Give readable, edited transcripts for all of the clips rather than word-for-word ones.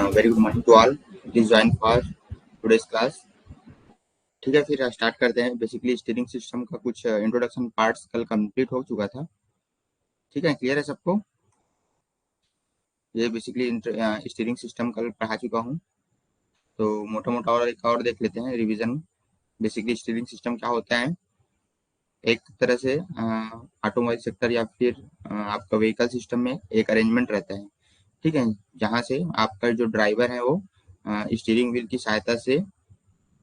Very good morning to all, please join for today's class. ठीक है, फिर start करते हैं। बेसिकली स्टीयरिंग सिस्टम का कुछ इंट्रोडक्शन पार्ट्स कल कंप्लीट हो चुका था। ठीक है, क्लियर है सबको? ये बेसिकली स्टीयरिंग सिस्टम कल पढ़ा चुका हूँ, तो मोटा मोटा और एक और देख लेते हैं रिवीजन। बेसिकली स्टीयरिंग सिस्टम क्या होता है? एक तरह से ऑटोमोबाइल सेक्टर या फिर आपका व्हीकल सिस्टम में एक अरेंजमेंट रहता है। ठीक है, जहाँ से आपका जो ड्राइवर है वो स्टीयरिंग व्हील की सहायता से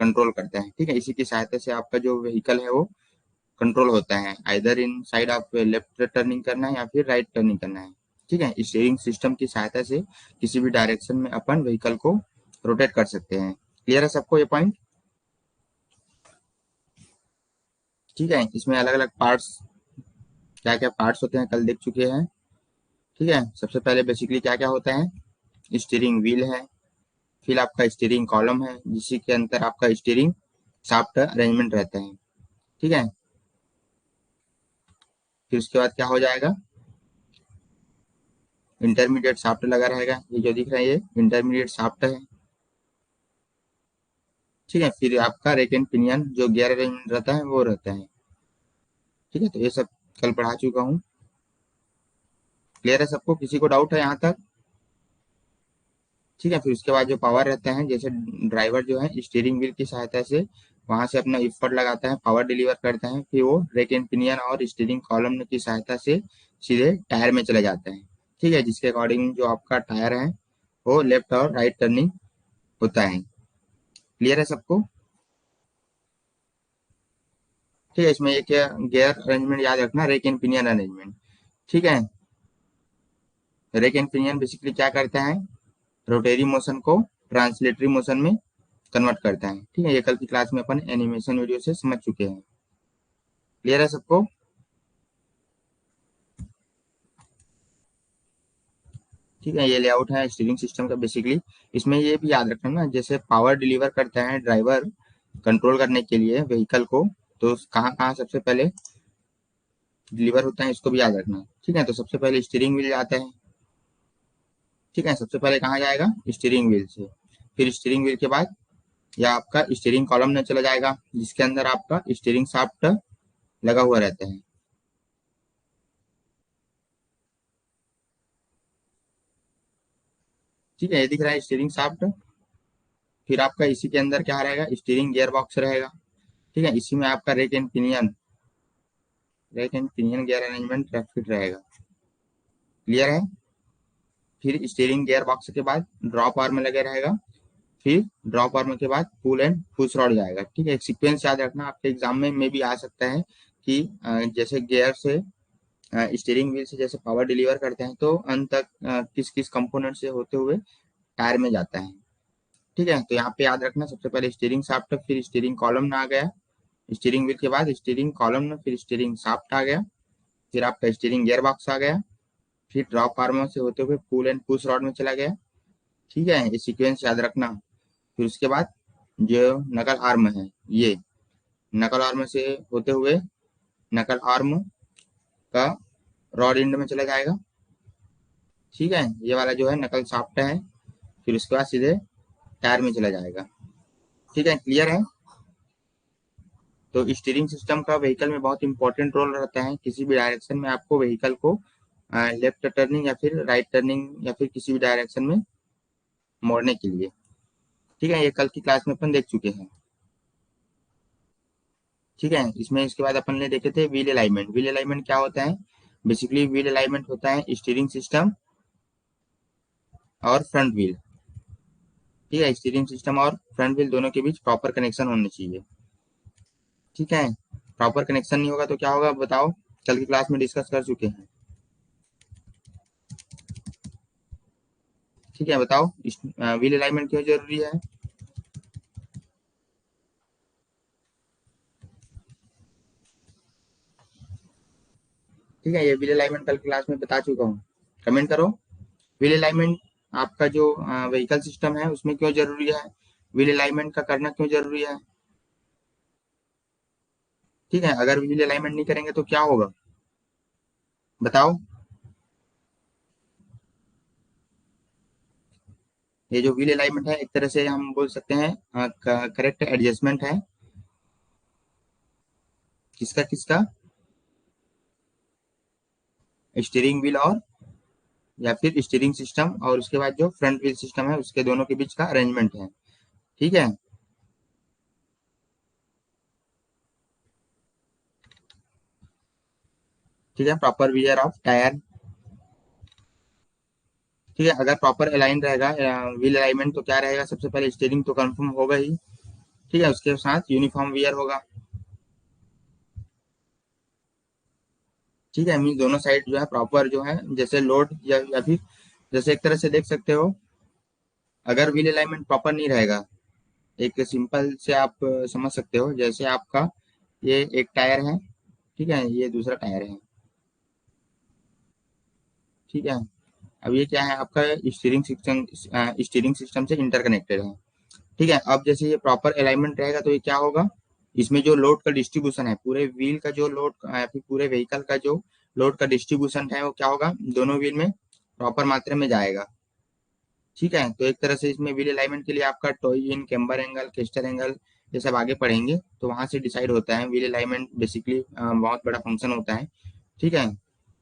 कंट्रोल करता है। ठीक है, इसी की सहायता से आपका जो व्हीकल है वो कंट्रोल होता है, आइदर इन साइड आप लेफ्ट टर्निंग करना है या फिर राइट टर्निंग करना है। ठीक है, स्टीयरिंग सिस्टम की सहायता से किसी भी डायरेक्शन में अपन व्हीकल को रोटेट कर सकते हैं। क्लियर है सबको ये पॉइंट? ठीक है, इसमें अलग अलग पार्ट्स, क्या क्या पार्ट्स होते हैं कल देख चुके हैं। ठीक है, सबसे पहले बेसिकली क्या क्या होता है? स्टीयरिंग व्हील है, फिर आपका स्टीयरिंग कॉलम है जिसी के अंदर आपका स्टीयरिंग शाफ्ट अरेंजमेंट रहता है। ठीक है, फिर उसके बाद क्या हो जाएगा? इंटरमीडिएट शाफ्ट लगा रहेगा, ये जो दिख रहा है ये इंटरमीडिएट शाफ्ट है। ठीक है, फिर आपका रेक एंड पिनियन जो गियर अरेंजमेंट रहता है वो रहता है। ठीक है, तो ये सब कल पढ़ा चुका हूँ। क्लियर है सबको? किसी को डाउट है यहाँ तक? ठीक है, फिर उसके बाद जो पावर रहता है, जैसे ड्राइवर जो है स्टीयरिंग व्हील की सहायता से वहां से अपना इफर्ट लगाता है, पावर डिलीवर करता है, फिर वो रेक एंड पिनियन और स्टीयरिंग कॉलम की सहायता से सीधे टायर में चले जाता है। ठीक है, जिसके अकॉर्डिंग जो आपका टायर है वो लेफ्ट और राइट टर्निंग होता है। क्लियर है सबको? ठीक है, इसमें एक गियर अरेंजमेंट याद रखना, रेक एंड पिनियन अरेंजमेंट। ठीक है, रेक एंड पिनियन बेसिकली क्या करता है? रोटेरी मोशन को ट्रांसलेटरी मोशन में कन्वर्ट करता है। ठीक है, ये कल की क्लास में अपन एनिमेशन वीडियो से समझ चुके हैं। क्लियर है सबको? ठीक है, ये लेआउट है स्टीयरिंग सिस्टम का बेसिकली। इसमें ये भी याद रखना ना, जैसे पावर डिलीवर करता है ड्राइवर कंट्रोल करने के लिए व्हीकल को, तो कहाँ कहाँ सबसे पहले डिलीवर होता है इसको भी याद रखना। ठीक है, तो सबसे पहले स्टीयरिंग व्हील आता है। ठीक है, सबसे पहले कहाँ जाएगा? स्टीयरिंग व्हील से। फिर स्टीयरिंग व्हील के बाद या आपका स्टीयरिंग कॉलम में चला जाएगा, जिसके अंदर आपका स्टीयरिंग शाफ्ट लगा हुआ रहता है। ठीक है, ये दिख रहा है स्टीयरिंग शाफ्ट। फिर आपका इसी के अंदर क्या रहेगा? स्टीयरिंग गियर बॉक्स रहेगा। ठीक है, इसी में आपका rack and pinion gear arrangement fit रहेगा। क्लियर है? फिर स्टीयरिंग गियर बॉक्स के बाद ड्रॉप आर्म लगे रहेगा। फिर ड्रॉप आर्म के बाद पुल एंड पुश रॉड जाएगा। ठीक है, एक सीक्वेंस याद रखना, आपके एग्जाम में भी आ सकता है कि जैसे गियर से स्टीयरिंग व्हील से जैसे पावर डिलीवर करते हैं, तो अंत तक किस किस कंपोनेंट से होते हुए टायर में जाता है। ठीक है, तो यहाँ पे याद रखना, सबसे पहले स्टीयरिंग शाफ्ट, फिर स्टीयरिंग कॉलम आ गया, स्टीयरिंग व्हील के बाद स्टीयरिंग कॉलम, फिर स्टीयरिंग शाफ्ट आ गया, फिर आपका स्टीयरिंग गियर बॉक्स आ गया, फिर ड्रॉप आर्म से होते हुए पुल एंड पुश रॉड में चला गया। ठीक है, ये सीक्वेंस याद रखना। फिर उसके बाद जो नकल आर्म है, ये नकल आर्म से होते हुए नकल आर्म का रॉड एंड में चला जाएगा। ठीक है, ये वाला जो है नकल शाफ्ट है, फिर उसके बाद सीधे टायर में चला जाएगा। ठीक है, क्लियर है? तो स्टीयरिंग सिस्टम का व्हीकल में बहुत इंपॉर्टेंट रोल रहता है। किसी भी डायरेक्शन में आपको व्हीकल को लेफ्ट टर्निंग या फिर राइट टर्निंग या फिर किसी भी डायरेक्शन में मोड़ने के लिए। ठीक है, ये कल की क्लास में अपन देख चुके हैं। ठीक है, इसमें इसके बाद अपन ने देखे थे व्हील अलाइनमेंट। व्हील अलाइनमेंट क्या होता है? बेसिकली व्हील अलाइनमेंट होता है स्टीयरिंग सिस्टम और फ्रंट व्हील। ठीक है, स्टीयरिंग सिस्टम और फ्रंट व्हील दोनों के बीच प्रॉपर कनेक्शन होने चाहिए। ठीक है, प्रॉपर कनेक्शन नहीं होगा तो क्या होगा बताओ? कल की क्लास में डिस्कस कर चुके हैं। ठीक है, बताओ व्हील अलाइनमेंट क्यों जरूरी है? ठीक है, ये व्हील अलाइनमेंट कल क्लास में बता चुका हूँ। कमेंट करो, व्हील अलाइनमेंट आपका जो व्हीकल सिस्टम है उसमें क्यों जरूरी है? व्हील अलाइनमेंट का करना क्यों जरूरी है? ठीक है, अगर व्हील अलाइनमेंट नहीं करेंगे तो क्या होगा बताओ। ये जो व्हील अलाइनमेंट है एक तरह से हम बोल सकते हैं करेक्ट एडजस्टमेंट है। किसका किसका? स्टीयरिंग व्हील और या फिर स्टीयरिंग सिस्टम और उसके बाद जो फ्रंट व्हील सिस्टम है उसके दोनों के बीच का अरेंजमेंट है। ठीक है। ठीक है, प्रॉपर वियर ऑफ टायर। ठीक है, अगर प्रॉपर अलाइन रहेगा व्हील अलाइनमेंट तो क्या रहेगा, सबसे पहले स्टीयरिंग तो कंफर्म होगा ही। ठीक है, उसके साथ यूनिफॉर्म वियर होगा। ठीक है, मीन दोनों साइड जो है प्रॉपर जो है जैसे लोड या फिर जैसे एक तरह से देख सकते हो, अगर व्हील अलाइनमेंट प्रॉपर नहीं रहेगा, एक सिंपल से आप समझ सकते हो, जैसे आपका ये एक टायर है, ठीक है, ये दूसरा टायर है। ठीक है, अब ये क्या है आपका स्टीयरिंग सिस्टम से इंटरकनेक्टेड है। ठीक है, अब जैसे ये प्रॉपर अलाइनमेंट रहेगा तो ये क्या होगा, इसमें जो लोड का डिस्ट्रीब्यूशन है, पूरे व्हील का जो लोड फिर पूरे व्हीकल का जो लोड का डिस्ट्रीब्यूशन है वो क्या होगा, दोनों व्हील में प्रॉपर मात्रा में जाएगा। ठीक है, तो एक तरह से इसमें व्हील अलाइनमेंट के लिए आपका टॉय इन, कैम्बर एंगल, केस्टर एंगल ये सब आगे पढ़ेंगे तो वहां से डिसाइड होता है। व्हील अलाइनमेंट बेसिकली बहुत बड़ा फंक्शन होता है। ठीक है,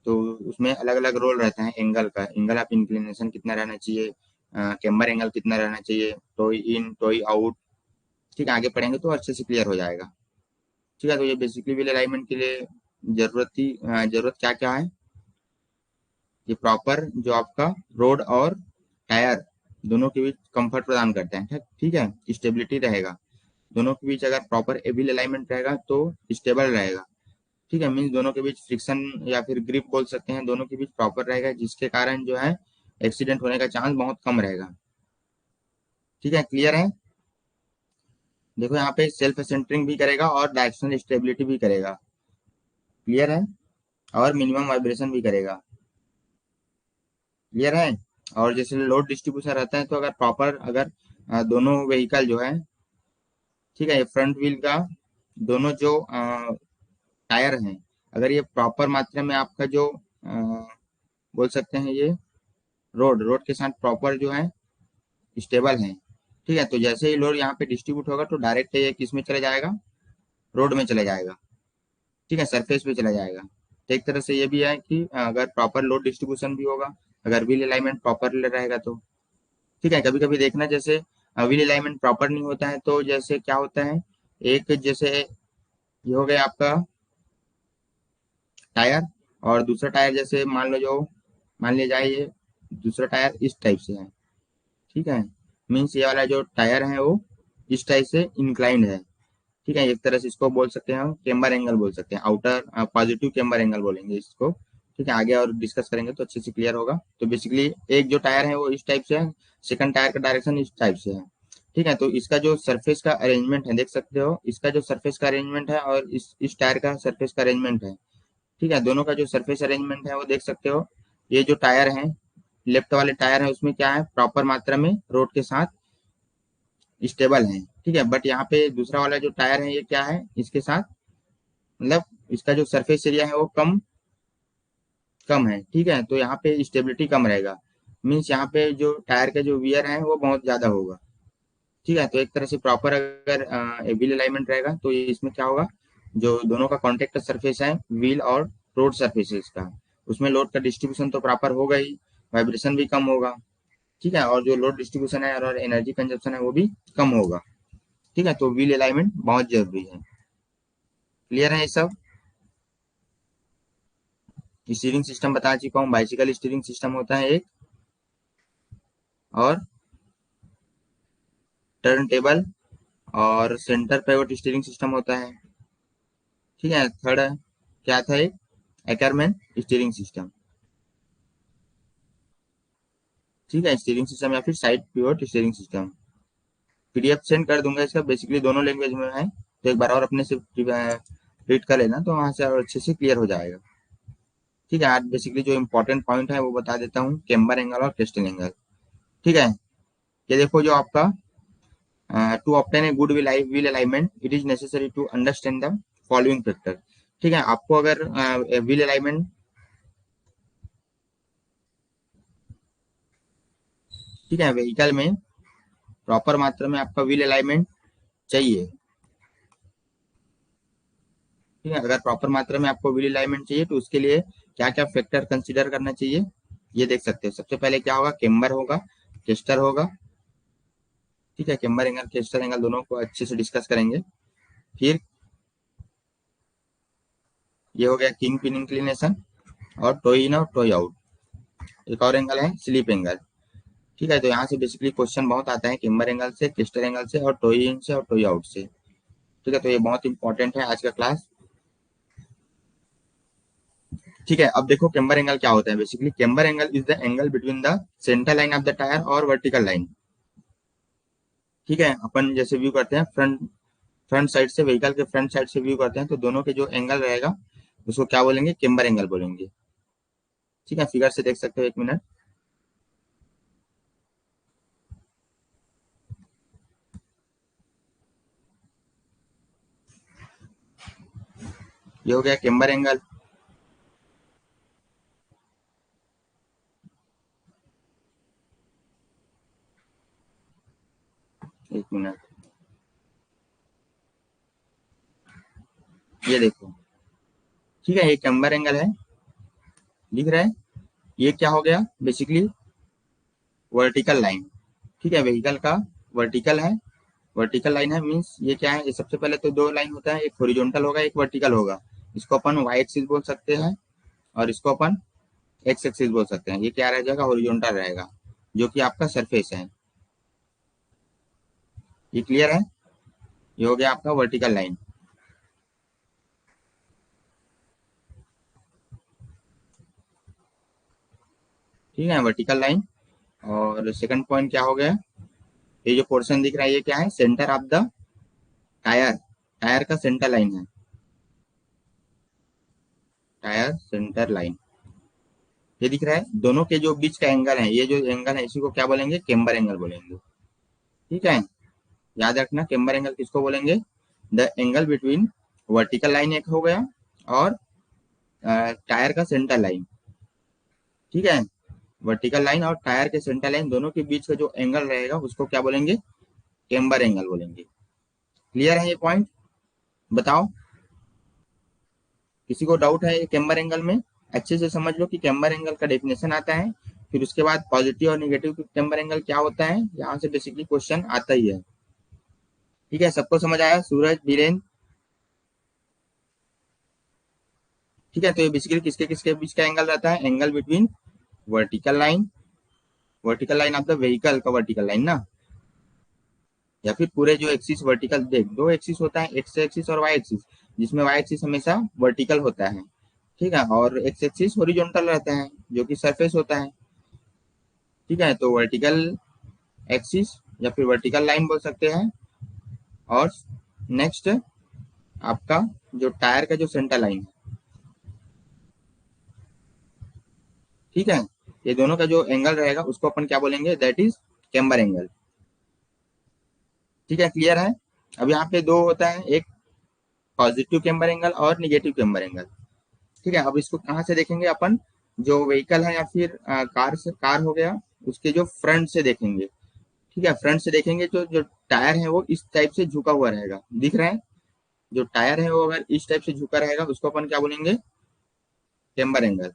तो उसमें अलग अलग रोल रहता है एंगल का, एंगल ऑफ इंक्लिनेशन कितना रहना चाहिए, कैम्बर एंगल कितना रहना चाहिए, टॉय इन टॉय आउट। ठीक है, आगे पढ़ेंगे तो अच्छे से क्लियर हो जाएगा। ठीक है, तो ये बेसिकली व्हील अलाइनमेंट के लिए जरूरत क्या क्या है, ये प्रॉपर जो आपका रोड और टायर दोनों के बीच कंफर्ट प्रदान करते हैं। ठीक ठीक है, स्टेबिलिटी रहेगा दोनों के बीच, अगर प्रॉपर व्हील अलाइनमेंट रहेगा तो स्टेबल रहेगा। ठीक है, मीन्स दोनों के बीच फ्रिक्शन या फिर ग्रिप बोल सकते हैं, दोनों के बीच प्रॉपर रहेगा, जिसके कारण जो है एक्सीडेंट होने का चांस बहुत कम रहेगा। ठीक है, क्लियर है। देखो यहाँ पे सेल्फ सेंटरिंग भी करेगा और डायरेक्शनल स्टेबिलिटी भी करेगा। क्लियर है, और मिनिमम वाइब्रेशन भी करेगा। क्लियर है। और जैसे लोड डिस्ट्रीब्यूशन रहता है तो अगर प्रॉपर अगर दोनों व्हीकल जो है, ठीक है, फ्रंट व्हील का दोनों जो टायर हैं, अगर ये प्रॉपर मात्रा में आपका जो बोल सकते हैं ये रोड रोड के साथ प्रॉपर जो है स्टेबल है। ठीक है, तो जैसे ही लोड यहाँ पे डिस्ट्रीब्यूट होगा तो डायरेक्ट ये किस में चले जाएगा, रोड में चले जाएगा। ठीक है, सरफेस पे चला जाएगा। तो एक तरह से ये भी है कि अगर प्रॉपर लोड डिस्ट्रीब्यूशन भी होगा, अगर व्हील अलाइनमेंट प्रॉपर रहेगा तो। ठीक है, कभी कभी देखना जैसे व्हील अलाइनमेंट प्रॉपर नहीं होता है तो जैसे क्या होता है, एक जैसे ये हो गया आपका टायर, और दूसरा टायर जैसे मान लो जो मान लिया जाए ये दूसरा टायर इस टाइप से है। ठीक है, मीन्स ये वाला जो टायर है वो इस टाइप से इंक्लाइंड है। ठीक है, एक तरह से इसको बोल सकते हैं हम केम्बर एंगल बोल सकते हैं, आउटर पॉजिटिव केम्बर एंगल बोलेंगे इसको। ठीक है, आगे और डिस्कस करेंगे तो अच्छे से क्लियर होगा। तो बेसिकली एक जो टायर है वो इस टाइप से है, सेकंड टायर का डायरेक्शन इस टाइप से है। ठीक है, तो इसका जो सरफेस का अरेंजमेंट है देख सकते हो, इसका जो सरफेस का अरेंजमेंट है और इस टायर का सरफेस का अरेंजमेंट है। ठीक है, दोनों का जो सरफेस अरेंजमेंट है वो देख सकते हो। ये जो टायर है, लेफ्ट वाले टायर है उसमें क्या है, प्रॉपर मात्रा में रोड के साथ स्टेबल है। ठीक है, बट यहाँ पे दूसरा वाला जो टायर है ये क्या है, इसके साथ मतलब इसका जो सरफेस एरिया है वो कम कम है। ठीक है, तो यहाँ पे स्टेबिलिटी कम रहेगा, मीन्स यहाँ पे जो टायर का जो वियर है वो बहुत ज्यादा होगा। ठीक है, तो एक तरह से प्रॉपर अगर व्हील अलाइनमेंट रहेगा तो ये इसमें क्या होगा, जो दोनों का कॉन्टेक्ट सरफेस है व्हील और रोड सरफेसेस का, उसमें लोड का डिस्ट्रीब्यूशन तो प्रॉपर होगा ही, वाइब्रेशन भी कम होगा। ठीक है, और जो लोड डिस्ट्रीब्यूशन है और एनर्जी कंजप्शन है वो भी कम होगा। ठीक है, तो व्हील अलाइनमेंट बहुत जरूरी है। क्लियर है ये सब। स्टीयरिंग सिस्टम बता चुका हूँ, बाइसिकल स्टीयरिंग सिस्टम होता है एक, और टर्न टेबल और सेंटर पिवट स्टीयरिंग सिस्टम होता है। ठीक है, थर्ड क्या था, एक एकरमैन स्टीयरिंग सिस्टम। ठीक है, स्टीयरिंग सिस्टम या फिर side pivot steering system. PDF send कर दूंगा इसका, बेसिकली दोनों लैंग्वेज में है, तो एक बार और अपने से रीड कर लेना तो वहां से और अच्छे से क्लियर हो जाएगा। ठीक है, आज बेसिकली जो इंपॉर्टेंट पॉइंट है वो बता देता हूँ, केम्बर एंगल और क्रिस्टल एंगल। ठीक है, ये देखो जो आपका to obtain a good wheel alignment, it is necessary to understand the following factor. ठीक है, आपको अगर व्हील अलाइनमेंट, ठीक है, व्हीकल में प्रॉपर मात्रा में आपका व्हील अलाइनमेंट चाहिए। ठीक है, अगर प्रॉपर मात्रा में आपको व्हील अलाइनमेंट चाहिए तो उसके लिए क्या क्या फैक्टर कंसीडर करना चाहिए, ये देख सकते हो। सबसे पहले क्या होगा, केम्बर होगा, केस्टर होगा। ठीक है, केम्बर एंगल केस्टर एंगल दोनों को अच्छे से डिस्कस करेंगे। फिर ये हो गया किंग पिन इंक्लिनेशन और टोई इन और टोई आउट। एक और एंगल है स्लिप एंगल। ठीक है, तो यहाँ से बेसिकली क्वेश्चन बहुत आता है केम्बर एंगल से, केस्टर एंगल से और टोई इन से और टोई आउट से। ठीक है, तो ये बहुत इंपॉर्टेंट है आज का क्लास। ठीक है, अब देखो केम्बर एंगल क्या होता है। Basically camber angle is the angle between the centre line of the tyre और वर्टिकल लाइन। ठीक है, अपन जैसे व्यू करते हैं फ्रंट फ्रंट साइड से, व्हीकल के फ्रंट साइड से व्यू करते हैं तो दोनों के जो एंगल रहेगा उसको क्या बोलेंगे, केम्बर एंगल बोलेंगे। ठीक है, फिगर से देख सकते हो, 1 मिनट। ये हो गया केम्बर एंगल। 1 मिनट, ये देखो। ठीक है, ये केम्बर एंगल है, दिख रहा है। ये क्या हो गया, बेसिकली वर्टिकल लाइन। ठीक है, व्हीकल का वर्टिकल है, वर्टिकल लाइन है, मीन्स ये क्या है, ये सबसे पहले तो दो लाइन होता है, एक हॉरिजॉन्टल होगा एक वर्टिकल होगा। इसको अपन वाई एक्सिस बोल सकते हैं और इसको अपन एक्स एक्सिस बोल सकते हैं। ये क्या रह जाएगा, हॉरिजॉन्टल रहेगा, जो कि आपका सरफेस है। ये क्लियर है, ये हो गया आपका वर्टिकल लाइन। ठीक है, वर्टिकल लाइन। और सेकंड पॉइंट क्या हो गया, ये जो पोर्शन दिख रहा है ये क्या है, centre of the tyre, tyre का सेंटर लाइन है, टायर सेंटर लाइन। ये दिख रहा है, दोनों के जो बीच का एंगल है, ये जो एंगल है इसी को क्या बोलेंगे, केम्बर एंगल बोलेंगे। ठीक है, याद रखना केम्बर एंगल किसको बोलेंगे, the angle between vertical line एक हो गया और टायर का सेंटर लाइन। ठीक है, वर्टिकल लाइन और टायर के सेंटर लाइन दोनों के बीच का जो एंगल रहेगा उसको क्या बोलेंगे, केम्बर एंगल बोलेंगे। क्लियर है ये पॉइंट, बताओ किसी को डाउट है ये केम्बर एंगल में। अच्छे से समझ लो कि केम्बर एंगल का डेफिनेशन आता है, फिर उसके बाद पॉजिटिव और निगेटिव केम्बर एंगल क्या होता है, यहाँ से बेसिकली क्वेश्चन आता ही है। ठीक है, सबको समझ आया, सूरज, बीरेन। ठीक है, तो ये बेसिकली किसके किसके बीच का एंगल रहता है, angle between vertical line, vertical line of the vehicle का वर्टिकल लाइन ना, या फिर पूरे जो एक्सिस वर्टिकल, देख दो एक्सिस होता है, एक्स एक्सिस और वाई एक्सिस, जिसमें वाई एक्सिस हमेशा वर्टिकल होता है। ठीक है, और एक्स एक्सिस हॉरिजॉन्टल रहता है जो कि सरफेस होता है। ठीक है, तो वर्टिकल एक्सिस या फिर वर्टिकल लाइन बोल सकते हैं। और नेक्स्ट आपका जो टायर का जो सेंटर लाइन है, ठीक है, ये दोनों का जो एंगल रहेगा उसको अपन क्या बोलेंगे, दैट इज केम्बर एंगल। ठीक है, क्लियर है। अब यहाँ पे दो होता है, एक पॉजिटिव केम्बर एंगल और निगेटिव केम्बर एंगल। ठीक है, अब इसको कहाँ से देखेंगे अपन, जो व्हीकल है या फिर कार से, कार हो गया, उसके जो फ्रंट से देखेंगे। ठीक है, फ्रंट से देखेंगे तो जो टायर है वो इस टाइप से झुका हुआ रहेगा, दिख रहा है। जो टायर है वो अगर इस टाइप से झुका रहेगा उसको अपन क्या बोलेंगे, केम्बर एंगल।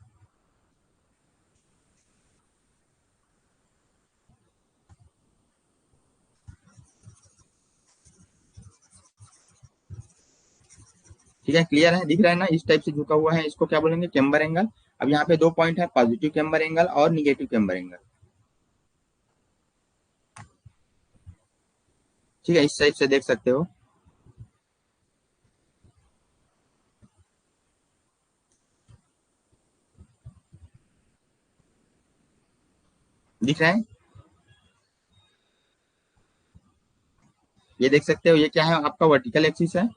ठीक है, क्लियर है, दिख रहा है ना, इस टाइप से झुका हुआ है, इसको क्या बोलेंगे, केम्बर एंगल। अब यहाँ पे दो पॉइंट है, पॉजिटिव केम्बर एंगल और निगेटिव केम्बर एंगल। ठीक है, इस टाइप से देख सकते हो, दिख रहा है, ये देख सकते हो। ये क्या है, आपका वर्टिकल एक्सिस है,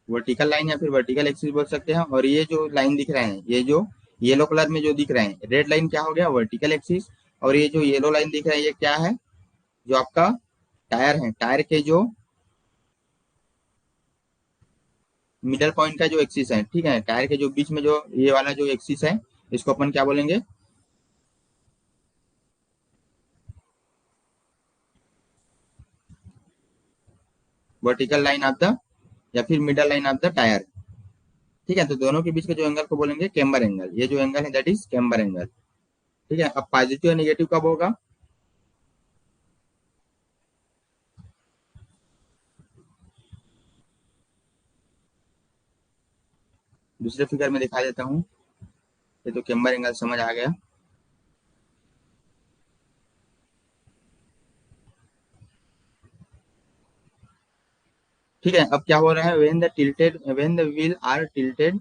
वर्टिकल लाइन या फिर वर्टिकल एक्सिस बोल सकते हैं। और ये जो लाइन दिख रहा है, ये जो येलो कलर में जो दिख रहा है रेड लाइन, क्या हो गया, वर्टिकल एक्सिस। और ये जो येलो लाइन दिख रहा है ये क्या है, जो आपका टायर है, टायर के जो मिडल पॉइंट का जो एक्सिस है, ठीक है, टायर के जो बीच में जो ये वाला जो एक्सिस है, इसको अपन क्या बोलेंगे? वर्टिकल लाइन ऑफ द, या फिर middle line of the tyre. ठीक है, तो दोनों के बीच के जो एंगल को बोलेंगे कैम्बर एंगल। ये जो एंगल है दैट इज कैम्बर एंगल। ठीक है, अब पॉजिटिव और निगेटिव कब होगा? दूसरे फिगर में दिखा देता हूँ। ये तो कैम्बर एंगल समझ आ गया। ठीक है, अब क्या हो रहा है? When the wheel are tilted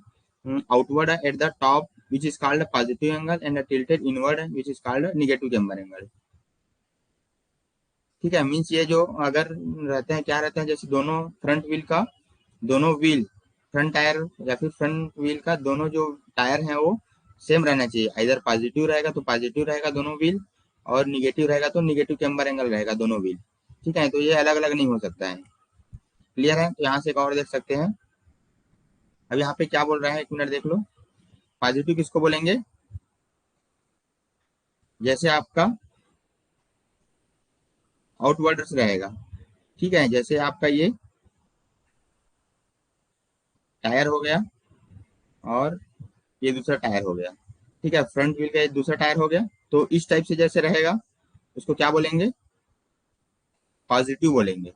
outward at the top which is called positive angle, and tilted inward which is called negative camber angle. ठीक है, मीन्स ये जो अगर रहते हैं, क्या रहते हैं, जैसे दोनों फ्रंट व्हील का, दोनों व्हील, फ्रंट टायर या फिर फ्रंट व्हील का दोनों जो टायर है वो सेम रहना चाहिए। इधर पॉजिटिव रहेगा तो पॉजिटिव रहेगा दोनों व्हील, और निगेटिव रहेगा तो निगेटिव कैम्बर एंगल रहेगा दोनों व्हील। ठीक है, तो ये अलग अलग नहीं हो सकता है। क्लियर है? तो यहाँ से एक और देख सकते हैं। अब यहाँ पे क्या बोल रहा है, एक मिनट देख लो। पॉजिटिव किसको बोलेंगे? जैसे आपका आउटवर्ड रहेगा। ठीक है, जैसे आपका ये टायर हो गया, और ये दूसरा टायर हो गया। ठीक है, फ्रंट व्हील का ये दूसरा टायर हो गया। तो इस टाइप से जैसे रहेगा, उसको क्या बोलेंगे? पॉजिटिव बोलेंगे।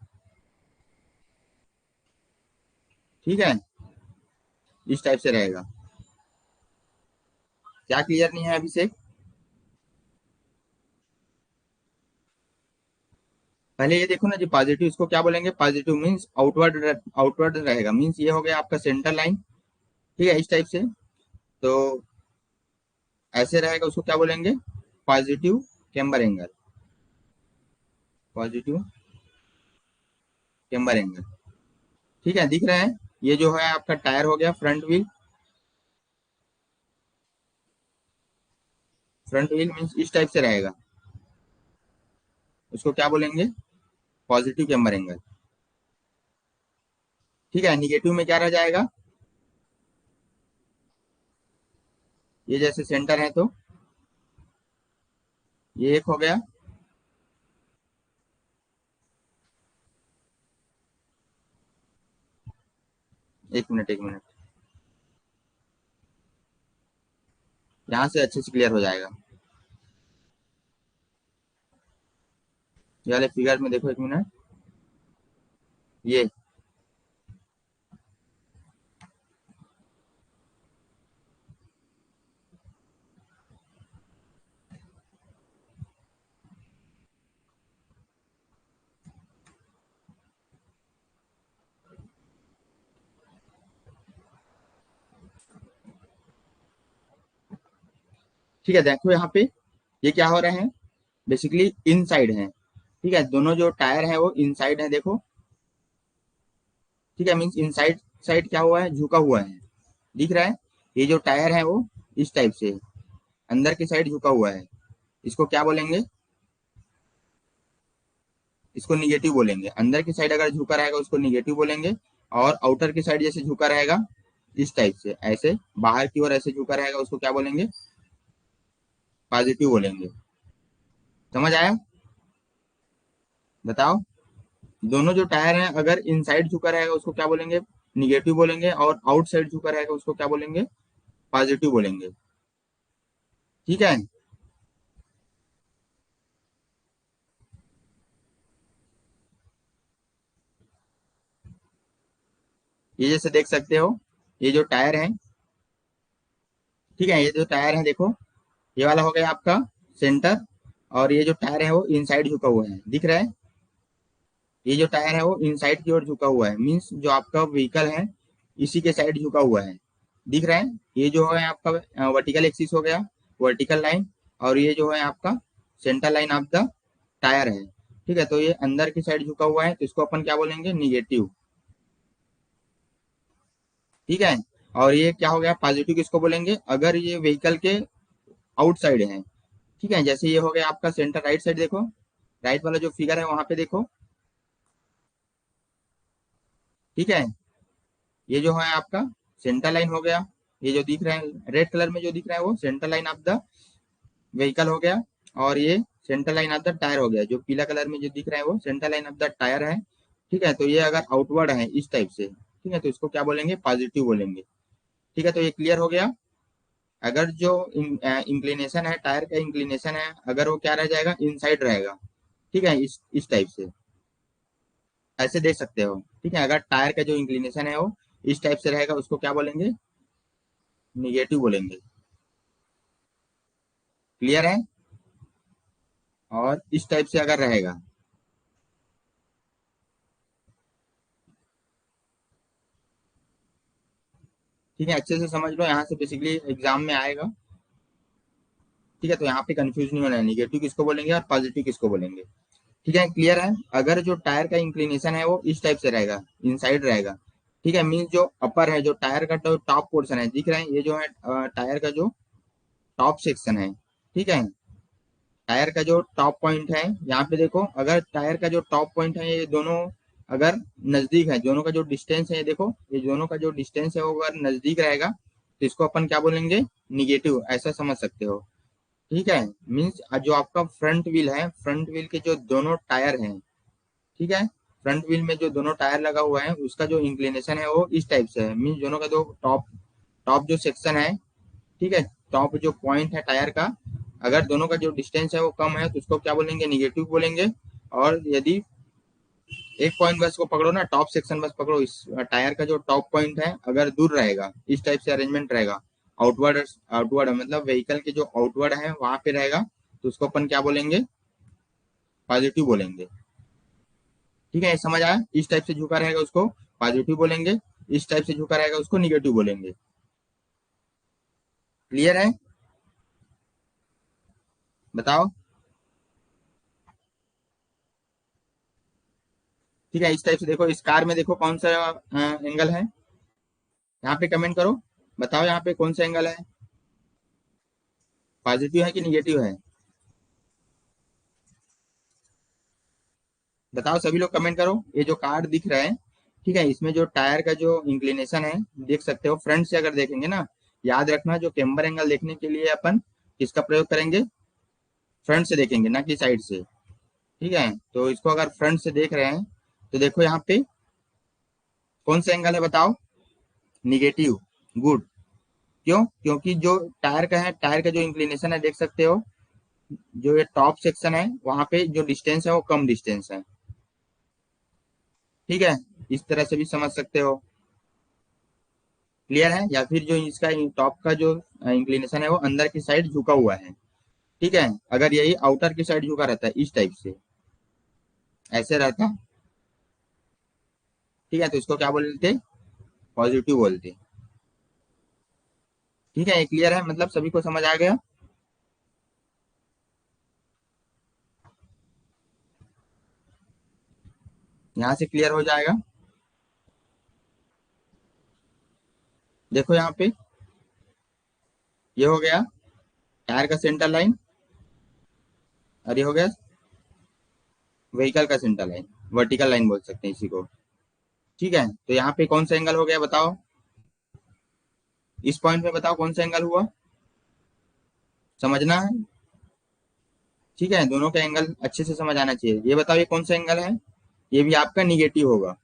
ठीक है, इस टाइप से रहेगा। क्या क्लियर नहीं है अभिषेक? पहले ये देखो ना जी, पॉजिटिव इसको क्या बोलेंगे? पॉजिटिव मीन्स आउटवर्ड, आउटवर्ड रहेगा, मीन्स ये हो गया आपका सेंटर लाइन। ठीक है, इस टाइप से। तो ऐसे रहेगा, उसको क्या बोलेंगे? Positive camber angle. Positive camber angle. ठीक है, दिख रहा है? ये जो है आपका टायर हो गया front wheel. Front wheel means इस टाइप से रहेगा, उसको क्या बोलेंगे? Positive camber angle. ठीक है, निगेटिव में क्या रह जाएगा? ये जैसे सेंटर है तो ये एक हो गया। एक मिनट, एक मिनट, यहाँ से अच्छे से क्लियर हो जाएगा। ये वाले फिगर में देखो, एक मिनट। ये ठीक है, देखो यहाँ पे ये क्या हो रहे हैं, बेसिकली इन साइड है। ठीक है, दोनों जो टायर है वो इन साइड है, देखो। ठीक है, मीन्स इन साइड, साइड क्या हुआ है? झुका हुआ है। दिख रहा है? ये जो टायर है वो इस टाइप से अंदर की साइड झुका हुआ है। इसको क्या बोलेंगे? इसको निगेटिव बोलेंगे। अंदर की साइड अगर झुका रहेगा उसको निगेटिव बोलेंगे, और आउटर की साइड जैसे झुका रहेगा इस टाइप से, ऐसे बाहर की ओर ऐसे झुका रहेगा, उसको क्या बोलेंगे? पॉजिटिव बोलेंगे। समझ आया? बताओ। दोनों जो टायर हैं अगर इनसाइड झुका रहेगा उसको क्या बोलेंगे? निगेटिव बोलेंगे, और आउटसाइड झुका रहेगा उसको क्या बोलेंगे? पॉजिटिव बोलेंगे। ठीक है, ये जैसे देख सकते हो, ये जो टायर है, ठीक है, ये जो टायर है देखो, ये वाला हो गया आपका सेंटर, और ये जो टायर है वो इनसाइड झुका हुआ है। दिख रहा है? ये जो टायर है वो इनसाइड की ओर झुका हुआ है, मीन्स जो आपका व्हीकल है इसी के साइड झुका हुआ है। दिख रहा है? ये जो है आपका वर्टिकल एक्सिस हो गया, वर्टिकल लाइन, और ये जो है आपका centre line of the tyre है। ठीक है, तो ये अंदर की साइड झुका हुआ है, तो इसको अपन क्या बोलेंगे? निगेटिव। ठीक है, और ये क्या हो गया? पॉजिटिव किसको बोलेंगे? अगर ये व्हीकल के आउटसाइड है। ठीक है, जैसे ये हो गया आपका सेंटर राइट साइड, देखो, राइट वाला जो फिगर है वहां पे देखो। ठीक है, ये जो है आपका सेंटर लाइन हो गया, ये जो दिख रहा है रेड कलर में जो दिख रहा है वो centre line of the vehicle हो गया, और ये centre line of the tyre हो गया। जो पीला कलर में जो दिख रहा है वो centre line of the tyre है। ठीक है, तो ये अगर आउटवर्ड है इस टाइप से, ठीक है, तो इसको क्या बोलेंगे, पॉजिटिव बोलेंगे। ठीक है, तो ये क्लियर हो गया। अगर जो इंक्लिनेशन है, टायर का इंक्लिनेशन है, अगर वो क्या रह जाएगा, इनसाइड रहेगा। ठीक है, इस टाइप से ऐसे देख सकते हो। ठीक है, अगर टायर का जो इंक्लिनेशन है वो इस टाइप से रहेगा, उसको क्या बोलेंगे, निगेटिव बोलेंगे। क्लियर है। और इस टाइप से अगर रहेगा, ठीक है, अच्छे से समझ लो, यहाँ से बेसिकली एग्जाम में आएगा। ठीक है, तो यहाँ पे कंफ्यूज नहीं होना है, निगेटिव किसको बोलेंगे और पॉजिटिव किसको बोलेंगे। ठीक है, क्लियर है। अगर जो टायर का इंक्लिनेशन है वो इस टाइप से रहेगा, इनसाइड रहेगा। ठीक है, मीन्स जो अपर है, जो टायर का जो टॉप पोर्शन है दिख रहा है, ये जो है टायर का जो टॉप सेक्शन है। ठीक है, टायर का जो टॉप पॉइंट है, यहाँ पे देखो, अगर टायर का जो टॉप पॉइंट है, ये दोनों अगर नजदीक है, दोनों का जो डिस्टेंस है, ये देखो, ये दोनों का जो डिस्टेंस है वो अगर नजदीक रहेगा, तो इसको अपन क्या बोलेंगे, निगेटिव, ऐसा समझ सकते हो। ठीक है, मीन्स जो आपका फ्रंट व्हील है, फ्रंट व्हील के जो दोनों टायर हैं, ठीक है, फ्रंट व्हील में जो दोनों टायर लगा हुआ है, उसका जो इंक्लिनेशन है वो इस टाइप से है। मीन्स दोनों का जो टॉप टॉप जो सेक्शन है, ठीक है, टॉप जो पॉइंट है टायर का, अगर दोनों का जो डिस्टेंस है वो कम है, तो उसको क्या बोलेंगे, निगेटिव बोलेंगे। और यदि एक पॉइंट बस को पकड़ो ना, टॉप सेक्शन बस पकड़ो, इस टायर का जो टॉप पॉइंट है अगर दूर रहेगा, इस टाइप से अरेंजमेंट रहेगा, आउटवर्ड आउटवर्ड मतलब व्हीकल के जो आउटवर्ड है वहां पे रहेगा, तो उसको अपन क्या बोलेंगे, पॉजिटिव बोलेंगे। ठीक है, समझ आया। इस टाइप से झुका रहेगा उसको पॉजिटिव बोलेंगे, इस टाइप से झुका रहेगा उसको निगेटिव बोलेंगे। क्लियर है। बताओ। ठीक है, इस टाइप से देखो, इस कार में देखो कौन सा एंगल है, यहाँ पे कमेंट करो, बताओ यहाँ पे कौन सा एंगल है, पॉजिटिव है कि निगेटिव है, बताओ सभी लोग कमेंट करो। ये जो कार दिख रहा है, ठीक है, इसमें जो टायर का जो इंक्लिनेशन है, देख सकते हो, फ्रंट से अगर देखेंगे ना, याद रखना, जो कैम्बर एंगल देखने के लिए अपन किसका प्रयोग करेंगे, फ्रंट से देखेंगे ना कि साइड से। ठीक है, तो इसको अगर फ्रंट से देख रहे हैं, तो देखो यहाँ पे कौन सा एंगल है, बताओ, निगेटिव। गुड। क्यों, क्योंकि जो टायर का है, टायर का जो इंक्लिनेशन है, देख सकते हो, जो ये टॉप सेक्शन है वहां पे जो डिस्टेंस है वो कम डिस्टेंस है। ठीक है, इस तरह से भी समझ सकते हो। क्लियर है। या फिर जो इसका टॉप का जो इंक्लिनेशन है वो अंदर की साइड झुका हुआ है। ठीक है, अगर यही आउटर की साइड झुका रहता है इस टाइप से, ऐसे रहता, ठीक है, तो इसको क्या बोलते, पॉजिटिव बोलते। ठीक है, ये क्लियर है, मतलब सभी को समझ आ गया। यहाँ से क्लियर हो जाएगा। देखो यहाँ पे, ये हो गया टायर का सेंटर लाइन, और ये हो गया व्हीकल का सेंटर लाइन, वर्टिकल लाइन बोल सकते हैं इसी को। ठीक है, तो यहाँ पे कौन सा एंगल हो गया, बताओ, इस पॉइंट में बताओ कौन सा एंगल हुआ, समझना है। ठीक है, दोनों का एंगल अच्छे से समझ आना चाहिए। ये बताओ, ये कौन सा एंगल है, ये भी आपका निगेटिव होगा।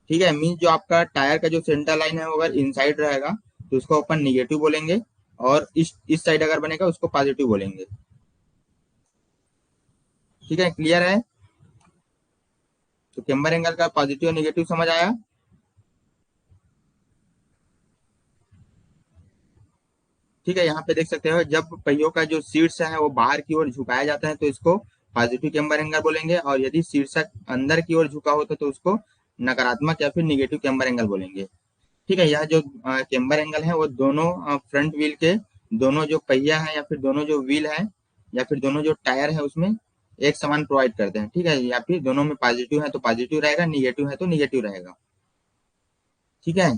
ठीक है, मीन जो आपका टायर का जो सेंटर लाइन है वो अगर इनसाइड रहेगा, तो उसको अपन निगेटिव बोलेंगे, और इस साइड अगर बनेगा उसको पॉजिटिव बोलेंगे। ठीक है, क्लियर है। तो कैम्बर एंगल का पॉजिटिव और निगेटिव समझ आया। ठीक है, यहाँ पे देख सकते हो, जब पहियों का जो शीर्ष है वो बाहर की ओर झुकाया जाता है तो इसको पॉजिटिव कैम्बर एंगल बोलेंगे, और यदि शीर्षक अंदर की ओर झुका होता तो उसको नकारात्मक या फिर निगेटिव कैम्बर एंगल बोलेंगे। ठीक है, यह जो कैम्बर एंगल है वो दोनों फ्रंट व्हील के दोनों जो पहिया है या फिर दोनों जो व्हील है या फिर दोनों जो टायर है उसमें एक समान प्रोवाइड करते हैं। ठीक है, या फिर दोनों में पॉजिटिव है तो पॉजिटिव रहेगा, निगेटिव है तो निगेटिव रहेगा। ठीक है,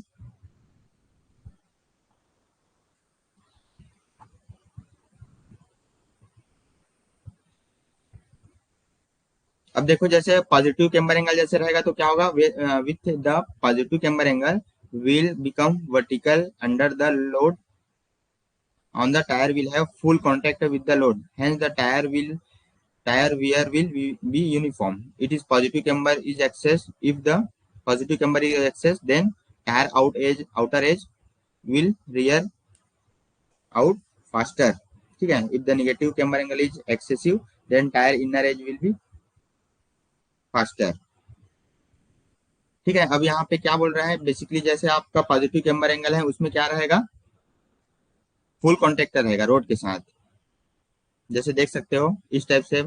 अब देखो, जैसे पॉजिटिव कैम्बर एंगल जैसे रहेगा तो क्या होगा, with the positive camber angle will become vertical under the load on the tire will have full contact with the load. Hence, the tire wear will be uniform. It is positive camber is accessed. If the positive camber is accessed, then tire outer edge will rear out faster. ठीक है. If the negative camber angle is excessive, then tire inner edge will be faster. ठीक है. अब यहाँ पे क्या बोल रहा है, बेसिकली जैसे आपका पॉजिटिव कैम्बर एंगल है उसमें क्या रहेगा, फुल कॉन्टेक्टर रहेगा रोड के साथ, जैसे देख सकते हो इस टाइप से.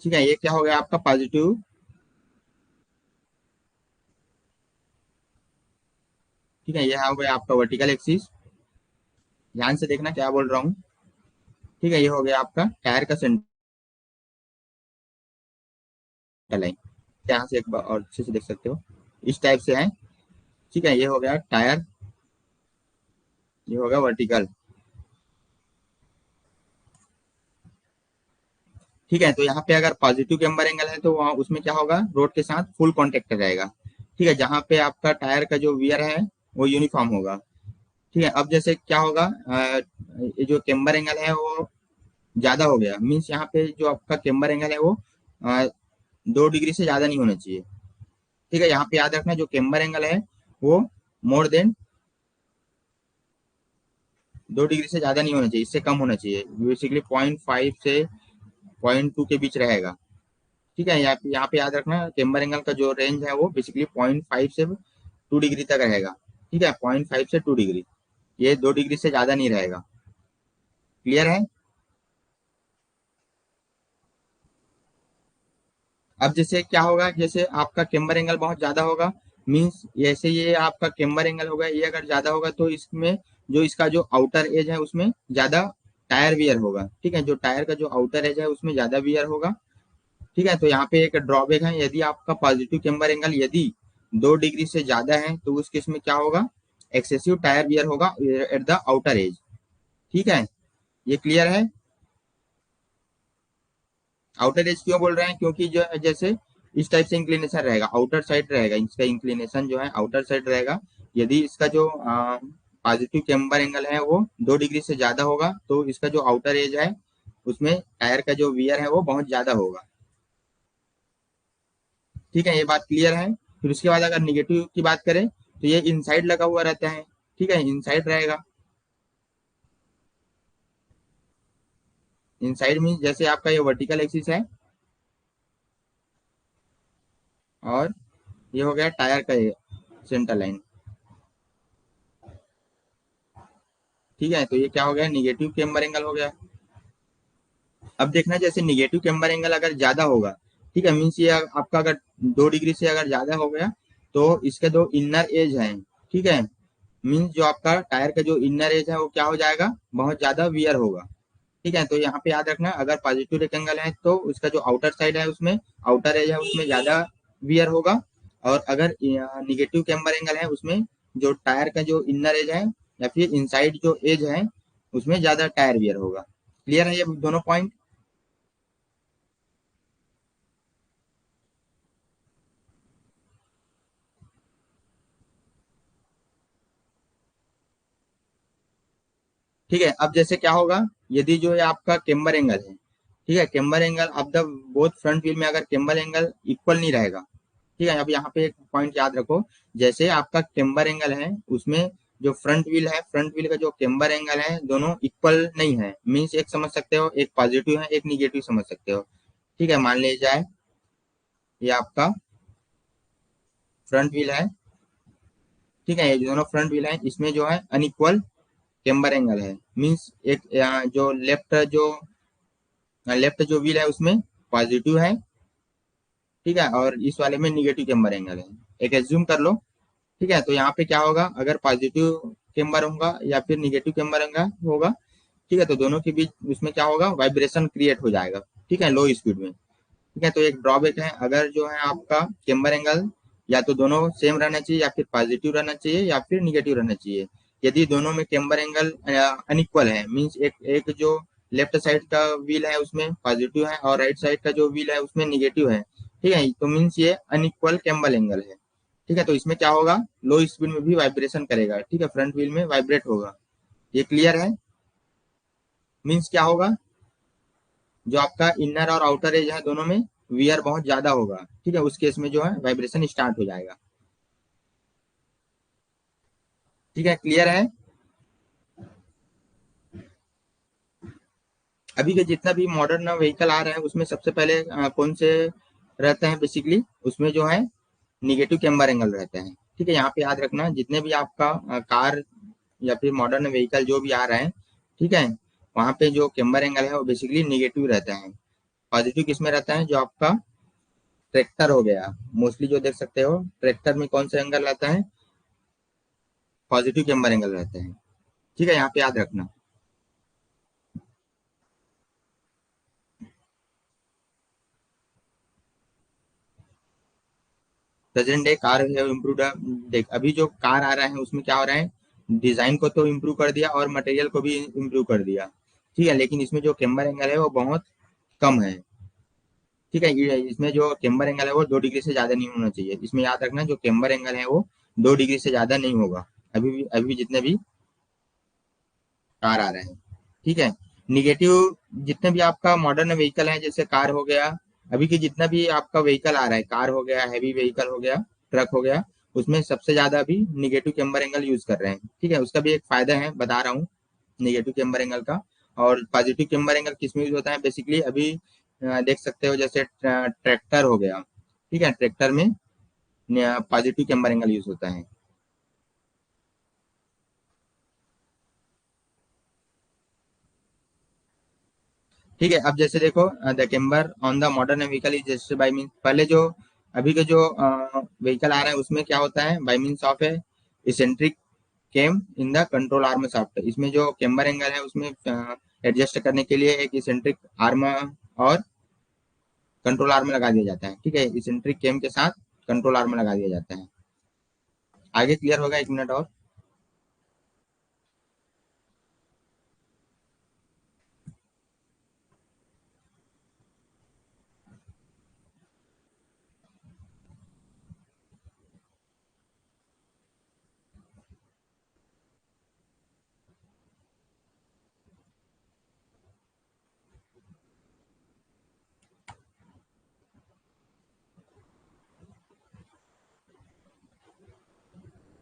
ठीक है. ये क्या हो गया आपका पॉजिटिव. ठीक है. ये हो गया आपका वर्टिकल एक्सिस. ध्यान से देखना क्या बोल रहा हूँ. ठीक है. ये हो गया आपका टायर का सेंटर लाइन. यहाँ से एक बार और अच्छे से देख सकते हो इस टाइप से है. ठीक है. ये हो गया टायर, ये होगा वर्टिकल. ठीक है. तो यहाँ पे अगर पॉजिटिव कैम्बर एंगल है तो वहाँ उसमें क्या होगा, रोड के साथ फुल कॉन्टेक्ट रहेगा. ठीक है. जहाँ पे आपका टायर का जो वियर है वो यूनिफॉर्म होगा. ठीक है. अब जैसे क्या होगा, ये जो कैम्बर एंगल है वो ज्यादा हो गया, मीन्स यहाँ पे जो आपका कैम्बर एंगल है वो 2 डिग्री से ज्यादा नहीं होना चाहिए. ठीक है. यहाँ पे याद रखना जो कैम्बर एंगल है वो मोर देन 2 डिग्री से ज्यादा नहीं होना चाहिए, इससे कम होना चाहिए. बेसिकली 0.5 से 0.2 के बीच रहेगा. ठीक है. यहाँ पे याद रखना कैम्बर एंगल का जो रेंज है वो बेसिकली 0.5 से 2 डिग्री तक रहेगा. ठीक है. 0.5 से 2 डिग्री, ये 2 डिग्री से ज्यादा नहीं रहेगा. क्लियर है. अब जैसे क्या होगा, जैसे आपका कैम्बर एंगल बहुत ज्यादा होगा, मीन्स जैसे ये आपका कैम्बर एंगल होगा, ये अगर ज्यादा होगा तो इसमें जो इसका जो आउटर एज है उसमें ज्यादा टायर वियर होगा. ठीक है. जो टायर का जो आउटर एज है उसमें ज्यादा वियर होगा. ठीक है. तो यहाँ पे एक ड्रॉबैक है, यदि आपका पॉजिटिव कैम्बर एंगल यदि 2 डिग्री से ज्यादा है तो उस केस में क्या होगा, एक्सेसिव टायर वियर होगा एट द आउटर एज. ठीक है. ये क्लियर है. आउटर एज क्यों बोल रहे हैं, क्योंकि जो है जैसे इस टाइप से इंक्लिनेशन रहेगा, आउटर साइड रहेगा, इसका इंक्लिनेशन जो है आउटर साइड रहेगा. यदि इसका जो पॉजिटिव कैम्बर एंगल है वो 2 डिग्री से ज्यादा होगा तो इसका जो आउटर एज है उसमें टायर का जो वियर है वो बहुत ज्यादा होगा. ठीक है. ये बात क्लियर है. फिर उसके बाद अगर निगेटिव की बात करें तो ये इनसाइड लगा हुआ रहता है. ठीक है. इनसाइड रहेगा. इनसाइड मीन जैसे आपका ये वर्टिकल एक्सिस है और ये हो गया टायर का सेंटर लाइन. ठीक है. तो ये क्या हो गया, निगेटिव कैम्बर एंगल हो गया. अब देखना जैसे निगेटिव कैम्बर एंगल अगर ज्यादा होगा, ठीक है, मीन्स ये आपका अगर 2 डिग्री से अगर ज्यादा हो गया तो इसके जो इनर एज है, ठीक है, मीन्स जो आपका टायर का जो इनर एज है वो क्या हो जाएगा, बहुत ज्यादा वियर होगा. ठीक है. तो यहाँ पे याद रखना अगर पॉजिटिव रेक्टेंगल है तो उसका जो आउटर साइड है उसमें आउटर एज है उसमें ज्यादा वियर होगा, और अगर निगेटिव कैम्बर एंगल है उसमें जो टायर का जो इनर एज है या फिर इनसाइड जो एज है उसमें ज्यादा टायर वियर होगा. क्लियर है ये दोनों पॉइंट. ठीक है. अब जैसे क्या होगा, यदि जो है आपका कैम्बर एंगल है, ठीक है, कैम्बर एंगल अब द बोथ फ्रंट व्हील में अगर कैम्बर एंगल इक्वल नहीं रहेगा. ठीक है. अब यहाँ पे एक पॉइंट याद रखो, जैसे आपका कैम्बर एंगल है उसमें जो फ्रंट व्हील है, फ्रंट व्हील का जो कैम्बर एंगल है दोनों इक्वल नहीं है, मीन्स एक समझ सकते हो एक पॉजिटिव है एक निगेटिव समझ सकते हो. ठीक है. मान लीजिए जाए ये आपका फ्रंट व्हील है. ठीक है. ये दोनों फ्रंट व्हील है, इसमें जो है अनइक्वल कैम्बर एंगल है, मीन्स एक जो लेफ्ट जो व्हील है उसमें पॉजिटिव है. ठीक है. और इस वाले में निगेटिव कैम्बर एंगल है. एक एज्यूम कर लो. ठीक है. तो यहाँ पे क्या होगा, अगर पॉजिटिव कैम्बर होगा या फिर निगेटिव कैम्बर होगा, ठीक है, तो दोनों के बीच उसमें क्या होगा, वाइब्रेशन क्रिएट हो जाएगा. ठीक है. लो स्पीड में. ठीक है. तो एक ड्रॉबैक है, अगर जो है आपका कैम्बर एंगल या तो दोनों सेम रहना चाहिए या फिर पॉजिटिव रहना चाहिए या फिर निगेटिव रहना चाहिए. यदि दोनों में कैम्बर एंगल अनइक्वल है, मीन्स एक एक जो लेफ्ट साइड का व्हील है उसमें पॉजिटिव है और राइट साइड का जो व्हील है उसमें निगेटिव है, ठीक है, तो मीन्स ये अनइक्वल कैम्बर एंगल है। ठीक है, तो इसमें क्या होगा, लो स्पीड में भी वाइब्रेशन करेगा। ठीक है, फ्रंट व्हील में वाइब्रेट होगा। ये क्लियर है? मीन्स क्या होगा, जो आपका इनर और आउटर एज है दोनों में वियर बहुत ज्यादा होगा। ठीक है, उस केस में जो है वाइब्रेशन स्टार्ट हो जाएगा। ठीक है, क्लियर है? अभी के जितना भी मॉडर्न व्हीकल आ रहे हैं उसमें सबसे पहले कौन से रहते हैं बेसिकली, उसमें जो है निगेटिव कैम्बर एंगल रहता है। ठीक है, यहाँ पे याद रखना, जितने भी आपका कार या फिर मॉडर्न व्हीकल जो भी आ रहे हैं, ठीक है, वहाँ पे जो कैम्बर एंगल है वो बेसिकली निगेटिव रहता है। पॉजिटिव किसमें रहता है, जो आपका ट्रैक्टर हो गया, मोस्टली जो देख सकते हो ट्रैक्टर में कौन सा एंगल रहता है, पॉजिटिव कैम्बर एंगल रहता है। ठीक है, यहाँ पे याद रखना। प्रेजेंट डे कार है इम्प्रूव। देख अभी जो कार आ रहा है उसमें क्या हो रहा है, डिजाइन को तो इम्प्रूव कर दिया और मटेरियल को भी इम्प्रूव कर दिया। ठीक है, लेकिन इसमें जो कैम्बर एंगल है वो बहुत कम है। ठीक है, ये इसमें जो कैम्बर एंगल है वो 2 डिग्री से ज्यादा नहीं होना चाहिए। इसमें याद रखना, जो कैम्बर एंगल है वो 2 डिग्री से ज्यादा नहीं होगा। अभी भी जितने भी कार आ रहे हैं। ठीक है, निगेटिव जितने भी आपका मॉडर्न व्हीकल है, जैसे कार हो गया, अभी की जितना भी आपका व्हीकल आ रहा है, कार हो गया, हैवी व्हीकल हो गया, ट्रक हो गया, उसमें सबसे ज्यादा अभी निगेटिव कैम्बर एंगल यूज कर रहे हैं। ठीक है, उसका भी एक फायदा है, बता रहा हूँ निगेटिव कैम्बर एंगल का। और पॉजिटिव कैम्बर एंगल किस में यूज होता है बेसिकली, अभी देख सकते हो जैसे ट्रैक्टर हो गया। ठीक है, ट्रैक्टर में पॉजिटिव कैम्बर एंगल यूज होता है। ठीक है, अब जैसे देखो, the camber on the modern vehicle is just by mean, पहले जो अभी के जो व्हीकल आ रहा है उसमें क्या होता है, बाई मीन्स ऑफ है eccentric came in the control arm shaft. इसमें जो कैम्बर एंगल है उसमें एडजस्ट करने के लिए एक इसेंट्रिक आर्म और कंट्रोल आर्म लगा दिया जाता है। ठीक है, इसेंट्रिक केम के साथ कंट्रोल आर्म लगा दिया जाता है। आगे क्लियर होगा, 1 मिनट और।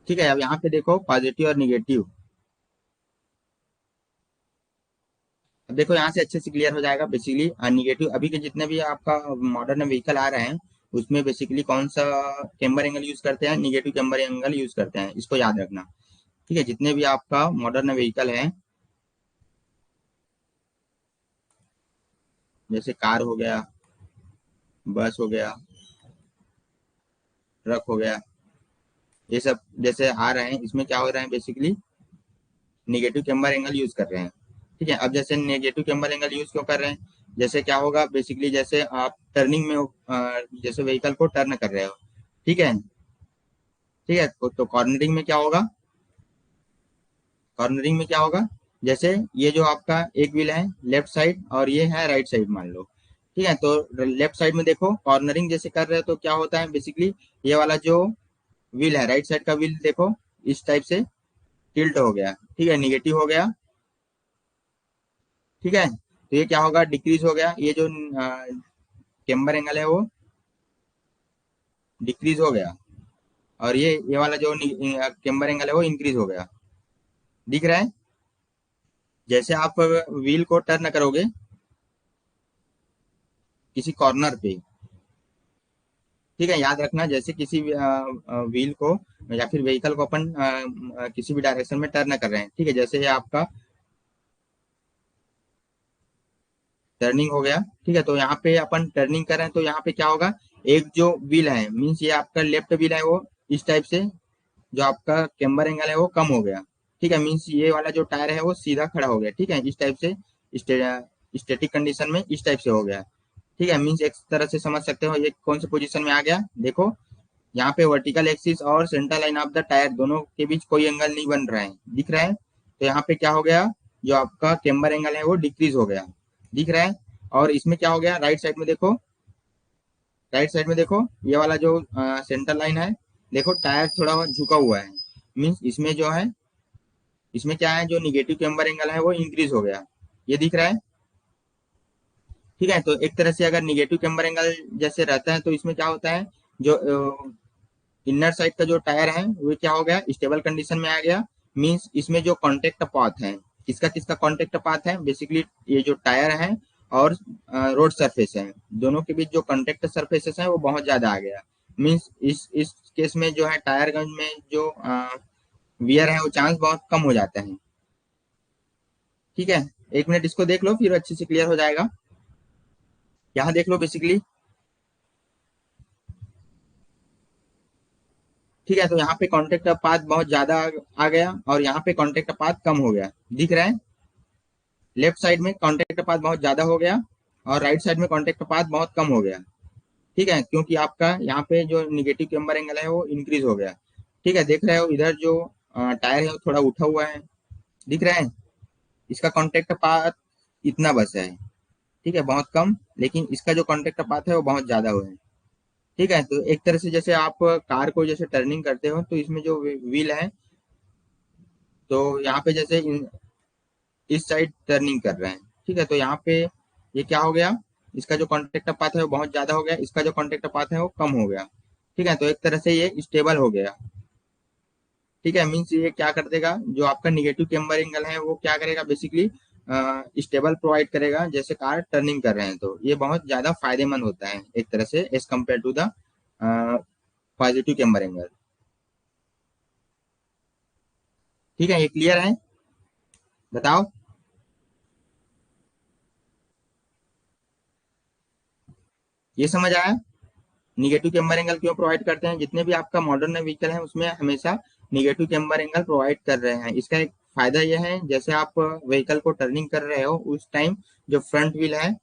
ठीक है, अब यहाँ पे देखो पॉजिटिव और निगेटिव। अब देखो यहाँ से अच्छे से क्लियर हो जाएगा बेसिकली। निगेटिव अभी के जितने भी आपका मॉडर्न व्हीकल आ रहे हैं उसमें बेसिकली कौन सा कैम्बर एंगल यूज करते हैं, निगेटिव कैम्बर एंगल यूज करते हैं, इसको याद रखना। ठीक है, जितने भी आपका मॉडर्न व्हीकल है, जैसे कार हो गया, बस हो गया, ट्रक हो गया, ये सब जैसे आ रहे हैं, इसमें क्या हो रहा है basically, negative camber angle use कर रहे हैं। ठीक है, अब जैसे नेगेटिव कैम्बर एंगल यूज क्यों कर रहे हैं, जैसे क्या होगा बेसिकली, जैसे आप टर्निंग में जैसे व्हीकल को टर्न कर रहे हो। ठीक है, ठीक है, तो कॉर्नरिंग में क्या होगा, कॉर्नरिंग में क्या होगा, जैसे ये जो आपका एक व्हील है लेफ्ट साइड और ये है राइट साइड मान लो। ठीक है, तो लेफ्ट साइड में देखो कॉर्नरिंग जैसे कर रहे हो तो क्या होता है बेसिकली, ये वाला जो व्हील है राइट साइड का व्हील देखो इस टाइप से टिल्ट हो गया। ठीक है, निगेटिव हो गया। ठीक है, तो ये क्या होगा, डिक्रीज हो गया, ये जो कैम्बर एंगल है वो डिक्रीज हो गया। और ये वाला जो कैम्बर एंगल है वो इंक्रीज हो गया। दिख रहा है, जैसे आप व्हील को टर्न करोगे किसी कॉर्नर पे। ठीक है, याद रखना, जैसे किसी व्हील को या फिर व्हीकल को अपन किसी भी डायरेक्शन में टर्न कर रहे हैं। ठीक है, जैसे ये आपका टर्निंग हो गया। ठीक है, तो यहाँ पे अपन टर्निंग कर रहे हैं तो यहाँ पे क्या होगा, एक जो व्हील है मीन्स ये आपका लेफ्ट व्हील है वो इस टाइप से, जो आपका कैम्बर एंगल है वो कम हो गया। ठीक है, मीन्स ये वाला जो टायर है वो सीधा खड़ा हो गया। ठीक है, इस टाइप से स्टेटिक कंडीशन में इस टाइप से हो गया। ठीक है, मीन्स एक तरह से समझ सकते हो ये कौन सी पोजीशन में आ गया। देखो यहाँ पे वर्टिकल एक्सिस और centre line of the tyre दोनों के बीच कोई एंगल नहीं बन रहा है, दिख रहा है, तो यहाँ पे क्या हो गया, जो आपका कैम्बर एंगल है वो डिक्रीज हो गया। दिख रहा है, और इसमें क्या हो गया, राइट साइड में देखो राइट साइड में देखो ये वाला जो सेंटर लाइन है, देखो टायर थोड़ा झुका हुआ है, मीन्स इसमें जो है, इसमें क्या है, जो निगेटिव कैम्बर एंगल है वो इंक्रीज हो गया, ये दिख रहा है। ठीक है, तो एक तरह से अगर निगेटिव कैम्बर एंगल जैसे रहता है तो इसमें क्या होता है, जो इनर साइड का जो टायर है वो क्या हो गया, स्टेबल कंडीशन में आ गया। मींस इसमें जो कांटेक्ट पाथ है, किसका किसका कांटेक्ट पाथ है, बेसिकली ये जो टायर है और रोड सरफेस है, दोनों के बीच जो कांटेक्ट सरफेसेस है वो बहुत ज्यादा आ गया। मींस इस केस में जो है टायर गंज में जो वियर है वो चांस बहुत कम हो जाता है। ठीक है, एक मिनट इसको देख लो फिर अच्छे से क्लियर हो जाएगा। यहाँ देख लो बेसिकली। ठीक है, तो यहाँ पे कॉन्टेक्ट पाथ बहुत ज्यादा आ गया और यहाँ पे कॉन्टेक्ट पाथ कम हो गया, दिख रहा है। लेफ्ट साइड में कॉन्टेक्ट पाथ बहुत ज्यादा हो गया और राइट साइड में कॉन्टेक्ट पाथ बहुत कम हो गया। ठीक है, क्योंकि आपका यहाँ पे जो निगेटिव कैम्बर एंगल है वो इंक्रीज हो गया। ठीक है, देख रहे हो इधर जो टायर है वो थोड़ा उठा हुआ है, दिख रहा है। इसका कॉन्टेक्ट पाथ इतना बस है, ठीक है, बहुत कम, लेकिन इसका जो कॉन्टेक्ट पाथ है वो बहुत ज्यादा हुआ है। ठीक है, तो एक तरह से जैसे आप कार को जैसे टर्निंग करते हो तो इसमें जो व्हील है, तो यहाँ पे जैसे इस साइड टर्निंग कर रहे हैं। ठीक है, तो यहाँ पे ये क्या हो गया, इसका जो कॉन्टेक्ट पाथ है वो बहुत ज्यादा हो गया, इसका जो कॉन्टेक्ट पाथ है वो कम हो गया। ठीक है, तो एक तरह से ये स्टेबल हो गया। ठीक है, मीन्स ये क्या कर देगा, जो आपका निगेटिव कैम्बर एंगल है वो क्या करेगा, बेसिकली स्टेबल प्रोवाइड करेगा जैसे कार टर्निंग कर रहे हैं, तो ये बहुत ज्यादा फायदेमंद होता है एक तरह से as compare to the positive camber angle. ठीक है, ये क्लियर है, बताओ। ये समझ आया, निगेटिव कैम्बर एंगल क्यों प्रोवाइड करते हैं, जितने भी आपका मॉडर्न व्हीकल है उसमें हमेशा निगेटिव कैम्बर एंगल प्रोवाइड कर रहे हैं। इसका एक फायदा यह है, जैसे आप व्हीकल को टर्निंग कर रहे हो उस टाइम जो फ्रंट व्हील है,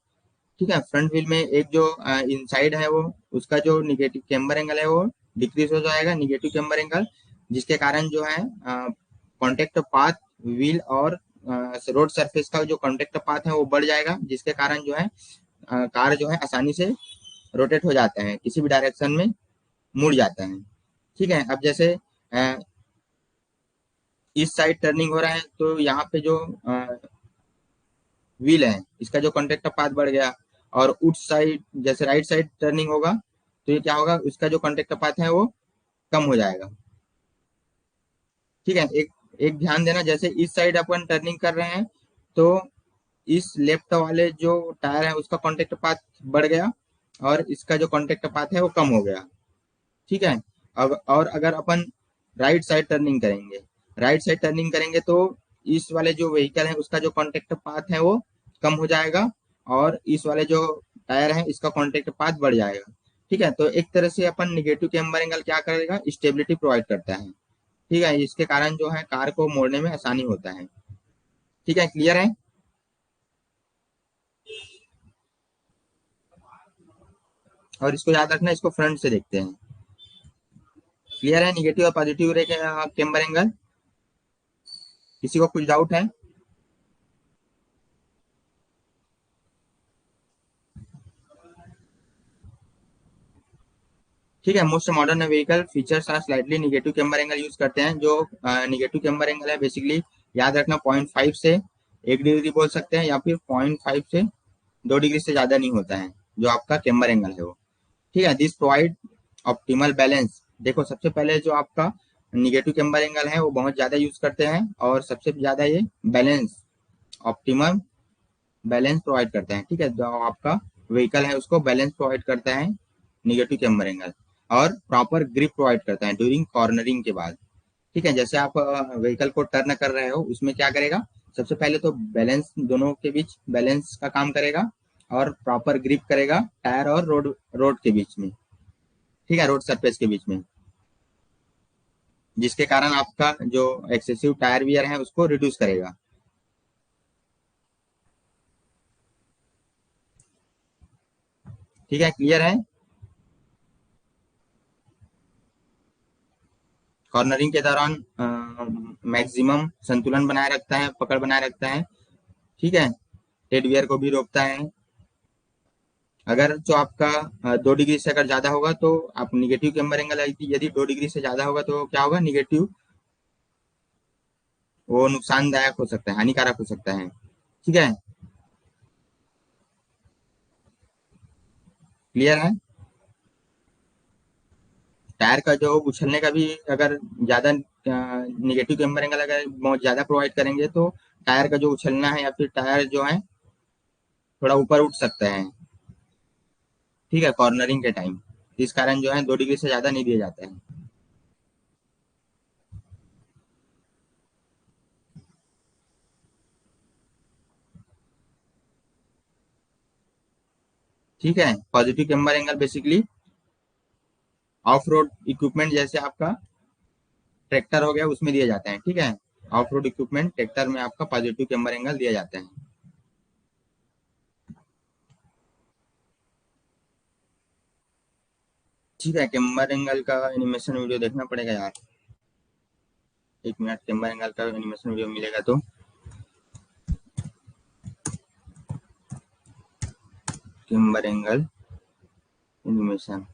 ठीक है, फ्रंट व्हील में एक जो इनसाइड है वो, उसका जो निगेटिव कैम्बर एंगल है वो डिक्रीज हो जाएगा, निगेटिव कैम्बर एंगल, जिसके कारण जो है कॉन्टेक्ट पाथ व्हील और रोड सरफेस का जो कॉन्टेक्ट पाथ है वो बढ़ जाएगा, जिसके कारण जो है कार जो है आसानी से रोटेट हो जाता है, किसी भी डायरेक्शन में मुड़ जाता है। ठीक है, अब जैसे अ, इस साइड टर्निंग हो रहा है तो यहाँ पे जो व्हील है इसका जो कॉन्टेक्ट पाथ बढ़ गया, और उस साइड जैसे राइट साइड टर्निंग होगा तो ये क्या होगा, उसका जो कॉन्टेक्ट पाथ है वो कम हो जाएगा। ठीक है, एक एक ध्यान देना, जैसे इस साइड अपन टर्निंग कर रहे हैं तो इस लेफ्ट वाले जो टायर है उसका कॉन्टेक्ट पाथ बढ़ गया और इसका जो कॉन्टेक्ट पाथ है वो कम हो गया। ठीक है, अब और अगर अपन राइट साइड टर्निंग करेंगे, राइट साइड टर्निंग करेंगे तो इस वाले जो व्हीकल है उसका जो कॉन्टेक्ट पाथ है वो कम हो जाएगा और इस वाले जो टायर है इसका कॉन्टेक्ट पाथ बढ़ जाएगा। ठीक है, तो एक तरह से अपन निगेटिव कैम्बर एंगल क्या करेगा, स्टेबिलिटी प्रोवाइड करता है। ठीक है, इसके कारण जो है कार को मोड़ने में आसानी होता है। ठीक है, क्लियर है। और इसको याद रखना, इसको फ्रंट से देखते हैं। क्लियर है, निगेटिव और पॉजिटिव रे कैम्बर एंगल, किसी को कुछ डाउट है। ठीक है, most modern vehicle features are slightly negative camber angle use करते हैं। जो निगेटिव कैम्बर एंगल है बेसिकली याद रखना 0.5 से 1 डिग्री बोल सकते हैं, या फिर 0.5 से 2 डिग्री से ज्यादा नहीं होता है जो आपका कैम्बर एंगल है वो। ठीक है, दिस प्रोवाइड ऑप्टिमल बैलेंस। देखो सबसे पहले जो आपका निगेटिव कैम्बर एंगल है वो बहुत ज्यादा यूज करते हैं और सबसे ज्यादा ये बैलेंस, ऑप्टिमम बैलेंस प्रोवाइड करते हैं। ठीक है, जो आपका व्हीकल है उसको बैलेंस प्रोवाइड करता है निगेटिव कैम्बर एंगल, और प्रॉपर ग्रिप प्रोवाइड करता है ड्यूरिंग कॉर्नरिंग के बाद। ठीक है, जैसे आप व्हीकल को टर्न कर रहे हो उसमें क्या करेगा, सबसे पहले तो बैलेंस, दोनों के बीच बैलेंस का काम करेगा और प्रॉपर ग्रिप करेगा टायर और रोड रोड के बीच में। ठीक है, रोड सरफेस के बीच में, जिसके कारण आपका जो एक्सेसिव टायर वियर है उसको रिड्यूस करेगा। ठीक है, क्लियर है। कॉर्नरिंग के दौरान मैक्सिमम संतुलन बनाए रखता है, पकड़ बनाए रखता है। ठीक है, हेड वियर को भी रोकता है अगर जो आपका 2 डिग्री से अगर ज्यादा होगा तो आप निगेटिव कैम्बर एंगल, यदि 2 डिग्री से ज्यादा होगा तो क्या होगा, निगेटिव, वो नुकसानदायक हो सकता है, हानिकारक हो सकता है। ठीक है, क्लियर है। टायर का जो उछलने का भी, अगर ज्यादा निगेटिव कैम्बर एंगल अगर बहुत ज्यादा प्रोवाइड करेंगे तो टायर का जो उछलना है या फिर टायर जो है थोड़ा ऊपर उठ सकता है। ठीक है, कॉर्नरिंग के टाइम, इस कारण जो है 2 डिग्री से ज्यादा नहीं दिया जाता है। ठीक है, positive camber angle basically of road equipment जैसे आपका ट्रैक्टर हो गया उसमें दिया जाता है। ठीक है, ऑफ रोड इक्विपमेंट ट्रैक्टर में आपका पॉजिटिव कैम्बर एंगल दिया जाता है। ठीक है, कैम्बर एंगल का एनिमेशन वीडियो देखना पड़ेगा यार। 1 मिनट, कैम्बर एंगल का एनिमेशन वीडियो मिलेगा तो। कैम्बर एंगल एनिमेशन,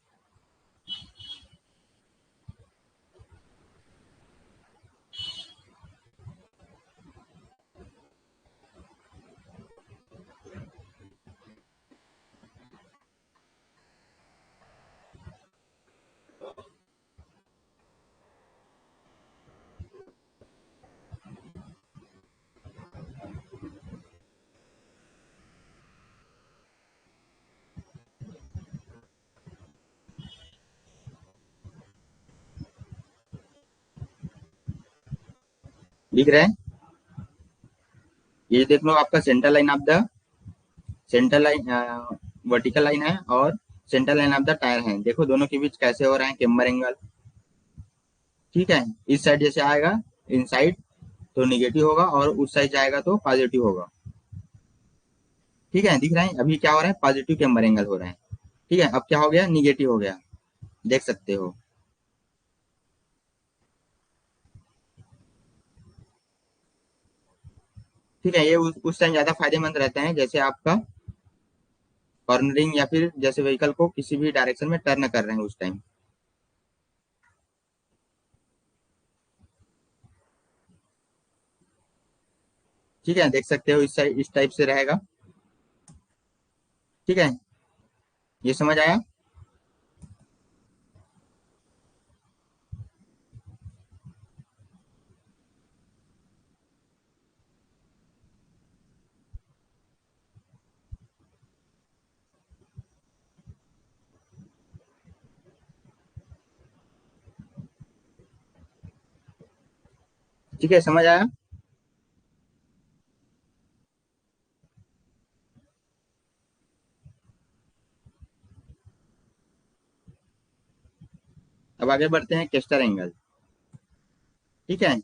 दिख रहा है। ये देख लो, आपका centre line of the, centre line vertical line है और centre line of the tyre है। देखो दोनों के बीच कैसे हो रहा है कैम्बर एंगल। ठीक है, इस साइड जैसे आएगा इन साइड तो निगेटिव होगा और उस साइड जाएगा तो पॉजिटिव होगा। ठीक है, दिख रहा है अभी क्या हो रहा है, पॉजिटिव कैम्बर एंगल हो रहा है। ठीक है, अब क्या हो गया, निगेटिव हो गया, देख सकते हो। ठीक है, ये उस टाइम ज्यादा फायदेमंद रहते हैं जैसे आपका कॉर्नरिंग या फिर जैसे व्हीकल को किसी भी डायरेक्शन में टर्न कर रहे हैं उस टाइम। ठीक है, देख सकते हो इस साइड इस टाइप से रहेगा। ठीक है, ये समझ आया। ठीक है, समझ आया। अब आगे बढ़ते हैं केस्टर एंगल। ठीक है,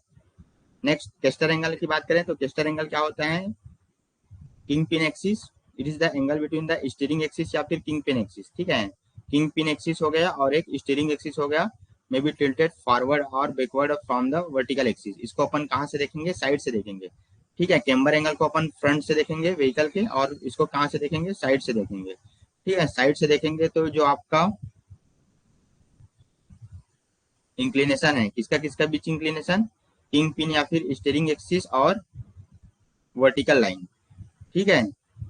नेक्स्ट केस्टर एंगल की बात करें तो केस्टर एंगल क्या होता है, king pin axis, it is the angle between the steering axis या फिर किंग पिन एक्सिस। ठीक है, किंग पिन एक्सिस हो गया और एक स्टीयरिंग एक्सिस हो गया, मे बी टिल्टेड फॉरवर्ड और backward from the vertical axis. इसको अपन कहाँ से देखेंगे, साइड से देखेंगे। ठीक है, कैम्बर एंगल को अपन फ्रंट से देखेंगे व्हीकल के, और इसको कहाँ से देखेंगे, साइड से देखेंगे। ठीक है, साइड से देखेंगे तो जो आपका इंक्लिनेशन है, किसका किसका बीच इंक्लिनेशन, किंग पिन या फिर स्टीयरिंग एक्सिस और वर्टिकल लाइन। ठीक है,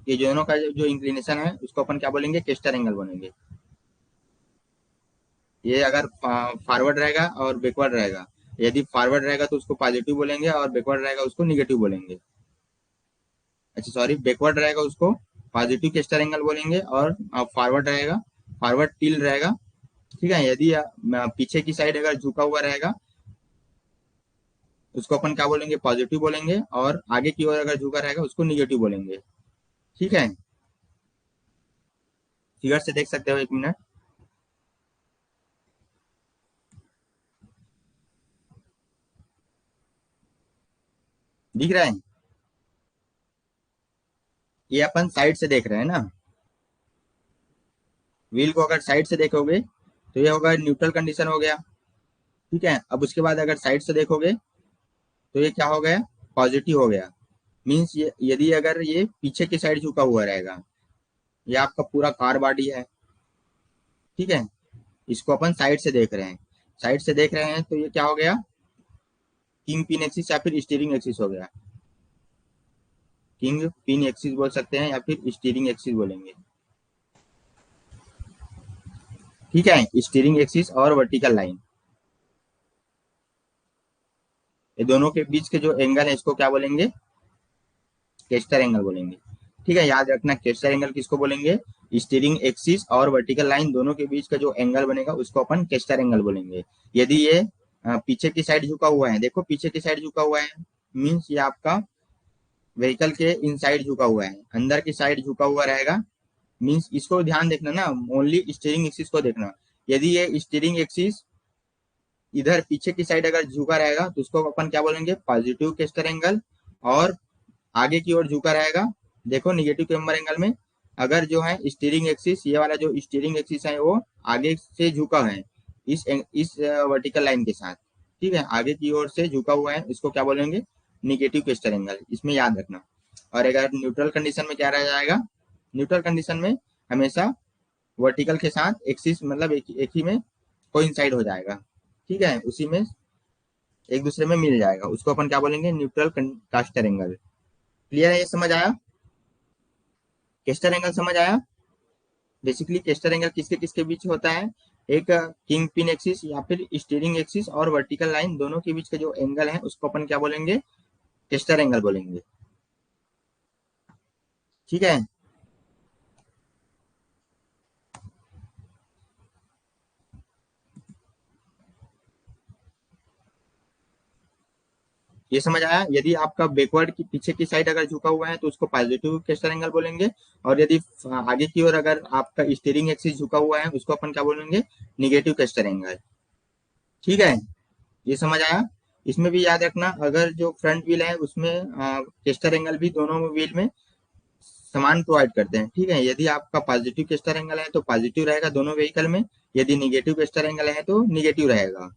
ये दोनों का जो इंक्लिनेशन है उसको अपन क्या बोलेंगे, केस्टर एंगल बोलेंगे। ये अगर फॉरवर्ड रहेगा और बैकवर्ड रहेगा, यदि फॉरवर्ड रहेगा तो उसको पॉजिटिव बोलेंगे और बैकवर्ड रहेगा उसको निगेटिव बोलेंगे। अच्छा सॉरी, बैकवर्ड रहेगा उसको पॉजिटिव केस्टर एंगल बोलेंगे और फॉरवर्ड रहेगा, फॉरवर्ड टिल रहेगा। ठीक है, यदि पीछे की साइड अगर झुका हुआ रहेगा उसको अपन क्या बोलेंगे, पॉजिटिव बोलेंगे, और आगे की ओर अगर झुका रहेगा उसको निगेटिव बोलेंगे। ठीक है, फिगर से देख सकते हो, 1 मिनट। दिख रहा है, ये अपन साइड से देख रहे हैं ना। व्हील को अगर साइड से देखोगे तो ये होगा न्यूट्रल कंडीशन हो गया। ठीक है, अब उसके बाद अगर साइड से देखोगे तो ये क्या हो गया, पॉजिटिव हो गया। मीन्स ये यदि अगर ये पीछे की साइड झुका हुआ रहेगा, ये आपका पूरा कार बॉडी है, ठीक है। इसको अपन साइड से देख रहे हैं, साइड से देख रहे हैं तो ये क्या हो गया, किंग पिन एक्सिस या फिर स्टीयरिंग एक्सिस हो गया। किंग पिन एक्सिस बोल सकते हैं या फिर स्टीयरिंग एक्सिस बोलेंगे, ठीक है। स्टीयरिंग एक्सिस और वर्टिकल लाइन, ये दोनों के बीच के जो एंगल है इसको क्या बोलेंगे, केस्टर एंगल बोलेंगे, ठीक है। याद रखना केस्टर एंगल किसको बोलेंगे, स्टीयरिंग एक्सिस और वर्टिकल लाइन दोनों के बीच का जो एंगल बनेगा उसको अपन केस्टर एंगल बोलेंगे। यदि ये पीछे की साइड झुका हुआ है, देखो पीछे की साइड झुका हुआ है, मीन्स ये आपका व्हीकल के इनसाइड झुका हुआ है, अंदर की साइड झुका हुआ रहेगा, मीन्स इसको ध्यान देखना ना, ओनली स्टीयरिंग एक्सिस को देखना। यदि ये स्टीयरिंग एक्सिस इधर पीछे की साइड अगर झुका रहेगा तो उसको अपन क्या बोलेंगे, पॉजिटिव केस्टर एंगल। और आगे की ओर झुका रहेगा, देखो निगेटिव कैम्बर एंगल में, अगर जो है स्टीयरिंग एक्सिस, ये वाला जो स्टीयरिंग एक्सिस है वो आगे से झुका है इस वर्टिकल लाइन के साथ, ठीक है, आगे की ओर से झुका हुआ है, इसको क्या बोलेंगे, निगेटिव केस्टर एंगल, इसमें याद रखना। और अगर न्यूट्रल कंडीशन में क्या रह जाएगा, न्यूट्रल कंडीशन में हमेशा वर्टिकल के साथ एक्सिस मतलब एक ही में कोइंसाइड हो जाएगा, ठीक है, उसी में एक दूसरे में मिल जाएगा, उसको अपन क्या बोलेंगे, न्यूट्रल कास्टर एंगल। क्लियर है, ये समझ आया, केस्टर एंगल समझ आया। बेसिकली केस्टर एंगल किसके किसके बीच होता है, एक किंग पिन एक्सिस या फिर स्टीयरिंग एक्सिस और वर्टिकल लाइन दोनों के बीच का जो एंगल है उसको अपन क्या बोलेंगे, केस्टर एंगल बोलेंगे, ठीक है। ये समझ आया, यदि आपका बैकवर्ड की पीछे की साइड अगर झुका हुआ है तो उसको पॉजिटिव केस्टर एंगल बोलेंगे, और यदि आगे की ओर अगर आपका स्टीयरिंग एक्सिस झुका हुआ है उसको अपन क्या बोलेंगे, निगेटिव केस्टर एंगल, ठीक है। ये समझ आया। इसमें भी याद रखना, अगर जो फ्रंट व्हील है उसमें केस्टर एंगल भी दोनों व्हील में समान प्रोवाइड करते हैं, ठीक है। यदि आपका पॉजिटिव केस्टर एंगल है तो पॉजिटिव रहेगा दोनों व्हीकल में, यदि निगेटिव केस्टर एंगल है तो निगेटिव रहेगा,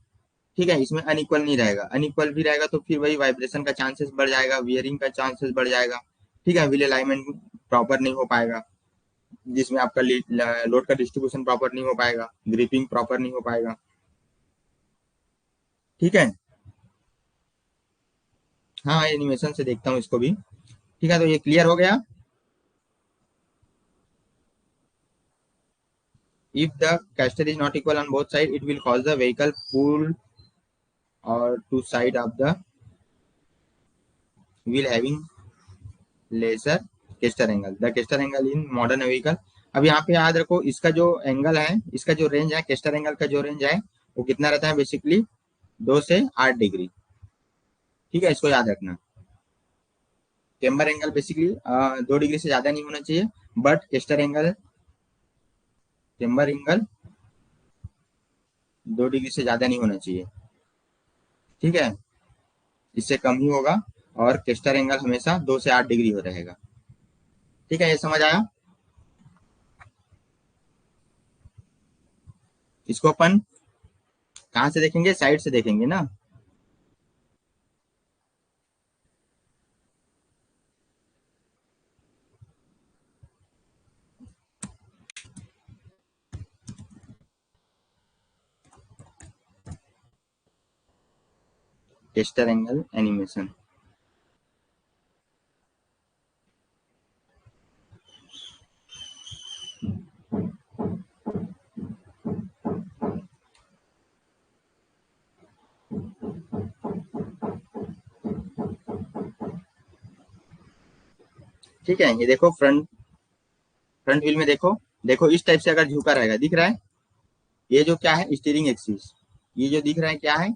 ठीक है। इसमें अनइक्वल नहीं रहेगा, अनइक्वल भी रहेगा तो फिर वही वाइब्रेशन का चांसेस बढ़ जाएगा, वियरिंग का चांसेस बढ़ जाएगा, ठीक है। व्हील अलाइनमेंट प्रॉपर नहीं हो पाएगा, जिसमें आपका लोड का डिस्ट्रीब्यूशन प्रॉपर नहीं हो पाएगा, ग्रिपिंग प्रॉपर नहीं हो पाएगा, ठीक है। हाँ एनिमेशन से देखता हूँ इसको भी, ठीक है। तो ये क्लियर हो गया। If the caster is not equal on both sides, it will cause the vehicle pull or to side of the wheel having lesser caster angle. The caster angle in modern vehicle. अब यहाँ पे याद रखो इसका जो angle है, इसका जो रेंज है, केस्टर एंगल का जो रेंज है वो कितना रहता है, बेसिकली 2 से 8 डिग्री, ठीक है। इसको याद रखना, केम्बर एंगल बेसिकली 2 डिग्री से ज्यादा नहीं होना चाहिए, but castor angle, camber angle 2 degree से ज्यादा नहीं होना चाहिए, ठीक है, इससे कम ही होगा। और केस्टर एंगल हमेशा 2 से 8 डिग्री हो रहेगा, ठीक है। ये समझ आया। इसको अपन कहाँ से देखेंगे, साइड से देखेंगे ना। टेस्टर एंगल एनिमेशन, ठीक है। ये देखो फ्रंट, फ्रंट व्हील में देखो, देखो इस टाइप से अगर झुका रहेगा, दिख रहा है, ये जो क्या है स्टीयरिंग एक्सिस, ये जो दिख रहा है क्या है,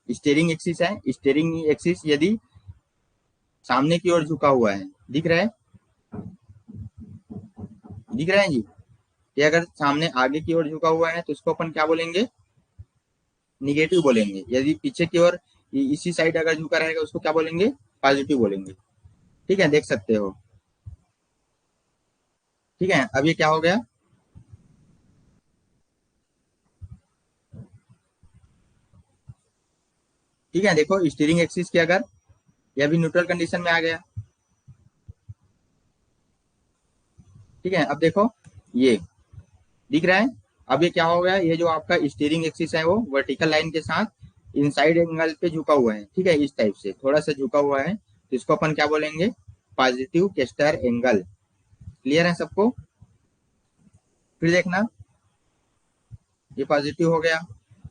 स्टीयरिंग एक्सिस है। स्टीयरिंग एक्सिस यदि सामने की ओर झुका हुआ है, दिख रहा है, दिख रहा है जी। ये अगर सामने आगे की ओर झुका हुआ है तो उसको अपन क्या बोलेंगे, निगेटिव बोलेंगे। यदि पीछे की ओर इसी साइड अगर झुका रहेगा उसको क्या बोलेंगे, पॉजिटिव बोलेंगे, ठीक है, देख सकते हो, ठीक है। अब ये क्या हो गया, ठीक है। देखो स्टीयरिंग एक्सिस की अगर, ये अभी न्यूट्रल कंडीशन में आ गया, ठीक है, अब देखो ये दिख रहा है। अब ये क्या हो गया, ये जो आपका स्टीयरिंग एक्सिस है वो वर्टिकल लाइन के साथ इनसाइड एंगल पे झुका हुआ है। ठीक है, इस टाइप से थोड़ा सा झुका हुआ है, तो इसको अपन क्या बोलेंगे, पॉजिटिव केस्टर एंगल। क्लियर है सबको? फिर देखना, ये पॉजिटिव हो गया,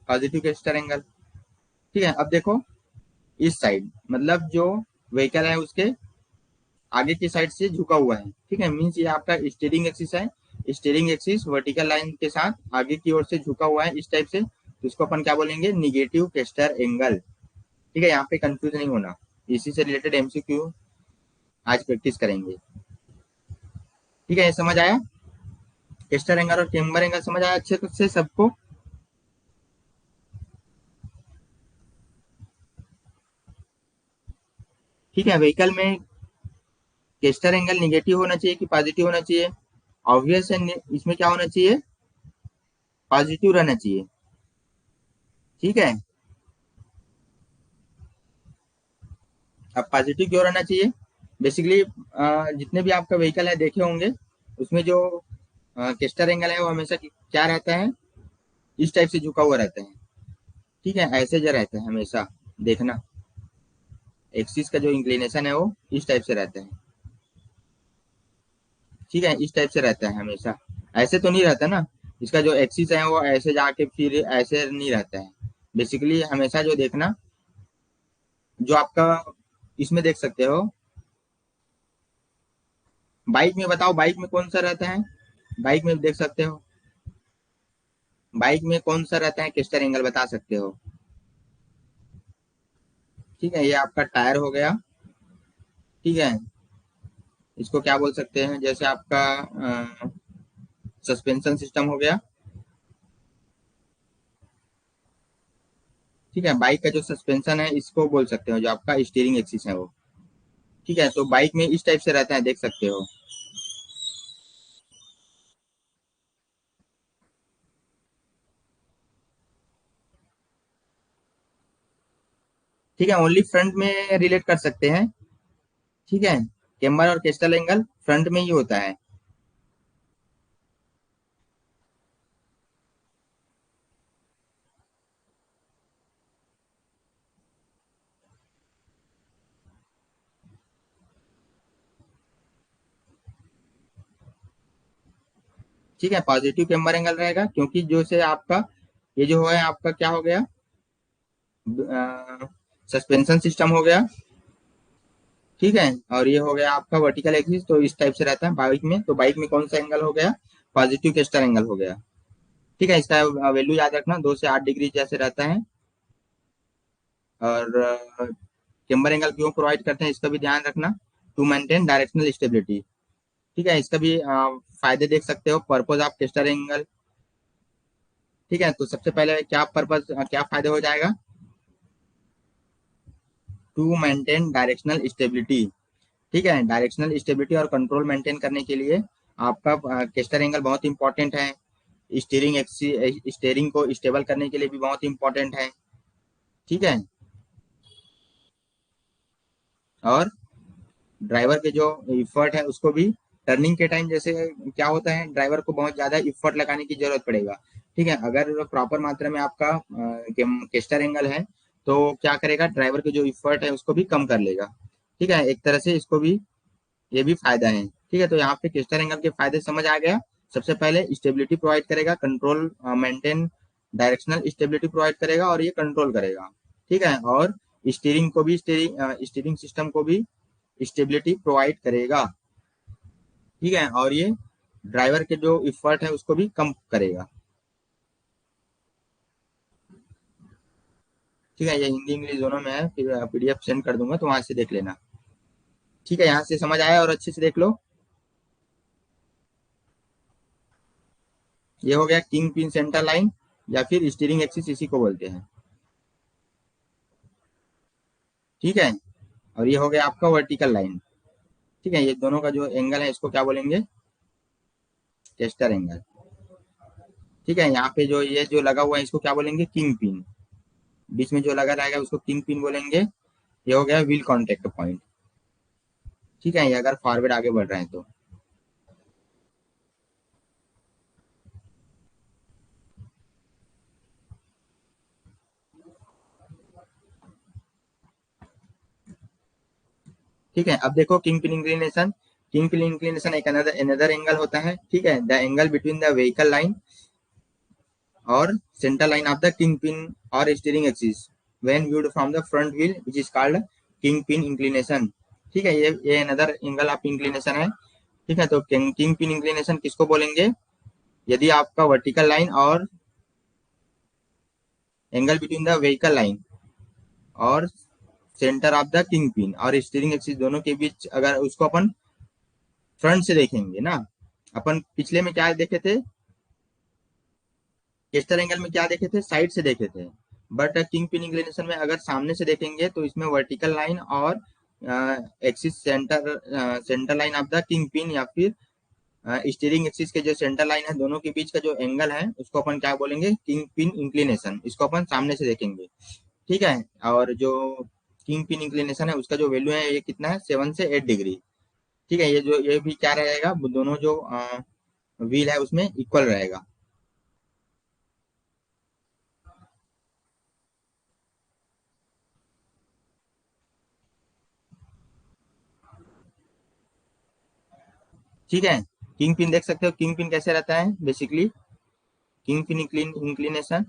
पॉजिटिव केस्टर एंगल। ठीक है, अब देखो इस साइड, मतलब जो व्हीकल है उसके आगे की साइड से झुका हुआ है। ठीक है, मीन्स ये आपका स्टीयरिंग एक्सिस है। स्टीयरिंग एक्सिस वर्टिकल लाइन के साथ आगे की ओर से झुका हुआ है इस टाइप से, तो इसको अपन क्या बोलेंगे, निगेटिव केस्टर एंगल। ठीक है, यहाँ पे कंफ्यूज नहीं होना, इसी से रिलेटेड एमसीक्यू आज प्रैक्टिस करेंगे। ठीक है, ये समझ आया? केस्टर एंगल और केम्बर एंगल समझ आया अच्छे से सबको? ठीक है, व्हीकल में केस्टर एंगल निगेटिव होना चाहिए कि पॉजिटिव होना चाहिए? ऑब्वियस है, इसमें क्या होना चाहिए, पॉजिटिव रहना चाहिए। ठीक है, अब पॉजिटिव क्यों रहना चाहिए? बेसिकली जितने भी आपका व्हीकल है देखे होंगे, उसमें जो केस्टर एंगल है वो हमेशा क्या रहता है, इस टाइप से झुका हुआ रहता है। ठीक है, ऐसे जो रहता है हमेशा, देखना एक्सिस का जो इंक्लिनेशन है वो इस टाइप से रहता है। ठीक है, इस टाइप से रहता है हमेशा, ऐसे तो नहीं रहता ना। इसका जो एक्सिस है वो ऐसे जाके फिर ऐसे नहीं रहता है। बेसिकली हमेशा जो देखना, जो आपका इसमें देख सकते हो, बाइक में बताओ, बाइक में कौन सा रहता है, बाइक में देख सकते हो, बाइक में कौन सा रहता है किस्टर एंगल, बता सकते हो? ठीक है, ये आपका टायर हो गया। ठीक है, इसको क्या बोल सकते हैं, जैसे आपका सस्पेंशन सिस्टम हो गया। ठीक है, बाइक का जो सस्पेंशन है इसको बोल सकते हो, जो आपका स्टीयरिंग एक्सिस है वो। ठीक है, तो बाइक में इस टाइप से रहता है, देख सकते हो। ठीक है, ओनली फ्रंट में रिलेट कर सकते हैं। ठीक है, कैम्बर और केस्टल एंगल फ्रंट में ही होता है। ठीक है, पॉजिटिव कैम्बर एंगल रहेगा, क्योंकि जो से आपका ये जो है आपका क्या हो गया, सस्पेंशन सिस्टम हो गया। ठीक है, और ये हो गया आपका वर्टिकल एक्सिस, तो इस टाइप से रहता है बाइक में। तो बाइक में कौन सा एंगल हो गया, पॉजिटिव केस्टर एंगल हो गया। ठीक है, इसका वैल्यू याद रखना, 2 से 8 डिग्री जैसे रहता है। और कैम्बर एंगल क्यों प्रोवाइड करते हैं इसका भी ध्यान रखना, टू मेंटेन डायरेक्शनल स्टेबिलिटी। ठीक है, इसका भी फायदे देख सकते हो, पर्पज ऑफ केस्टर एंगल। ठीक है, तो सबसे पहले क्या पर्पज, क्या फायदे हो जाएगा, टू मेंटेन डायरेक्शनल स्टेबिलिटी। ठीक है, डायरेक्शनल स्टेबिलिटी और कंट्रोल मेंटेन करने के लिए आपका केस्टर एंगल बहुत इंपॉर्टेंट है। स्टीयरिंग को स्टेबल करने के लिए भी बहुत इंपॉर्टेंट है। ठीक है, और ड्राइवर के जो इफर्ट है उसको भी, टर्निंग के टाइम जैसे क्या होता है, ड्राइवर को बहुत ज्यादा इफर्ट लगाने की जरूरत पड़ेगा। ठीक है, अगर प्रॉपर मात्रा में आपका केस्टर एंगल है, तो क्या करेगा, ड्राइवर के जो इफर्ट है उसको भी कम कर लेगा। ठीक है, एक तरह से इसको भी, ये भी फायदा है। ठीक है, तो यहाँ पे क्रिस्टल एंगल के फायदे समझ आ गया। सबसे पहले स्टेबिलिटी प्रोवाइड करेगा, control maintain, directional stability provide करेगा और ये कंट्रोल करेगा। ठीक है, और स्टीयरिंग को भी, स्टीयरिंग सिस्टम को भी स्टेबिलिटी प्रोवाइड करेगा। ठीक है, और ये ड्राइवर के जो इफर्ट है उसको भी कम करेगा। ठीक है, ये हिंदी इंग्लिश दोनों में है, फिर पीडीएफ सेंड कर दूंगा तो वहां से देख लेना। ठीक है, यहाँ से समझ आया और अच्छे से देख लो। ये हो गया किंग पिन सेंटर लाइन, या फिर स्टीयरिंग एक्सिस, इसी को बोलते हैं। ठीक है, और ये हो गया आपका वर्टिकल लाइन। ठीक है, ये दोनों का जो एंगल है इसको क्या बोलेंगे, टेस्टर एंगल। ठीक है, यहाँ पे जो ये जो लगा हुआ है इसको क्या बोलेंगे, किंग पिन। बीच में जो लगा रहेगा उसको किंग पिन बोलेंगे। ये हो गया व्हील कांटेक्ट पॉइंट। ठीक है, ये अगर फॉरवर्ड आगे बढ़ रहे हैं तो। ठीक है, अब देखो king pin inclination. King pin inclination एक अनदर अनदर एंगल होता है, ठीक है, the angle between the vehicle line और centre line of the king pin और steering axis when viewed from the front wheel which is called king pin inclination. ठीक है, ये अनदर एंगल ऑफ इंक्लिनेशन है। ठीक है, तो किंग पिन इंक्लिनेशन किसको बोलेंगे? यदि आपका वर्टिकल लाइन और angle between the vehicle line और centre of the king pin और स्टीयरिंग एक्सिस दोनों के बीच अगर उसको अपन फ्रंट से देखेंगे ना, अपन पिछले में क्या देखे थे, केस्टर एंगल में क्या देखे थे, साइड से देखे थे। बट किंग पिन इंक्लिनेशन में अगर सामने से देखेंगे तो इसमें वर्टिकल लाइन और axis centre line of the king pin या फिर स्टीयरिंग एक्सिस के जो सेंटर लाइन है दोनों के बीच का जो एंगल है उसको अपन क्या बोलेंगे, किंग पिन इंक्लिनेशन। इसको अपन सामने से देखेंगे। ठीक है, और जो किंग पिन इंक्लिनेशन है उसका जो वैल्यू है ये कितना है, 7 से 8 डिग्री। ठीक है, ये भी क्या रहेगा, दोनों जो व्हील है उसमें इक्वल रहेगा। ठीक है, किंग पिन देख सकते हो, किंग पिन कैसे रहता है बेसिकली। किंग पिन इंक्लिनेशन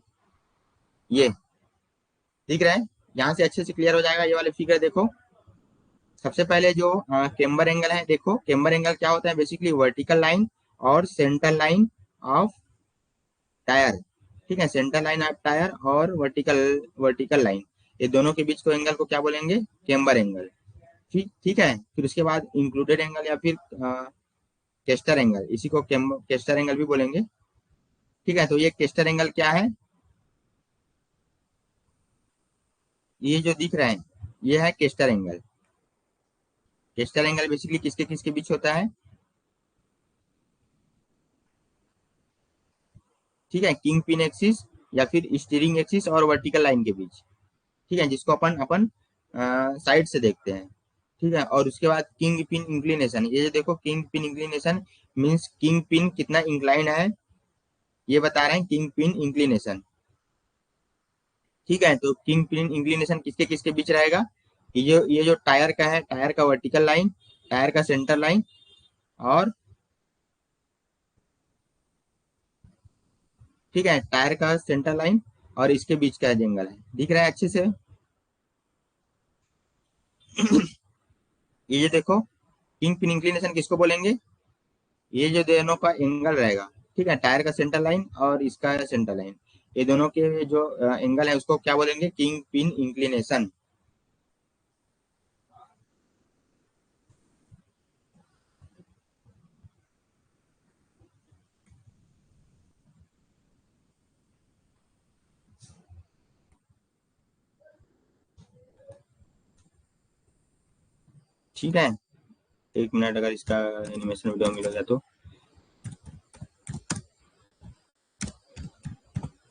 ये दिख रहा है, यहाँ से अच्छे से क्लियर हो जाएगा। ये वाले फिगर देखो, सबसे पहले जो केम्बर एंगल है, देखो केम्बर एंगल क्या होता है, बेसिकली वर्टिकल लाइन और सेंटर लाइन ऑफ टायर। ठीक है, सेंटर लाइन ऑफ टायर और वर्टिकल वर्टिकल लाइन, ये दोनों के बीच को एंगल को क्या बोलेंगे, केम्बर एंगल। ठीक ठीक है, फिर उसके बाद इंक्लूडेड एंगल या फिर केस्टर एंगल, इसी को केस्टर एंगल भी बोलेंगे। ठीक है, तो ये केस्टर एंगल क्या है, ये जो दिख रहा है ये है castor angle. Castor angle basically किसके किसके बीच होता है, ठीक है, किंग पिन एक्सिस या फिर स्टीयरिंग एक्सिस और वर्टिकल लाइन के बीच। ठीक है, जिसको अपन अपन साइड से देखते हैं। ठीक है, और उसके बाद किंग पिन इंक्लिनेशन, ये जो देखो king pin inclination means king pin कितना इंक्लाइन है ये बता रहे हैं, किंग पिन इंक्लिनेशन। ठीक है, तो किंग पिन इंक्लिनेशन किसके किसके बीच रहेगा, ये जो टायर का है, टायर का वर्टिकल लाइन, टायर का सेंटर लाइन और ठीक है, टायर का सेंटर लाइन और इसके बीच का एंगल है, दिख रहा है अच्छे से। ये देखो किंग पिन इंक्लिनेशन किसको बोलेंगे, ये जो दोनों का एंगल रहेगा, ठीक है, टायर का सेंटर लाइन और इसका सेंटर लाइन, ये दोनों के जो एंगल है उसको क्या बोलेंगे, किंग पिन इंक्लिनेशन। ठीक है, 1 मिनट अगर इसका एनिमेशन वीडियो मिलेगा तो।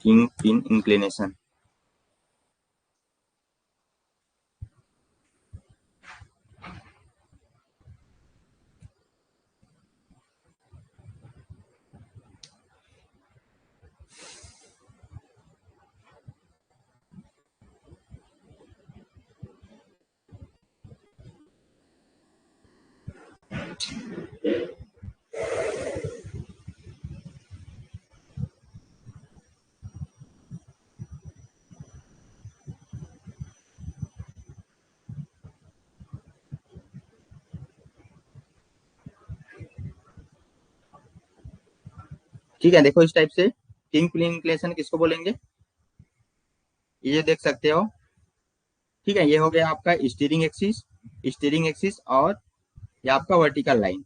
किंग पिन इंक्लिनेशन, ठीक है, देखो इस टाइप से किंग पिन इंक्लिनेशन किसको बोलेंगे, ये देख सकते हो। ठीक है, ये हो गया आपका स्टीयरिंग एक्सिस और ये आपका वर्टिकल लाइन।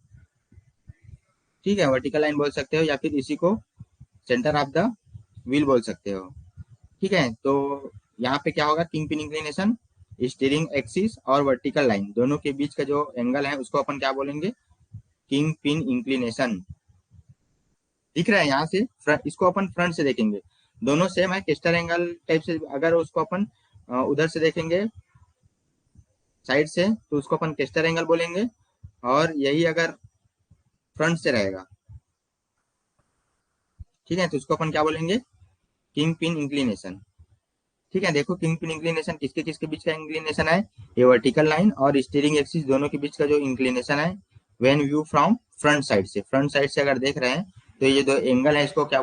ठीक है, वर्टिकल लाइन बोल सकते हो या फिर इसी को सेंटर ऑफ द व्हील बोल सकते हो। ठीक है, तो यहाँ पे क्या होगा, king pin inclination, steering axis और वर्टिकल लाइन दोनों के बीच का जो एंगल है उसको अपन क्या बोलेंगे, किंग पिन इंक्लिनेशन। दिख रहा है यहाँ से, इसको अपन फ्रंट से देखेंगे, दोनों सेम है, केस्टर एंगल टाइप से। अगर उसको अपन उधर से देखेंगे साइड से तो उसको अपन केस्टर एंगल बोलेंगे, और यही अगर फ्रंट से रहेगा, ठीक है, तो उसको अपन क्या बोलेंगे, किंग पिन इंक्लिनेशन। ठीक है, देखो किंग पिन इंक्लिनेशन किसके किसके बीच का इंक्लिनेशन है, ये वर्टिकल लाइन और स्टीयरिंग एक्सिस दोनों के बीच का जो इंक्लिनेशन है when view from front side से अगर देख रहे हैं तो ये दो एंगल है, इसको क्या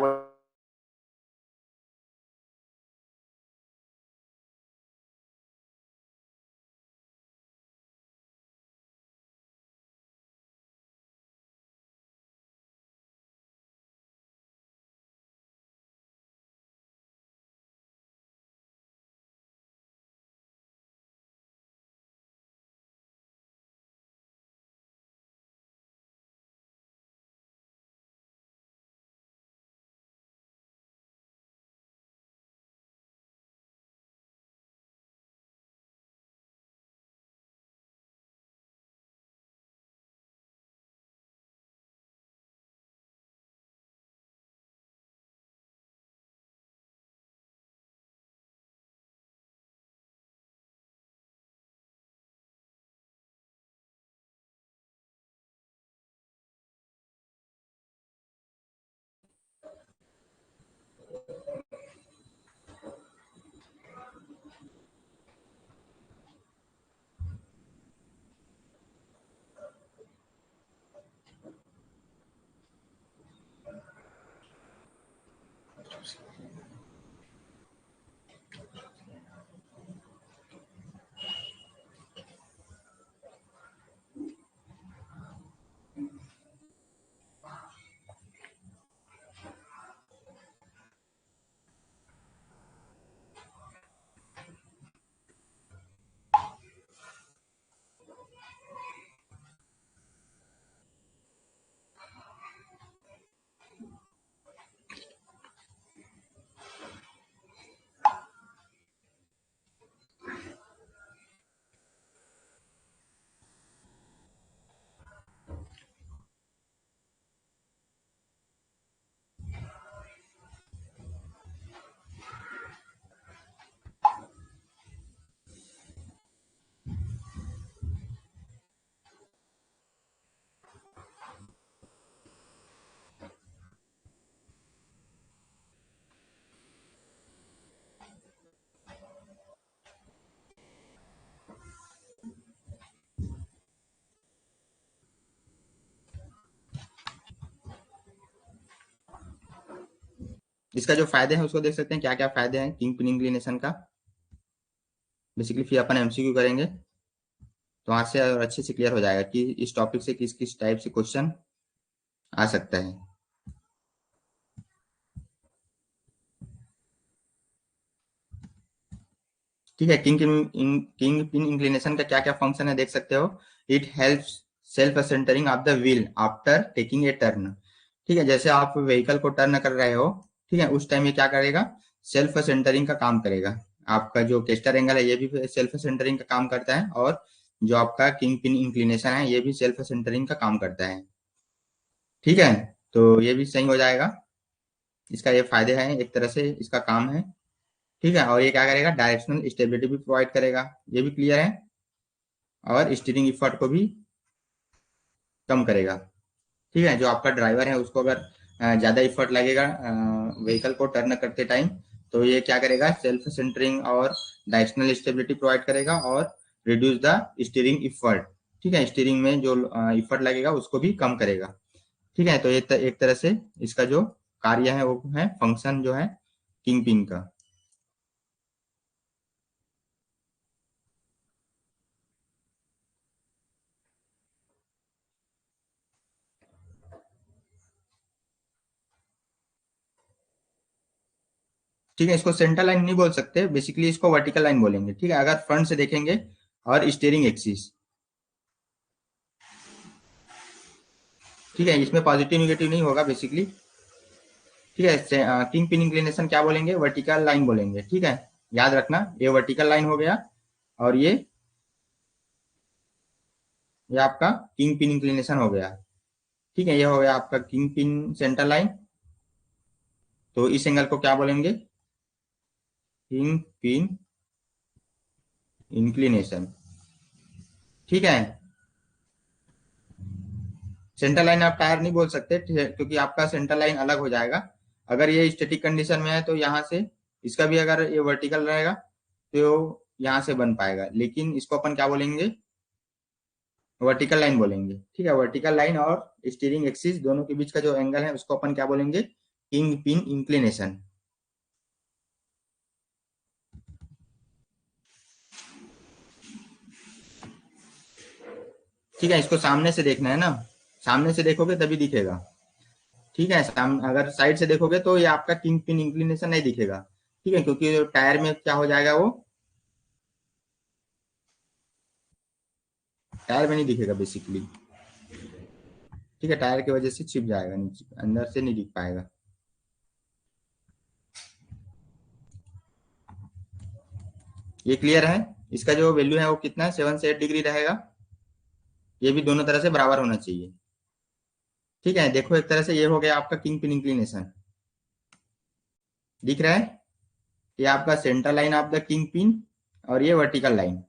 इसका जो फायदे हैं उसको देख सकते हैं, क्या क्या फायदे हैं किंग पिन इंक्लिनेशन का। बेसिकली फिर अपन एमसीक्यू करेंगे तो वहां से और अच्छे से क्लियर हो जाएगा कि इस टॉपिक से किस किस टाइप से क्वेश्चन आ सकता है। ठीक है, किंग पिन इंक्लिनेशन का क्या क्या फंक्शन है देख सकते हो। It helps self centring of the wheel after taking a turn. ठीक है, जैसे आप व्हीकल को टर्न कर रहे हो, ठीक है, उस टाइम ये क्या करेगा, सेल्फ सेंटरिंग का काम करेगा। आपका जो केस्टर एंगल है ये भी सेल्फ सेंटरिंग का काम करता है, और जो आपका किंग पिन इंक्लिनेशन है ये भी सेल्फ सेंटरिंग का काम करता है। ठीक है, तो ये भी सही हो जाएगा। इसका ये फायदे हैं, एक तरह से इसका काम है। ठीक है, और ये क्या करेगा, डायरेक्शनल स्टेबिलिटी भी प्रोवाइड करेगा, ये भी क्लियर है, और स्टीयरिंग इफर्ट को भी कम करेगा। ठीक है, जो आपका ड्राइवर है उसको अगर ज्यादा इफर्ट लगेगा व्हीकल को टर्न करते टाइम, तो ये क्या करेगा, सेल्फ सेंटरिंग और डायरेक्शनल स्टेबिलिटी प्रोवाइड करेगा और रिड्यूस द स्टीयरिंग इफर्ट। ठीक है, स्टीयरिंग में जो इफर्ट लगेगा उसको भी कम करेगा। ठीक है, तो ये एक तरह से इसका जो कार्य है वो है फंक्शन जो है किंग पिन का। ठीक है, इसको सेंटर लाइन नहीं बोल सकते, बेसिकली इसको वर्टिकल लाइन बोलेंगे। ठीक है, अगर फ्रंट से देखेंगे, और स्टीयरिंग एक्सिस। ठीक है, इसमें पॉजिटिव निगेटिव नहीं होगा बेसिकली। ठीक है, किंग पिन इंक्लिनेशन क्या बोलेंगे, वर्टिकल लाइन बोलेंगे। ठीक है, याद रखना ये वर्टिकल लाइन हो गया, और ये आपका किंग पिन इंक्लिनेशन हो गया। ठीक है, ये हो गया आपका किंग पिन सेंटर लाइन। तो इस एंगल को क्या बोलेंगे, किंग पिन इंक्लिनेशन। ठीक है, सेंटर लाइन आप टायर नहीं बोल सकते, ठीक है, क्योंकि आपका सेंटर लाइन अलग हो जाएगा। अगर ये स्टैटिक कंडीशन में है तो यहाँ से इसका भी अगर ये वर्टिकल रहेगा तो यहाँ से बन पाएगा, लेकिन इसको अपन क्या बोलेंगे, वर्टिकल लाइन बोलेंगे। ठीक है, वर्टिकल लाइन और स्टीयरिंग एक्सिस दोनों के बीच का जो एंगल है उसको अपन क्या बोलेंगे, किंग पिन इंक्लिनेशन। ठीक है, इसको सामने से देखना है ना, सामने से देखोगे तभी दिखेगा। ठीक है, अगर साइड से देखोगे तो ये आपका किंग पिन इंक्लिनेशन नहीं दिखेगा। ठीक है, क्योंकि टायर में क्या हो जाएगा, वो टायर में नहीं दिखेगा बेसिकली। ठीक है, टायर की वजह से छिप जाएगा नीचे, अंदर से नहीं दिख पाएगा। ये क्लियर है? इसका जो वैल्यू है वो कितना है, 7 से 8 डिग्री रहेगा। ये भी दोनों तरह से बराबर होना चाहिए। ठीक है, देखो एक तरह से ये हो गया आपका किंग पिन इंक्लिनेशन, दिख रहा है? ये आपका centre line of the king pin और ये वर्टिकल लाइन।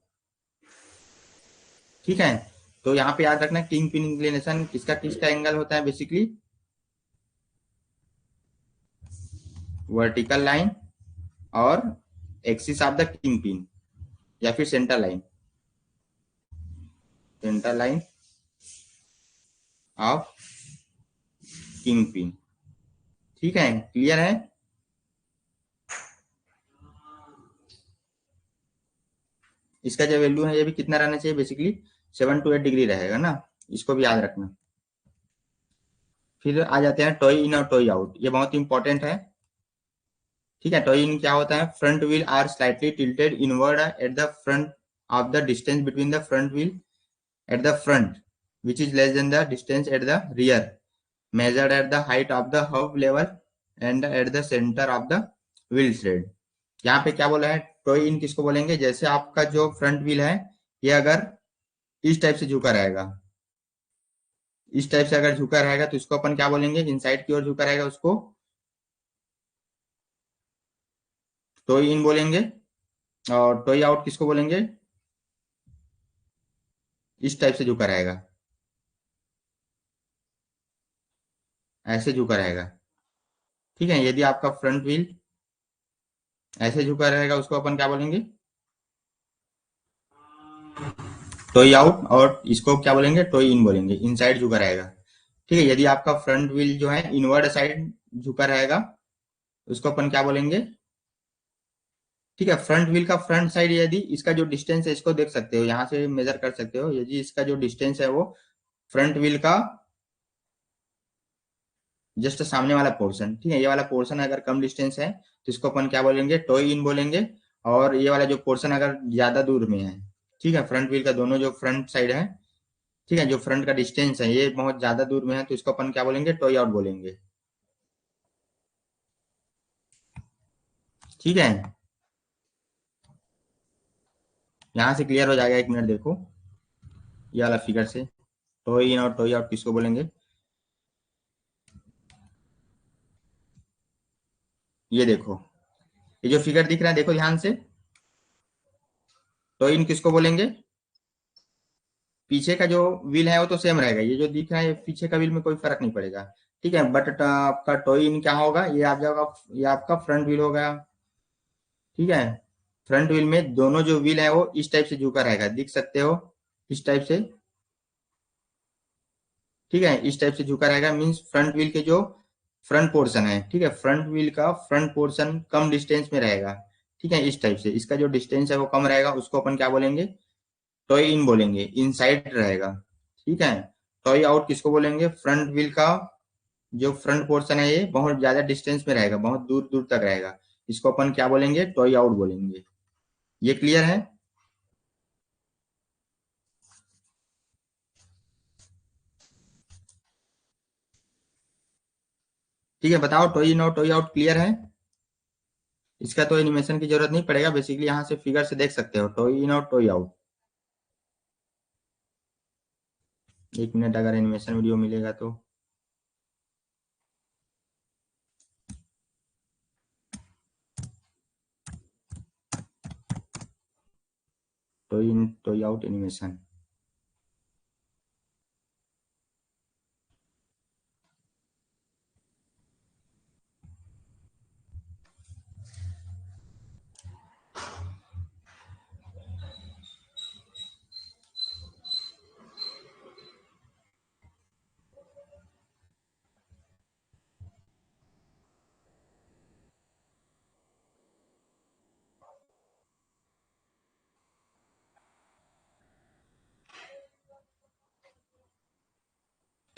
ठीक है, तो यहाँ पे याद रखना किंग पिन इंक्लिनेशन किसका किसका एंगल होता है बेसिकली, वर्टिकल लाइन और axis of the king pin, या फिर centre line, centre line of king pin. ठीक है, क्लियर है? इसका जो वैल्यू है ये भी कितना रहना चाहिए बेसिकली, 7 to 8 डिग्री रहेगा ना, इसको भी याद रखना। फिर आ जाते हैं टॉय इन और टॉय आउट, ये बहुत इंपॉर्टेंट है। ठीक है, टॉय इन क्या होता है, front wheel are slightly tilted inward at the front of the distance between the front wheel at the front which is less than the distance at the rear, measured at the height of the hub level and at the center of the wheel thread। यहाँ पे क्या बोला है, toy इन किसको बोलेंगे, जैसे आपका जो फ्रंट व्हील है ये अगर इस टाइप से झुका रहेगा, इस टाइप से अगर झुका रहेगा तो इसको अपन क्या बोलेंगे, इनसाइड की ओर झुका रहेगा उसको टॉय इन बोलेंगे। और टॉय आउट किसको बोलेंगे, इस टाइप से झुका रहेगा, ऐसे झुका रहेगा। ठीक है, यदि आपका फ्रंट व्हील ऐसे झुका रहेगा उसको अपन क्या बोलेंगे, टोई आउट, और इसको क्या बोलेंगे, टोई इन बोलेंगे, इन साइड झुका रहेगा। ठीक है, यदि आपका फ्रंट व्हील जो है इनवर्ड साइड झुका रहेगा उसको अपन क्या बोलेंगे। ठीक है, फ्रंट व्हील का फ्रंट साइड यदि इसका जो डिस्टेंस है इसको देख सकते हो, यहाँ से मेजर कर सकते हो, यदि इसका जो डिस्टेंस है वो फ्रंट व्हील का जस्ट सामने वाला पोर्शन, ठीक है, ये वाला पोर्शन अगर कम डिस्टेंस है तो इसको अपन क्या बोलेंगे, टोई इन बोलेंगे। और ये वाला जो पोर्शन अगर ज्यादा दूर में है, ठीक है, फ्रंट व्हील का दोनों जो फ्रंट साइड है, ठीक है, जो फ्रंट का डिस्टेंस है ये बहुत ज्यादा दूर में है तो इसको अपन क्या बोलेंगे, टोई आउट बोलेंगे। ठीक है, यहाँ से क्लियर हो जाएगा, 1 मिनट देखो ये वाला फिगर से, टोई इन और टोई आउट किसको बोलेंगे। ये देखो, ये जो फिगर दिख रहा है देखो ध्यान से, टोई इन किसको बोलेंगे, पीछे का जो व्हील है वो तो सेम रहेगा, ये जो दिख रहा है पीछे का व्हील में कोई फर्क नहीं पड़ेगा। ठीक है, बट आपका टोई इन क्या होगा, ये आप जाएगा, ये आपका फ्रंट व्हील होगा। ठीक है, फ्रंट व्हील में दोनों जो व्हील है वो इस टाइप से झुका रहेगा, देख सकते हो, इस टाइप से। ठीक है, इस टाइप से झुका रहेगा मीन्स फ्रंट व्हील के जो फ्रंट पोर्शन है, ठीक है, फ्रंट व्हील का फ्रंट पोर्शन कम डिस्टेंस में रहेगा। ठीक है, इस टाइप से इसका जो डिस्टेंस है वो कम रहेगा, उसको अपन क्या बोलेंगे, टॉय इन बोलेंगे, इन साइड रहेगा। ठीक है, टॉय आउट किसको बोलेंगे, फ्रंट व्हील का जो फ्रंट पोर्शन है ये बहुत ज्यादा डिस्टेंस में रहेगा, बहुत दूर दूर तक रहेगा, इसको अपन क्या बोलेंगे, टॉय आउट बोलेंगे। ये क्लियर है? ठीक है, बताओ टॉय इन और टॉय आउट क्लियर है? इसका तो एनिमेशन की जरूरत नहीं पड़ेगा, बेसिकली यहाँ से फिगर से देख सकते हो टॉय इन और टॉय आउट। 1 मिनट अगर एनिमेशन वीडियो मिलेगा तो। टॉय इन टॉय आउट एनिमेशन।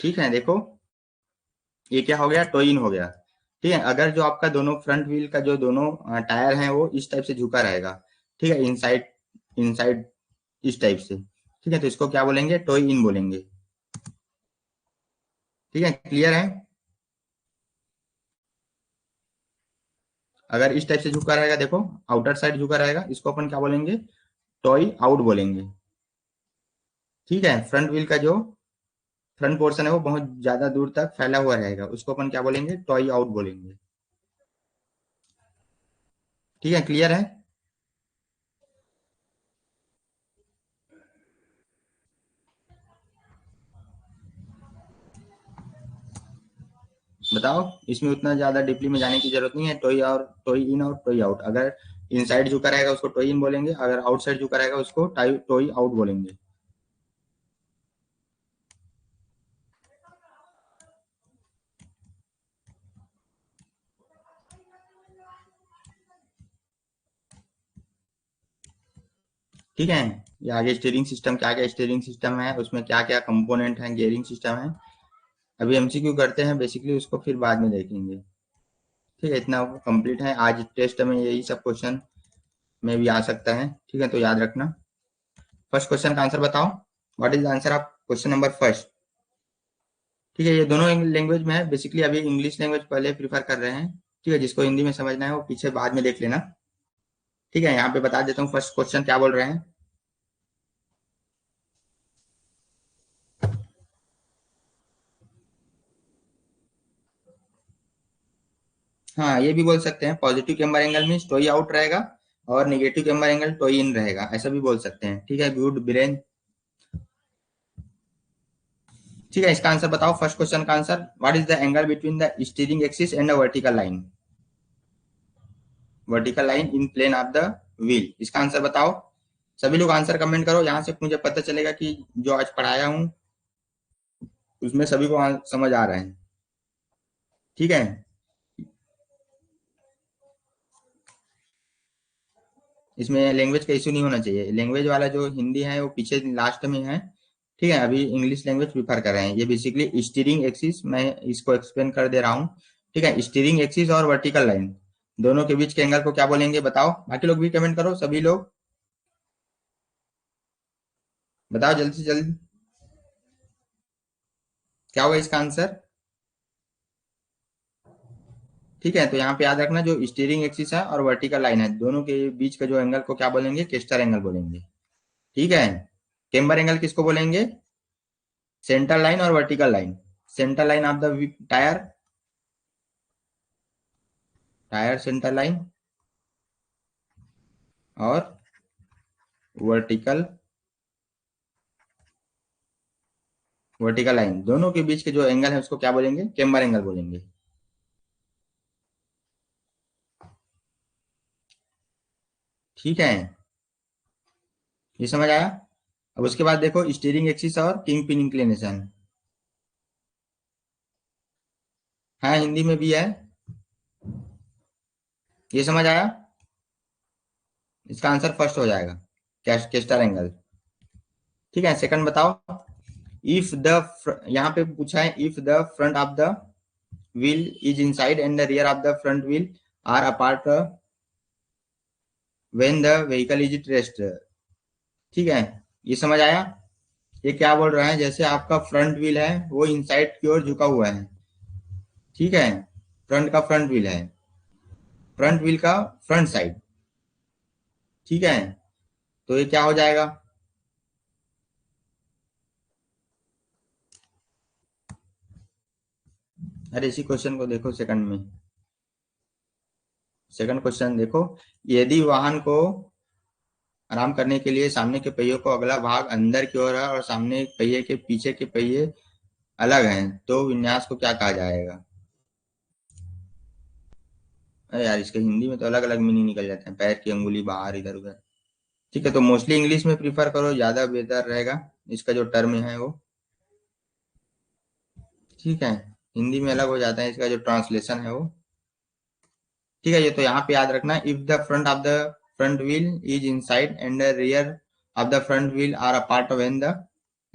ठीक है, देखो ये क्या हो गया, टो इन हो गया। ठीक है, अगर जो आपका दोनों फ्रंट व्हील का जो दोनों टायर है वो इस टाइप से झुका रहेगा, ठीक है, इनसाइड इनसाइड इस टाइप से, ठीक है, तो इसको क्या बोलेंगे, टो इन बोलेंगे। ठीक है, क्लियर है। अगर इस टाइप से झुका रहेगा, देखो आउटर साइड झुका रहेगा, इसको अपन क्या बोलेंगे, टॉय आउट बोलेंगे। ठीक है, फ्रंट व्हील का जो फ्रंट पोर्शन है वो बहुत ज्यादा दूर तक फैला हुआ रहेगा, उसको अपन क्या बोलेंगे, टॉय आउट बोलेंगे। ठीक है, क्लियर है। बताओ, इसमें उतना ज्यादा डीपली में जाने की जरूरत नहीं है। टॉय और टॉय इन और टॉय आउट, अगर इनसाइड झुका रहेगा उसको टॉय इन बोलेंगे, अगर आउटसाइड झुका रहेगा उसको टॉय आउट बोलेंगे। ठीक है, ये आगे स्टीयरिंग सिस्टम, क्या क्या स्टीयरिंग सिस्टम है, उसमें क्या क्या कंपोनेंट है, गियरिंग सिस्टम है, अभी एमसीक्यू करते हैं बेसिकली, उसको फिर बाद में देखेंगे। ठीक है, इतना कंप्लीट है आज टेस्ट में, यही सब क्वेश्चन में भी आ सकता है। ठीक है, तो याद रखना। फर्स्ट क्वेश्चन का आंसर बताओ, what is the answer of question number first. ठीक है, ये दोनों लैंग्वेज में है, बेसिकली अभी इंग्लिश लैंग्वेज पहले प्रीफर कर रहे हैं। ठीक है, जिसको हिंदी में समझना है वो पीछे बाद में देख लेना। ठीक है, यहाँ पे बता देता हूँ फर्स्ट क्वेश्चन क्या बोल रहे हैं। हाँ, ये भी बोल सकते हैं, पॉजिटिव कैम्बर एंगल में टोई आउट रहेगा और निगेटिव कैम्बर एंगल टोई इन रहेगा, ऐसा भी बोल सकते हैं। ठीक है, गुड ब्रेन। ठीक है, इसका आंसर बताओ, फर्स्ट क्वेश्चन का answer, what is the angle between the steering axis and the vertical line, vertical line in plane of the wheel, इसका आंसर बताओ। सभी लोग आंसर कमेंट करो, यहाँ से मुझे पता चलेगा कि जो आज पढ़ाया हूँ उसमें सभी को समझ आ रहा है। ठीक है, इसमें लैंग्वेज का इशू नहीं होना चाहिए, लैंग्वेज वाला जो हिंदी है वो पीछे लास्ट में है। ठीक है, अभी इंग्लिश लैंग्वेज प्रीफर कर रहे हैं। ये बेसिकली स्टीयरिंग एक्सिस, मैं इसको एक्सप्लेन कर दे रहा हूँ। ठीक है, स्टीयरिंग एक्सिस और वर्टिकल लाइन दोनों के बीच के एंगल को क्या बोलेंगे, बताओ। बाकी लोग भी कमेंट करो, सभी लोग बताओ जल्दी से जल्दी, क्या होगा इसका आंसर। ठीक है, तो यहाँ पे याद रखना, जो स्टीयरिंग एक्सिस है और वर्टिकल लाइन है दोनों के बीच का जो एंगल को क्या बोलेंगे, केस्टर एंगल बोलेंगे। ठीक है, केम्बर एंगल किसको बोलेंगे, सेंटर लाइन और vertical line, centre line of the tyre, tyre centre line, और वर्टिकल वर्टिकल लाइन दोनों के बीच के जो एंगल है उसको क्या बोलेंगे, केम्बर एंगल बोलेंगे। ठीक है, ये समझ आया। अब उसके बाद देखो स्टीयरिंग एक्सिस और किंग पिन इंक्लिनेशन, है हिंदी में भी है, ये समझ आया। इसका आंसर फर्स्ट हो जाएगा, केस्टर एंगल। ठीक है, सेकंड बताओ, इफ द, यहाँ पे पूछा है, if the front of the wheel is inside and the rear of the front wheel are apart when the vehicle is at rest. ठीक है, ये समझ आया। ये क्या बोल रहा है, जैसे आपका फ्रंट व्हील है वो इनसाइड की ओर झुका हुआ है। ठीक है, फ्रंट का फ्रंट व्हील है, फ्रंट व्हील का फ्रंट साइड। ठीक है, तो ये क्या हो जाएगा, अरे इसी क्वेश्चन को देखो सेकंड में, सेकंड क्वेश्चन देखो, यदि वाहन को आराम करने के लिए सामने के पहियों को अगला भाग अंदर की ओर है और सामने पहिए के पीछे के पहिए अलग हैं, तो विन्यास को क्या कहा जाएगा। अरे यार, इसके हिंदी में तो अलग अलग मीनिंग निकल जाते हैं, पैर की अंगुली बाहर इधर उधर। ठीक है, तो मोस्टली इंग्लिश में प्रीफर करो, ज्यादा बेहतर रहेगा, इसका जो टर्म है वो। ठीक है, हिंदी में अलग हो जाता है, इसका जो ट्रांसलेशन है वो। ठीक है, ये तो यहाँ पे याद रखना, if the front of the front wheel is inside and the rear of the front wheel are apart when the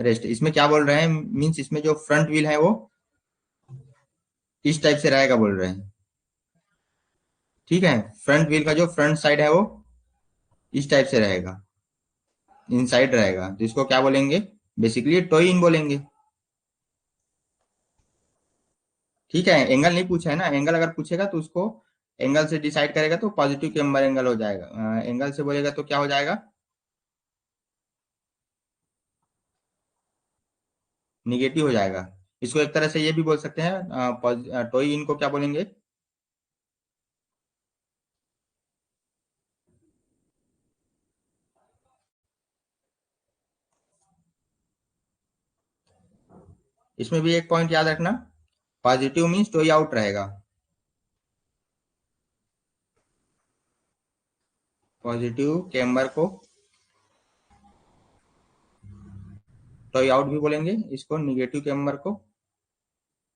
rest. इसमें क्या बोल रहे हैं, मीन्स इसमें जो फ्रंट व्हील है वो इस टाइप से रहेगा बोल रहे हैं। ठीक है, फ्रंट व्हील का जो फ्रंट साइड है वो इस टाइप से रहेगा, इनसाइड रहेगा, तो इसको क्या बोलेंगे, बेसिकली टोई इन बोलेंगे। ठीक है, एंगल नहीं पूछा है ना, एंगल अगर पूछेगा तो उसको एंगल से डिसाइड करेगा तो पॉजिटिव कैम्बर एंगल हो जाएगा, एंगल से बोलेगा तो क्या हो जाएगा, निगेटिव हो जाएगा। इसको एक तरह से ये भी बोल सकते हैं, टोई इन को क्या बोलेंगे, इसमें भी एक पॉइंट याद रखना, पॉजिटिव मीन्स टोई आउट रहेगा, पॉजिटिव कैम्बर को टोई आउट भी बोलेंगे, इसको निगेटिव कैम्बर को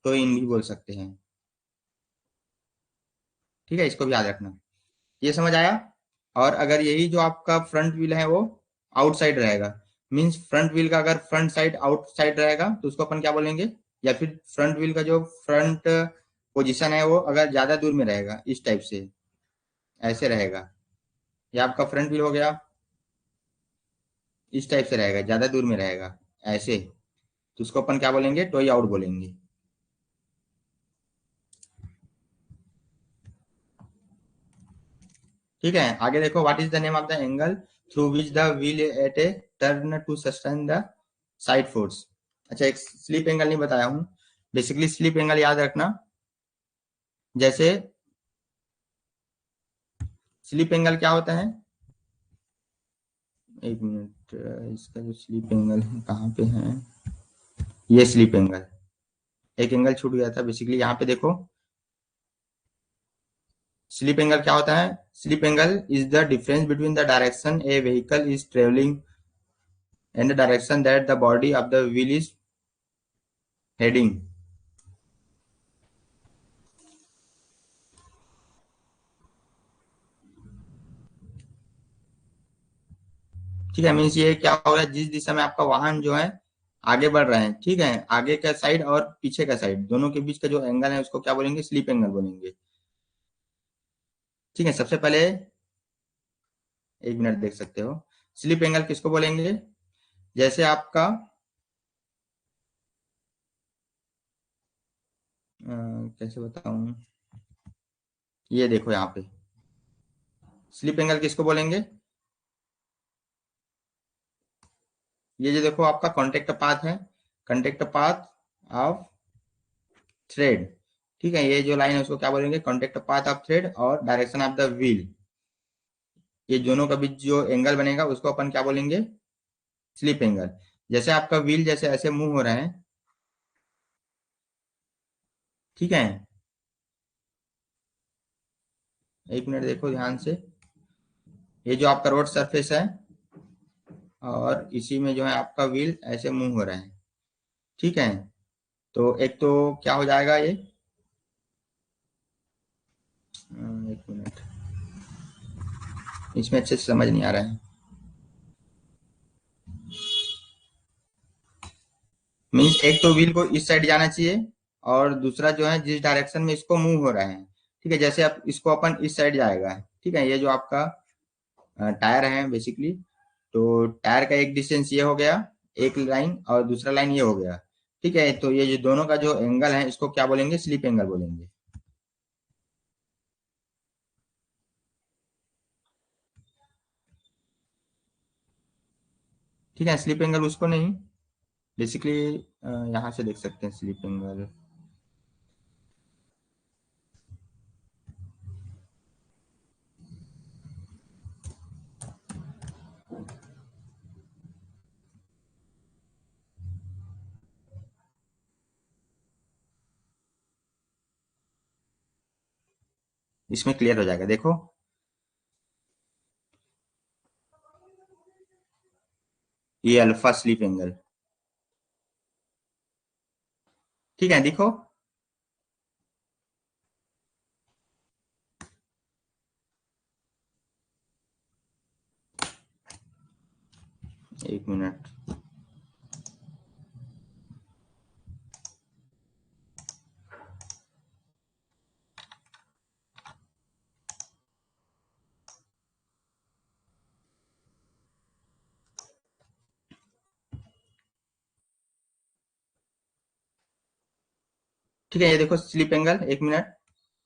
टोई इन भी बोल सकते हैं। ठीक है, इसको भी याद रखना। ये समझ आया। और अगर यही जो आपका फ्रंट व्हील है वो आउटसाइड रहेगा, मींस फ्रंट व्हील का अगर फ्रंट साइड आउटसाइड रहेगा तो उसको अपन क्या बोलेंगे, या फिर फ्रंट व्हील का जो फ्रंट पोजीशन है वो अगर ज्यादा दूर में रहेगा, इस टाइप से ऐसे रहेगा, ये आपका फ्रंट व्हील हो गया, इस टाइप से रहेगा, ज्यादा दूर में रहेगा ऐसे, तो उसको अपन क्या बोलेंगे, टोई आउट बोलेंगे। ठीक है, आगे देखो, what is the name of the angle through which the wheel at a turn to sustain the side force. अच्छा, एक स्लिप एंगल नहीं बताया हूँ, बेसिकली स्लिप एंगल याद रखना, जैसे स्लिप एंगल क्या होता है, एक मिनट, इसका जो स्लिप एंगल है कहाँ पे है, ये स्लिप एंगल, एक एंगल छूट गया था, बेसिकली यहाँ पे देखो, स्लिप एंगल क्या होता है, slip angle is the difference between the direction A vehicle is travelling and the direction that the body of the wheel is heading. ठीक है, मीन्स ये क्या हो रहा है, जिस दिशा में आपका वाहन जो है आगे बढ़ रहे हैं, ठीक है, आगे का साइड और पीछे का साइड दोनों के बीच का जो एंगल है उसको क्या बोलेंगे, स्लिप एंगल बोलेंगे। ठीक है, सबसे पहले एक मिनट देख सकते हो, स्लिप एंगल किसको बोलेंगे, जैसे आपका कैसे बताऊं, ये देखो यहाँ पे स्लिप एंगल किसको बोलेंगे, ये जो देखो आपका कॉन्टेक्ट पाथ है, कॉन्टेक्ट पाथ ऑफ थ्रेड। ठीक है, ये जो लाइन है उसको क्या बोलेंगे, कॉन्टेक्ट पाथ ऑफ थ्रेड, और डायरेक्शन ऑफ द व्हील, ये दोनों का बीच जो एंगल बनेगा उसको अपन क्या बोलेंगे, स्लिप एंगल। जैसे आपका व्हील जैसे ऐसे मूव हो रहे हैं, ठीक है, एक मिनट देखो ध्यान से, ये जो आपका रोड सरफेस है और इसी में जो है आपका व्हील ऐसे मूव हो रहा है। ठीक है, तो एक तो क्या हो जाएगा ये, एक मिनट, इसमें अच्छे से समझ नहीं आ रहा है, मीन्स एक तो व्हील को इस साइड जाना चाहिए, और दूसरा जो है जिस डायरेक्शन में इसको मूव हो रहा है, ठीक है, जैसे आप इसको अपन इस साइड जाएगा, ठीक है, ये जो आपका टायर है बेसिकली, तो टायर का एक डिस्टेंस ये हो गया, एक लाइन, और दूसरा लाइन ये हो गया। ठीक है, तो ये जो दोनों का जो एंगल है इसको क्या बोलेंगे, स्लिप एंगल बोलेंगे। ठीक है, स्लिप एंगल उसको नहीं, बेसिकली यहाँ से देख सकते हैं स्लिप एंगल, इसमें क्लियर हो जाएगा, देखो, ये अल्फा स्लिप एंगल। ठीक है, देखो, एक मिनट, ठीक है, ये देखो स्लिप एंगल, एक मिनट,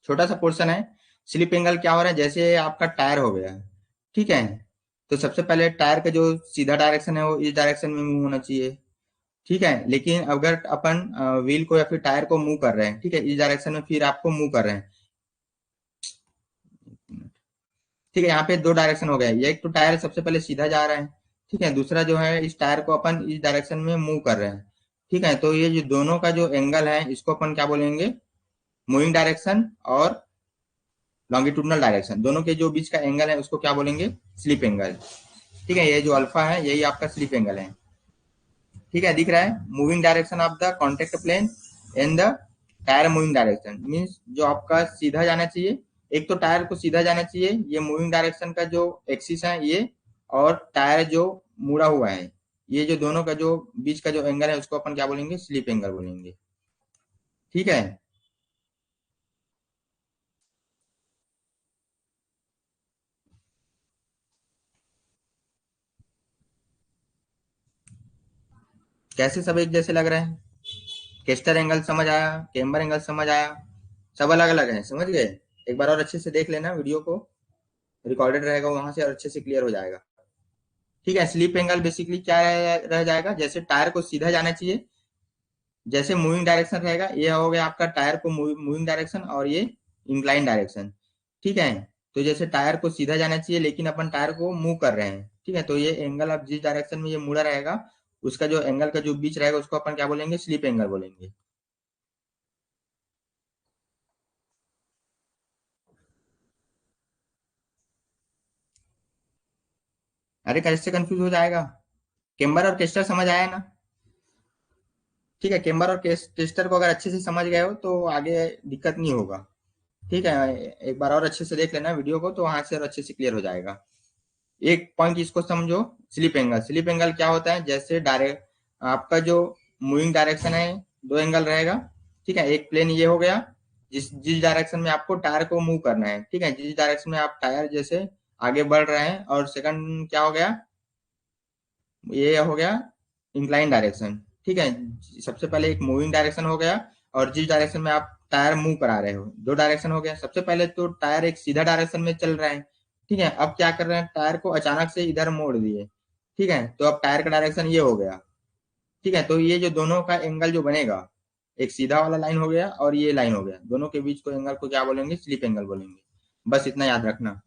छोटा सा पोर्शन है। स्लिप एंगल क्या हो रहा है, जैसे आपका टायर हो गया, ठीक है, तो सबसे पहले टायर का जो सीधा डायरेक्शन है वो इस डायरेक्शन में मूव होना चाहिए, ठीक है। लेकिन अगर अपन व्हील को या फिर टायर को मूव कर रहे हैं, ठीक है, इस डायरेक्शन में फिर आपको मूव कर रहे हैं, ठीक है। यहाँ पे दो डायरेक्शन हो गया, ये एक तो टायर सबसे पहले सीधा जा रहा है, ठीक है, दूसरा जो है इस टायर को अपन इस डायरेक्शन में मूव कर रहे हैं, ठीक है। तो ये जो दोनों का जो एंगल है इसको अपन क्या बोलेंगे, मूविंग डायरेक्शन और लॉन्गिट्यूडनल डायरेक्शन, दोनों के जो बीच का एंगल है उसको क्या बोलेंगे, स्लिप एंगल, ठीक है। ये जो अल्फा है यही आपका स्लिप एंगल है, ठीक है। दिख रहा है, moving direction of the contact plane and the tyre moving direction, means जो आपका सीधा जाना चाहिए, एक तो टायर को सीधा जाना चाहिए, ये मूविंग डायरेक्शन का जो एक्सिस है ये, और टायर जो मुड़ा हुआ है, ये जो दोनों का जो बीच का जो एंगल है उसको अपन क्या बोलेंगे, स्लिप एंगल बोलेंगे, ठीक है। कैसे सब एक जैसे लग रहे हैं, केस्टर एंगल समझ आया, केम्बर एंगल समझ आया, सब अलग अलग है, समझ गए। एक बार और अच्छे से देख लेना वीडियो को, रिकॉर्डेड रहेगा वहां से और अच्छे से क्लियर हो जाएगा, ठीक है। स्लिप एंगल बेसिकली क्या रह जाएगा, जैसे टायर को सीधा जाना चाहिए, जैसे मूविंग डायरेक्शन रहेगा, ये हो गया आपका टायर को मूविंग डायरेक्शन, और ये इंक्लाइन डायरेक्शन, ठीक है। तो जैसे टायर को सीधा जाना चाहिए लेकिन अपन टायर को मूव कर रहे हैं, ठीक है, तो ये एंगल अब जिस डायरेक्शन में ये मुड़ा रहेगा, उसका जो एंगल का जो बीच रहेगा उसको अपन क्या बोलेंगे, स्लिप एंगल बोलेंगे। अरे कैसे कंफ्यूज हो जाएगा, केम्बर और केस्टर समझ आया ना, ठीक है। केम्बर और केस्टर को अगर अच्छे से समझ गए हो तो आगे दिक्कत नहीं होगा, ठीक है। एक बार और अच्छे से देख लेना वीडियो को तो वहां से और अच्छे से क्लियर हो जाएगा। एक पॉइंट इसको समझो, स्लिप एंगल, स्लिप एंगल क्या होता है, जैसे डायरेक्ट आपका जो मूविंग डायरेक्शन है, दो एंगल रहेगा, ठीक है। एक प्लेन ये हो गया, जिस जिस डायरेक्शन में आपको टायर को मूव करना है, ठीक है, जिस डायरेक्शन में आप टायर जैसे आगे बढ़ रहे हैं, और सेकंड क्या हो गया, ये हो गया इंक्लाइन डायरेक्शन, ठीक है। सबसे पहले एक मूविंग डायरेक्शन हो गया, और जिस डायरेक्शन में आप टायर मूव करा रहे हो, दो डायरेक्शन हो गया। सबसे पहले तो टायर एक सीधा डायरेक्शन में चल रहा है, ठीक है, अब क्या कर रहे हैं, टायर को अचानक से इधर मोड़ दिए, ठीक है, तो अब टायर का डायरेक्शन ये हो गया, ठीक है। तो ये जो दोनों का एंगल जो बनेगा, एक सीधा वाला लाइन हो गया और ये लाइन हो गया, दोनों के बीच को एंगल को क्या बोलेंगे, स्लिप एंगल बोलेंगे। बस इतना याद रखना,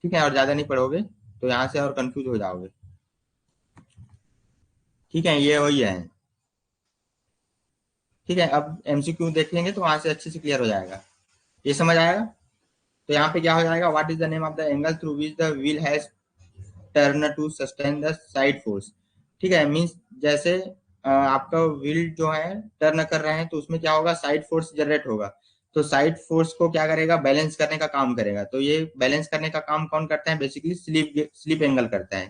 ठीक है, और ज्यादा नहीं पढ़ोगे तो यहाँ से और कंफ्यूज हो जाओगे, ठीक है। ये वही है, ठीक है। अब एमसीक्यू देखेंगे तो वहां से अच्छे से क्लियर हो जाएगा, ये समझ आएगा। तो यहाँ पे क्या हो जाएगा, what is the name of the angle through which the wheel has turn to sustain the side force, ठीक है। मीन्स जैसे आपका व्हील जो है टर्न कर रहे हैं तो उसमें क्या होगा, साइड फोर्स जनरेट होगा, तो साइड फोर्स को क्या करेगा, बैलेंस करने का काम करेगा। तो ये बैलेंस करने का काम कौन करता है, बेसिकली स्लिप स्लिप एंगल करता है,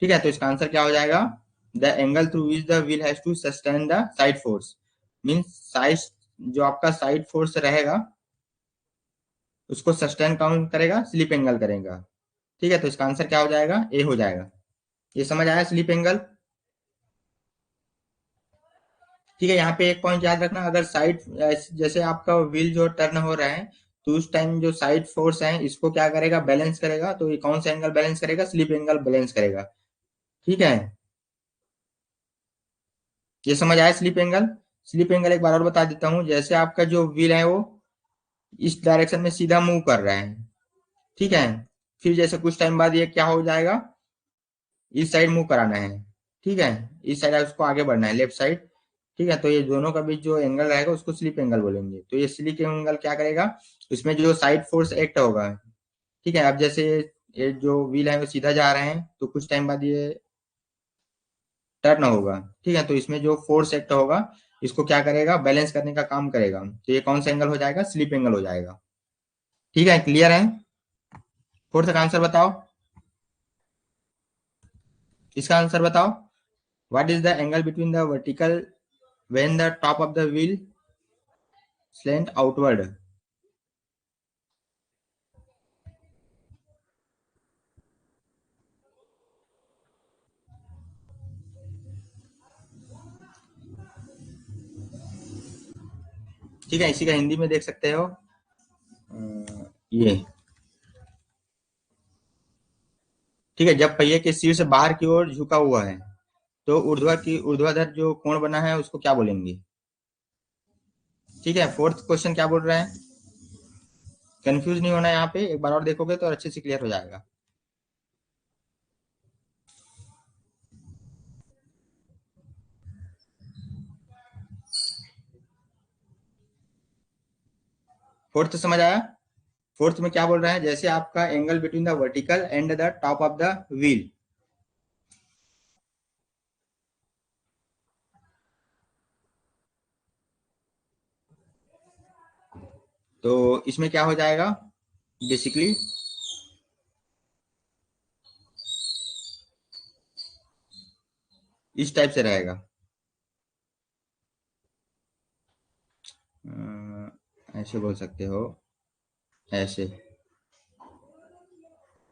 ठीक है। तो इसका आंसर क्या हो जाएगा, the angle through which the wheel has to sustain the side force, means side, जो आपका साइड फोर्स रहेगा उसको सस्टेन कौन करेगा, स्लिप एंगल करेगा, ठीक है। तो इसका आंसर क्या हो जाएगा, ए हो जाएगा। ये समझ आया, स्लिप एंगल, ठीक है। यहाँ पे एक पॉइंट याद रखना, अगर साइड, जैसे आपका व्हील जो टर्न हो रहा है, तो उस टाइम जो साइड फोर्स है इसको क्या करेगा, बैलेंस करेगा, तो ये कौन सा एंगल बैलेंस करेगा, स्लिप एंगल बैलेंस करेगा, ठीक है। ये समझ आया स्लिप एंगल। स्लिप एंगल एक बार और बता देता हूँ, जैसे आपका जो व्हील है वो इस डायरेक्शन में सीधा मूव कर रहा है, ठीक है, फिर जैसे कुछ टाइम बाद ये क्या हो जाएगा, इस साइड मूव कराना है, ठीक है, इस साइड उसको आगे बढ़ना है, लेफ्ट साइड, ठीक है। तो ये दोनों का बीच जो एंगल रहेगा उसको स्लिप एंगल बोलेंगे। तो ये स्लिप एंगल क्या करेगा, उसमें जो साइड फोर्स एक्ट होगा, ठीक है। अब जैसे ये जो व्हील है वो सीधा जा रहे हैं तो कुछ टाइम बाद ये टर्न होगा, ठीक है, तो इसमें जो फोर्स एक्ट होगा इसको क्या करेगा, बैलेंस करने का काम करेगा, तो ये कौन सा एंगल हो जाएगा, स्लिप एंगल हो जाएगा, ठीक है। क्लियर है, फोर्थ का आंसर बताओ, इसका आंसर बताओ, what is the angle between the vertical when the top of the wheel slant outward। ठीक है, इसी का हिंदी में देख सकते हो। ये ठीक है, जब पहिए के शीर्ष बाहर की ओर झुका हुआ है तो ऊर्ध्वाधर जो कोण बना है उसको क्या बोलेंगे? ठीक है, फोर्थ क्वेश्चन क्या बोल रहा है? कंफ्यूज नहीं होना है, यहाँ पे एक बार और देखोगे तो अच्छे से क्लियर हो जाएगा। फोर्थ समझ आया? फोर्थ में क्या बोल रहा है, जैसे आपका angle between the vertical and the top of the wheel. तो इसमें क्या हो जाएगा बेसिकली, इस टाइप से रहेगा। ऐसे बोल सकते हो, ऐसे।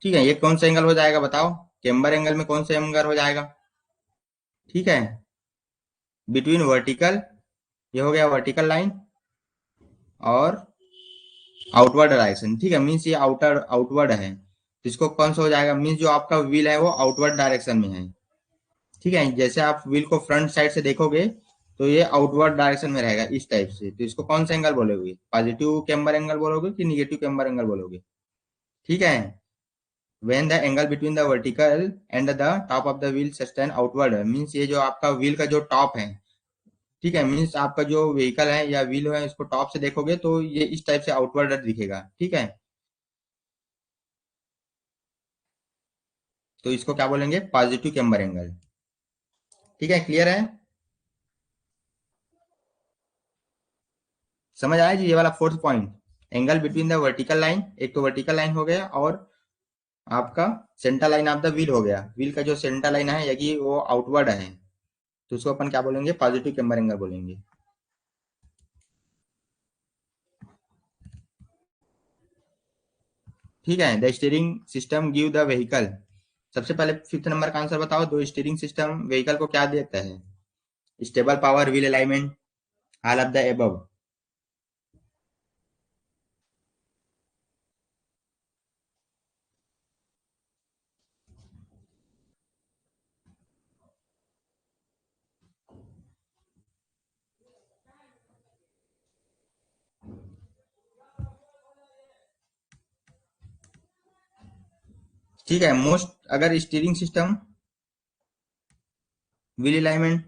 ठीक है, ये कौन सा एंगल हो जाएगा बताओ? केम्बर एंगल में कौन सा एंगल हो जाएगा? ठीक है, बिटवीन वर्टिकल, ये हो गया वर्टिकल लाइन, और आउटवर्ड डायरेक्शन। ठीक है, मीन्स ये आउटवर्ड है, तो इसको कौन सा हो जाएगा? मीन्स जो आपका व्हील है वो आउटवर्ड डायरेक्शन में है। ठीक है, जैसे आप व्हील को फ्रंट साइड से देखोगे तो ये आउटवर्ड डायरेक्शन में रहेगा इस टाइप से, तो इसको कौन सा एंगल बोलोगे? पॉजिटिव कैम्बर एंगल बोलोगे कि निगेटिव कैम्बर एंगल बोलोगे? ठीक है, when the angle between the vertical and the top of the wheel sustain outward, means ये जो आपका व्हील का जो टॉप है, ठीक है, मीन्स आपका जो व्हीकल है या व्हील है इसको टॉप से देखोगे तो ये इस टाइप से आउटवर्ड दिखेगा। ठीक है, तो इसको क्या बोलेंगे? Positive camber angle. ठीक है, क्लियर है? समझ आया जी ये वाला fourth point? Angle between the vertical line, एक तो वर्टिकल लाइन हो गया, और आपका centre line of the wheel हो गया। व्हील का जो सेंटर लाइन है यदि वो आउटवर्ड है तो उसको अपन क्या बोलेंगे? पॉजिटिव कैम्बर एंगल बोलेंगे। ठीक है, the steering system give the vehicle. सबसे पहले फिफ्थ नंबर का आंसर बताओ, दो स्टीयरिंग सिस्टम व्हीकल को क्या देता है? Stable power, wheel alignment, all of the above. ठीक है, मोस्ट, अगर steering system, wheel alignment,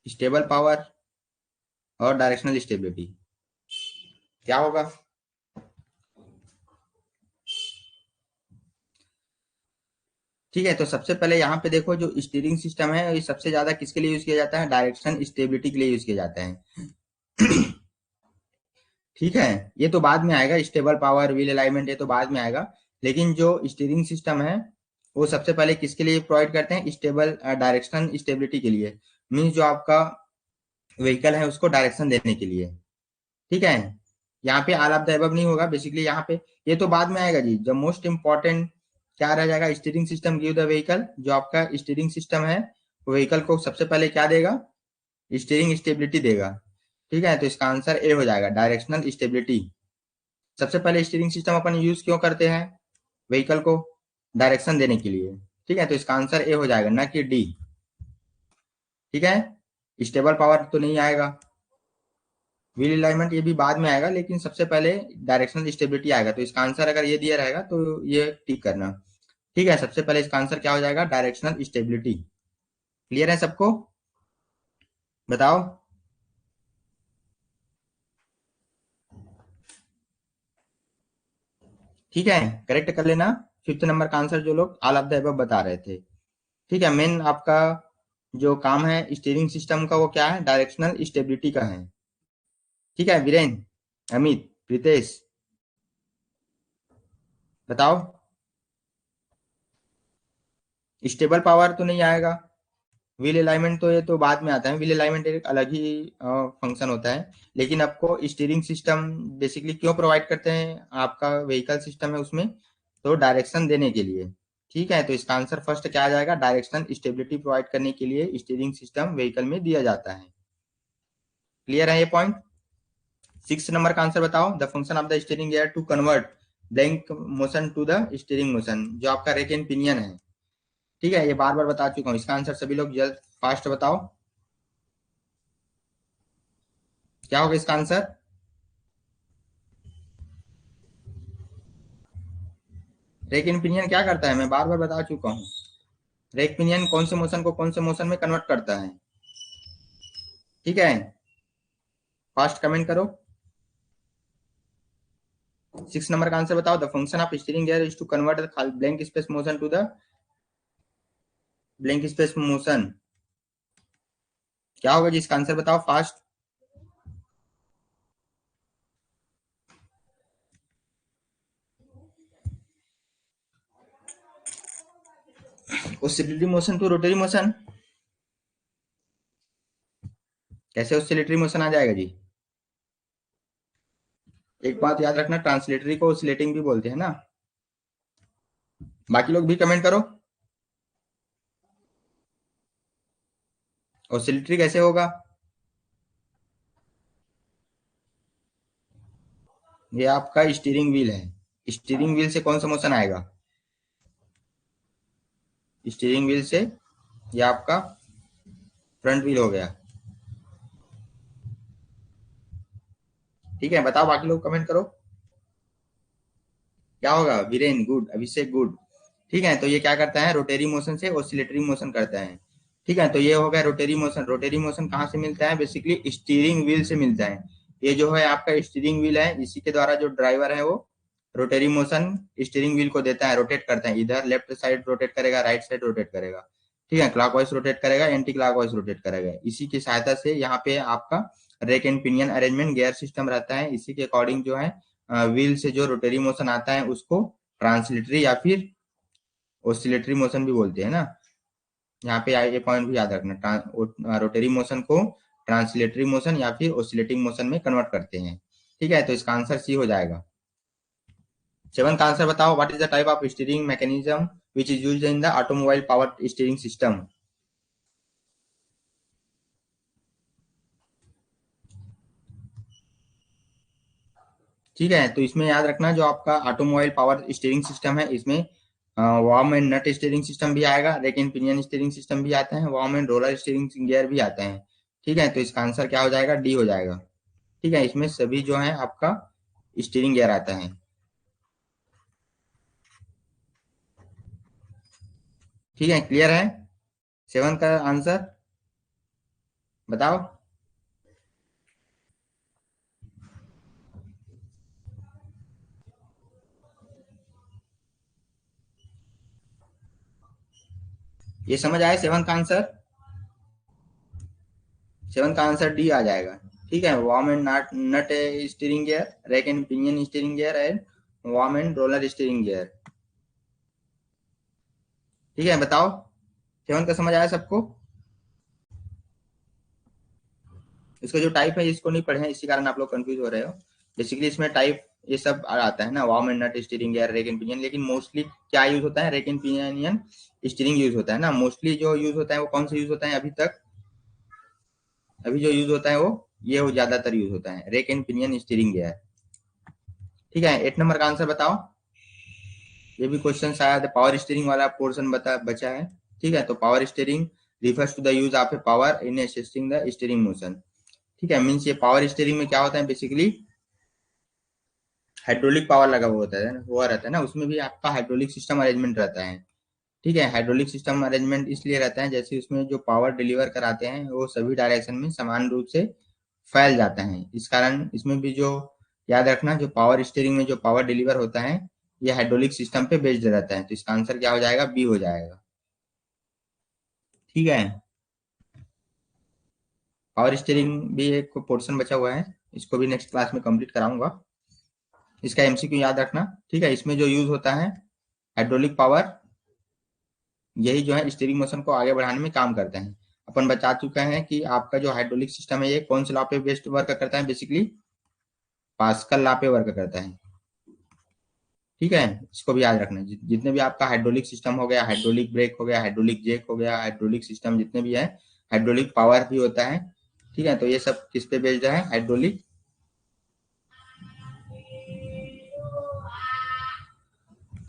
stable power और डायरेक्शनल स्टेबिलिटी, क्या होगा? ठीक है, तो सबसे पहले यहाँ पे देखो, जो स्टीयरिंग सिस्टम है ये सबसे ज्यादा किसके लिए यूज किया जाता है? डायरेक्शन स्टेबिलिटी के लिए यूज किया जाता है। ठीक है, ये तो बाद में आएगा, स्टेबल पावर, व्हील अलाइनमेंट ये तो बाद में आएगा, लेकिन जो स्टीयरिंग सिस्टम है वो सबसे पहले किसके लिए प्रोवाइड करते हैं? स्टेबल डायरेक्शन स्टेबिलिटी के लिए, मीन्स जो आपका व्हीकल है उसको डायरेक्शन देने के लिए। ठीक है, यहाँ पे ऑल ऑफ द अबव नहीं होगा बेसिकली, यहाँ पे ये तो बाद में आएगा जी। जब मोस्ट इंपॉर्टेंट क्या रह जाएगा? Steering system give the vehicle, जो आपका स्टीयरिंग सिस्टम है वो व्हीकल को सबसे पहले क्या देगा? स्टीयरिंग स्टेबिलिटी देगा। ठीक है, तो इसका आंसर ए हो जाएगा, डायरेक्शनल स्टेबिलिटी। सबसे पहले स्टीयरिंग सिस्टम अपन यूज क्यों करते हैं? व्हीकल को डायरेक्शन देने के लिए। ठीक है, तो इसका आंसर ए हो जाएगा, ना कि डी। ठीक है, स्टेबल पावर तो नहीं आएगा, व्हील अलाइनमेंट ये भी बाद में आएगा, लेकिन सबसे पहले डायरेक्शनल स्टेबिलिटी आएगा। तो इसका आंसर अगर ये दिया रहेगा तो ये टिक करना। ठीक है, सबसे पहले इसका आंसर क्या हो जाएगा? Directional stability. क्लियर है सबको? बताओ। ठीक है, करेक्ट कर लेना फिफ्थ नंबर का आंसर जो लोग ऑल ऑफ द अबव बता रहे थे। ठीक है, मेन आपका जो काम है स्टीयरिंग सिस्टम का वो क्या है? डायरेक्शनल स्टेबिलिटी का है। ठीक है, वीरेन, अमित, प्रीतेश, बताओ। स्टेबल पावर तो नहीं आएगा, व्हील अलाइनमेंट तो ये तो बाद में आता है, व्हील अलाइनमेंट एक अलग ही फंक्शन होता है। लेकिन आपको स्टीयरिंग सिस्टम बेसिकली क्यों प्रोवाइड करते हैं? आपका व्हीकल सिस्टम है उसमें, तो डायरेक्शन देने के लिए। ठीक है, तो इसका आंसर फर्स्ट क्या आ जाएगा, डायरेक्शनल स्टेबिलिटी प्रोवाइड करने के लिए स्टीयरिंग सिस्टम व्हीकल में दिया जाता है। क्लियर है ये पॉइंट। 6 नंबर का आंसर बताओ, the function of the steering gear to convert blank motion to the steering motion, जो आपका रेक एंड पिनियन है। ठीक है, ये बार बार बता चुका हूँ, इसका आंसर सभी लोग जल्द फास्ट बताओ, क्या होगा इसका आंसर। रेक एंड पिनियन क्या करता है, मैं बार बार बता चुका हूँ। रेक पिनियन कौन से मोशन को कौन से मोशन में कन्वर्ट करता है। ठीक है, फास्ट कमेंट करो। 6 नंबर का आंसर बताओ, the function of steering gear is to convert the blank space motion to the blank space motion, क्या होगा जी इसका आंसर बताओ fast. Oscillatory motion to rotary motion, कैसे ऑसिलेटरी मोशन आ जाएगा जी। एक बात याद रखना, ट्रांसलेटरी को ऑसिलेटिंग भी बोलते हैं ना। बाकी लोग भी कमेंट करो, ऑसिलेटरी कैसे होगा। ये आपका स्टीयरिंग व्हील है, स्टीयरिंग व्हील से कौन सा मोशन आएगा, स्टीयरिंग व्हील से ये आपका फ्रंट व्हील हो गया। ठीक है, बताओ बाकी लोग कमेंट करो, क्या होगा। वीरेन गुड, अभिषेक गुड। ठीक है, तो ये क्या करता है, रोटेरी मोशन से ऑसिलेटरी मोशन करता है। ठीक है, तो ये हो गया रोटेरी मोशन। रोटेरी मोशन कहाँ से मिलता है, बेसिकली स्टीयरिंग व्हील से मिलता है। ये जो है आपका स्टीयरिंग व्हील है, इसी के द्वारा जो ड्राइवर है वो रोटेरी मोशन स्टीयरिंग व्हील को देता है, रोटेट करता है, इधर लेफ्ट साइड रोटेट करेगा, राइट साइड रोटेट करेगा। ठीक है, क्लॉकवाइज रोटेट करेगा, एंटी क्लॉकवाइज रोटेट करेगा। इसी की सहायता से यहाँ पे आपका rack and pinion arrangement gear system रहता है। इसी के अकॉर्डिंग जो है व्हील से जो रोटेरी मोशन आता है उसको ट्रांसलेटरी या फिर ऑसिलेटरी मोशन भी बोलते हैं ना। यहाँ पे ये पॉइंट भी याद रखना, रोटरी मोशन को ट्रांसलेटरी मोशन या फिर ऑसिलेटिंग मोशन में कन्वर्ट करते हैं। ठीक है, तो इसका आंसर सी हो जाएगा। 7 का आंसर बताओ, what is the type of steering mechanism which is used in the automobile power steering system. ठीक है, तो इसमें याद रखना, जो आपका ऑटोमोबाइल पावर स्टीयरिंग सिस्टम है, इसमें worm and nut steering system भी आएगा, rack and pinion steering system भी आता है, worm and roller steering gear भी आता है। ठीक है, तो इसका आंसर क्या हो जाएगा, डी हो जाएगा। ठीक है, इसमें सभी जो है आपका स्टीयरिंग गियर आता है। ठीक है, क्लियर है। 7 का आंसर बताओ। ये समझ आया 7 का आंसर। 7 का आंसर डी आ जाएगा। ठीक है, worm and nut nut steering gear, rack and pinion steering gear and worm and roller steering gear. ठीक है, बताओ 7 का समझ आया सबको। इसका जो टाइप है इसको नहीं पढ़े हैं, इसी कारण आप लोग कंफ्यूज हो रहे हो। बेसिकली इसमें टाइप ये सब आता है ना, worm and nut steering gear, rack and pinion, लेकिन मोस्टली क्या यूज होता है, rack and pinion steering use होता है ना। मोस्टली जो यूज होता है वो कौन सा यूज होता है अभी तक, अभी जो यूज होता है वो ज्यादातर यूज होता है rack and pinion steering gear. ठीक है, 8 नंबर का आंसर बताओ। ये भी क्वेश्चन शायद पावर स्टीयरिंग वाला पोर्शन बचा है। ठीक है, तो power steering refers to the use of a power in assisting the steering motion. ठीक है, मीन्स ये पावर स्टीयरिंग में क्या होता है, बेसिकली हाइड्रोलिक पावर लगा हुआ होता है, हुआ रहता है ना, उसमें भी आपका हाइड्रोलिक सिस्टम अरेंजमेंट रहता है। ठीक है, हाइड्रोलिक सिस्टम अरेंजमेंट इसलिए रहता है जैसे उसमें जो पावर डिलीवर कराते हैं वो सभी डायरेक्शन में समान रूप से फैल जाता है। इस कारण इसमें भी जो याद रखना, जो पावर स्टीयरिंग में जो पावर डिलीवर होता है ये हाइड्रोलिक सिस्टम पे बेस्ड रहता है। तो इसका आंसर क्या हो जाएगा, बी हो जाएगा। ठीक है, पावर स्टीयरिंग भी एक पोर्शन बचा हुआ है, इसको भी नेक्स्ट क्लास में कंप्लीट कराऊंगा। इसका एमसीक्यू याद रखना। ठीक है, इसमें जो यूज होता है हाइड्रोलिक पावर, यही जो है स्टीयरिंग मोशन को आगे बढ़ाने में काम करते हैं। अपन बता चुके हैं कि आपका जो हाइड्रोलिक सिस्टम है ये कौन से लॉ पे बेस्ड वर्क करता है, बेसिकली पास्कल लॉ पे वर्क करता है। ठीक है, इसको भी याद रखना। जितने भी आपका हाइड्रोलिक सिस्टम हो गया, हाइड्रोलिक ब्रेक हो गया, हाइड्रोलिक जैक हो गया, हाइड्रोलिक सिस्टम जितने भी है, हाइड्रोलिक पावर भी होता है। ठीक है, तो ये सब किस पे बेस्ड है? हाइड्रोलिक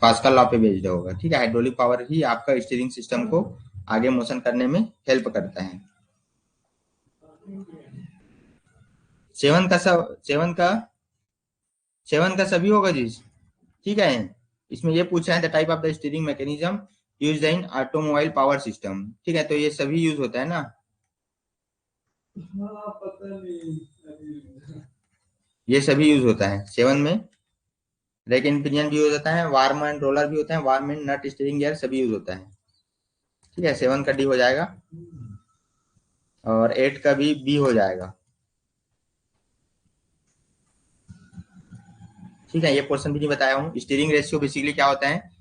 पास्कल लॉ पे बेस्ड होगा। ठीक है, हाइड्रोलिक पावर ही आपका स्टीयरिंग सिस्टम को आगे मोशन करने में हेल्प करता है। सेवन का सब सेवन का सभी होगा जी। ठीक है, इसमें ये पूछा है the type of the steering mechanism used in automobile power system. ठीक है, तो ये सभी यूज होता है ना। ये सभी यूज होता है सेवन में। रैक एंड पिनियन भी यूज होता है, वार्म एंड रोलर भी होता है, worm and nut steering gear सभी यूज होता है। ठीक है, सेवन का डी हो जाएगा और एट का भी बी हो जाएगा। ठीक है, ये पोर्शन भी नहीं बताया हूँ। स्टीयरिंग रेशियो बेसिकली क्या होता है,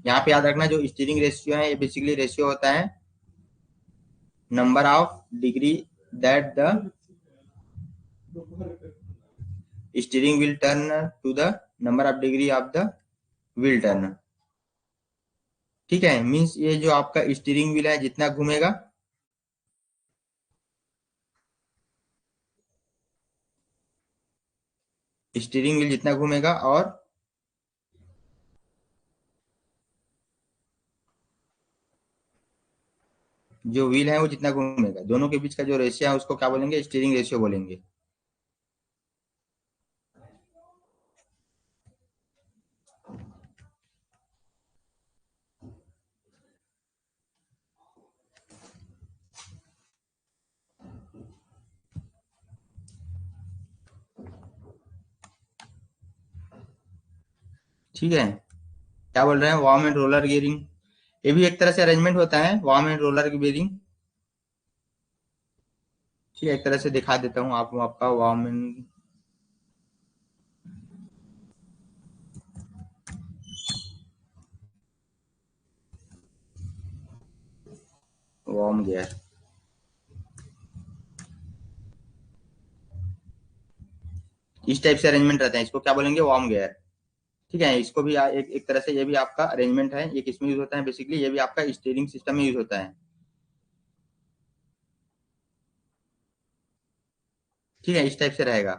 यहाँ पे याद रखना। जो स्टीयरिंग रेशियो है ये बेसिकली रेशियो होता है number of degree that the steering wheel turn to the number of degree of the wheel turn. ठीक है, मीन्स ये जो आपका स्टीयरिंग व्हील है जितना घूमेगा, स्टीयरिंग व्हील जितना घूमेगा और जो व्हील है वो जितना घूमेगा, दोनों के बीच का जो रेशियो है उसको क्या बोलेंगे? स्टीयरिंग रेशियो बोलेंगे। ठीक है, क्या बोल रहे हैं? वार्म एंड रोलर गियरिंग, ये भी एक तरह से अरेंजमेंट होता है, वार्म एंड रोलर गियरिंग। ठीक है, एक तरह से दिखा देता हूँ आपको, आपका वार्म एंड वार्म गियर, इस टाइप से अरेंजमेंट रहता है, इसको क्या बोलेंगे? Warm gear. ठीक है, इसको भी एक तरह से ये भी आपका अरेंजमेंट है। ये किसमें यूज होता है? बेसिकली ये भी आपका स्टीयरिंग सिस्टम में यूज होता है। ठीक है, इस टाइप से रहेगा।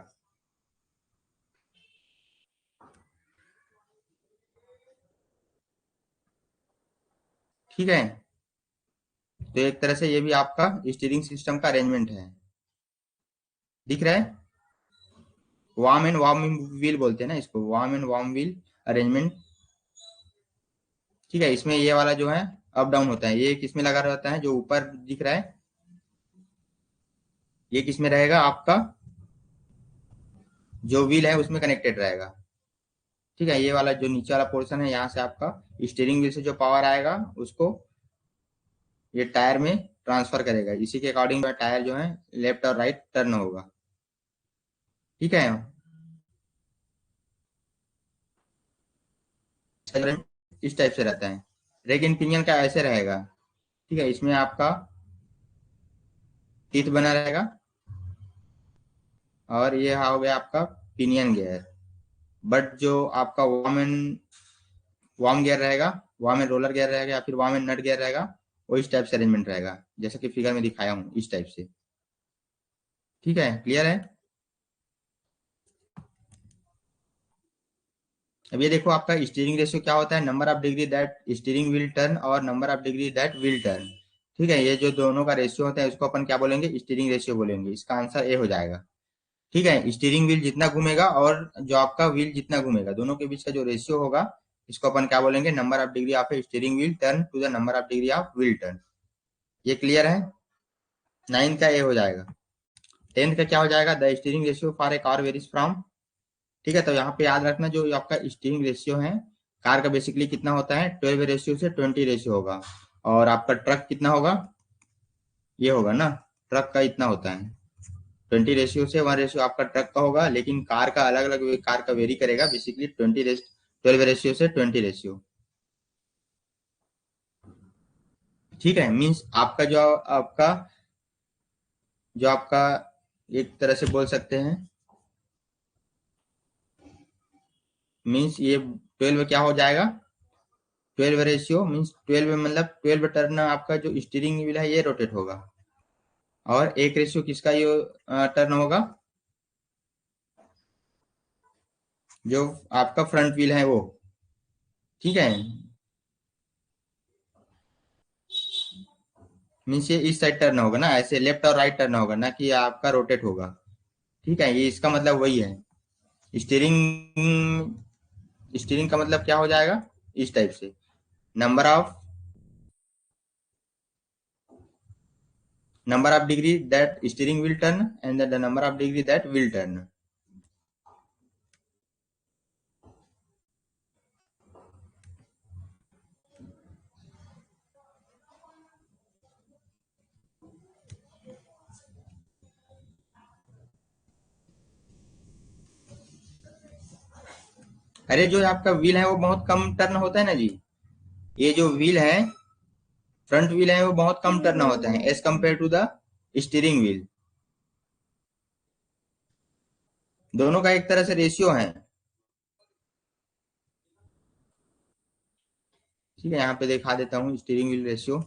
ठीक है, तो एक तरह से ये भी आपका स्टीयरिंग सिस्टम का अरेंजमेंट है। दिख रहा है? वार्म एंड व्हील बोलते हैं ना इसको, warm and warm wheel arrangement. ठीक है, इसमें ये वाला जो है अप डाउन होता है, ये किसमें लगा रहता है? जो ऊपर दिख रहा है ये किसमें रहेगा? आपका जो व्हील है उसमें कनेक्टेड रहेगा। ठीक है, ये वाला जो नीचे वाला पोर्शन है यहाँ से आपका स्टीयरिंग व्हील से जो पावर आएगा उसको ये टायर में ट्रांसफर करेगा। इसी के अकॉर्डिंग टायर जो है लेफ्ट और राइट टर्न होगा। ठीक है, इस टाइप से रहता है। रेक इन पिनियन का ऐसे रहेगा। ठीक है, इसमें आपका टीथ बना रहेगा और ये हो गया आपका पिनियन गियर। बट जो आपका वार्म गियर रहेगा, वार्म एंड रोलर गियर रहेगा या फिर वार्म एंड नट गियर रहेगा, वो इस टाइप से अरेंजमेंट रहेगा जैसा कि फिगर में दिखाया हूँ, इस टाइप से। ठीक है, क्लियर है? अब ये देखो आपका स्टीयरिंग रेशियो क्या होता है? Number of degree that steering wheel turn और number of degree that wheel turn. ठीक है, ये जो दोनों का रेशियो होता है उसको अपन क्या बोलेंगे? स्टीयरिंग रेशियो बोलेंगे। इसका आंसर ए हो जाएगा। ठीक है, स्टीयरिंग व्हील जितना घूमेगा और जो आपका व्हील जितना घूमेगा, दोनों के बीच का जो रेशियो होगा इसको अपन क्या बोलेंगे? Number of degree of steering wheel turn to the number of degree of wheel turn. ये क्लियर है? नाइन्थ का ए हो जाएगा। टेंथ का क्या हो जाएगा? The steering ratio for a car varies from. ठीक है, तो यहाँ पे याद रखना जो आपका स्टीयरिंग रेशियो है कार का बेसिकली कितना होता है? 12 रेशियो से 20 रेशियो होगा। और आपका ट्रक कितना होगा? ये होगा ना, ट्रक का इतना होता है। 20 रेशियो से 1 रेशियो आपका ट्रक का होगा, लेकिन कार का अलग अलग कार का वेरी करेगा। बेसिकली 12 रेशियो से 20 रेशियो। ठीक है, मीन्स आपका एक तरह से बोल सकते हैं, मीन्स ये 12 क्या हो जाएगा, 12 रेशियो मीन्स 12 मतलब 12 टर्न आपका जो स्टीयरिंग व्हील है ये रोटेट होगा, और 1 रेशियो किसका ये टर्न होगा, जो आपका फ्रंट व्हील है वो। ठीक है, मीन्स ये इस साइड टर्न होगा ना, ऐसे लेफ्ट और राइट टर्न होगा ना कि आपका रोटेट होगा। ठीक है, ये इसका मतलब वही है। स्टीयरिंग स्टीयरिंग का मतलब क्या हो जाएगा, इस टाइप से, number of degree that steering will turn and the number of degree that will turn। अरे जो आपका व्हील है वो बहुत कम टर्न होता है ना जी, ये जो व्हील है, फ्रंट व्हील है वो बहुत कम टर्न होता है as compare to the steering wheel. दोनों का एक तरह से रेशियो है। ठीक है, यहाँ पे दिखा देता हूँ स्टीयरिंग व्हील रेशियो।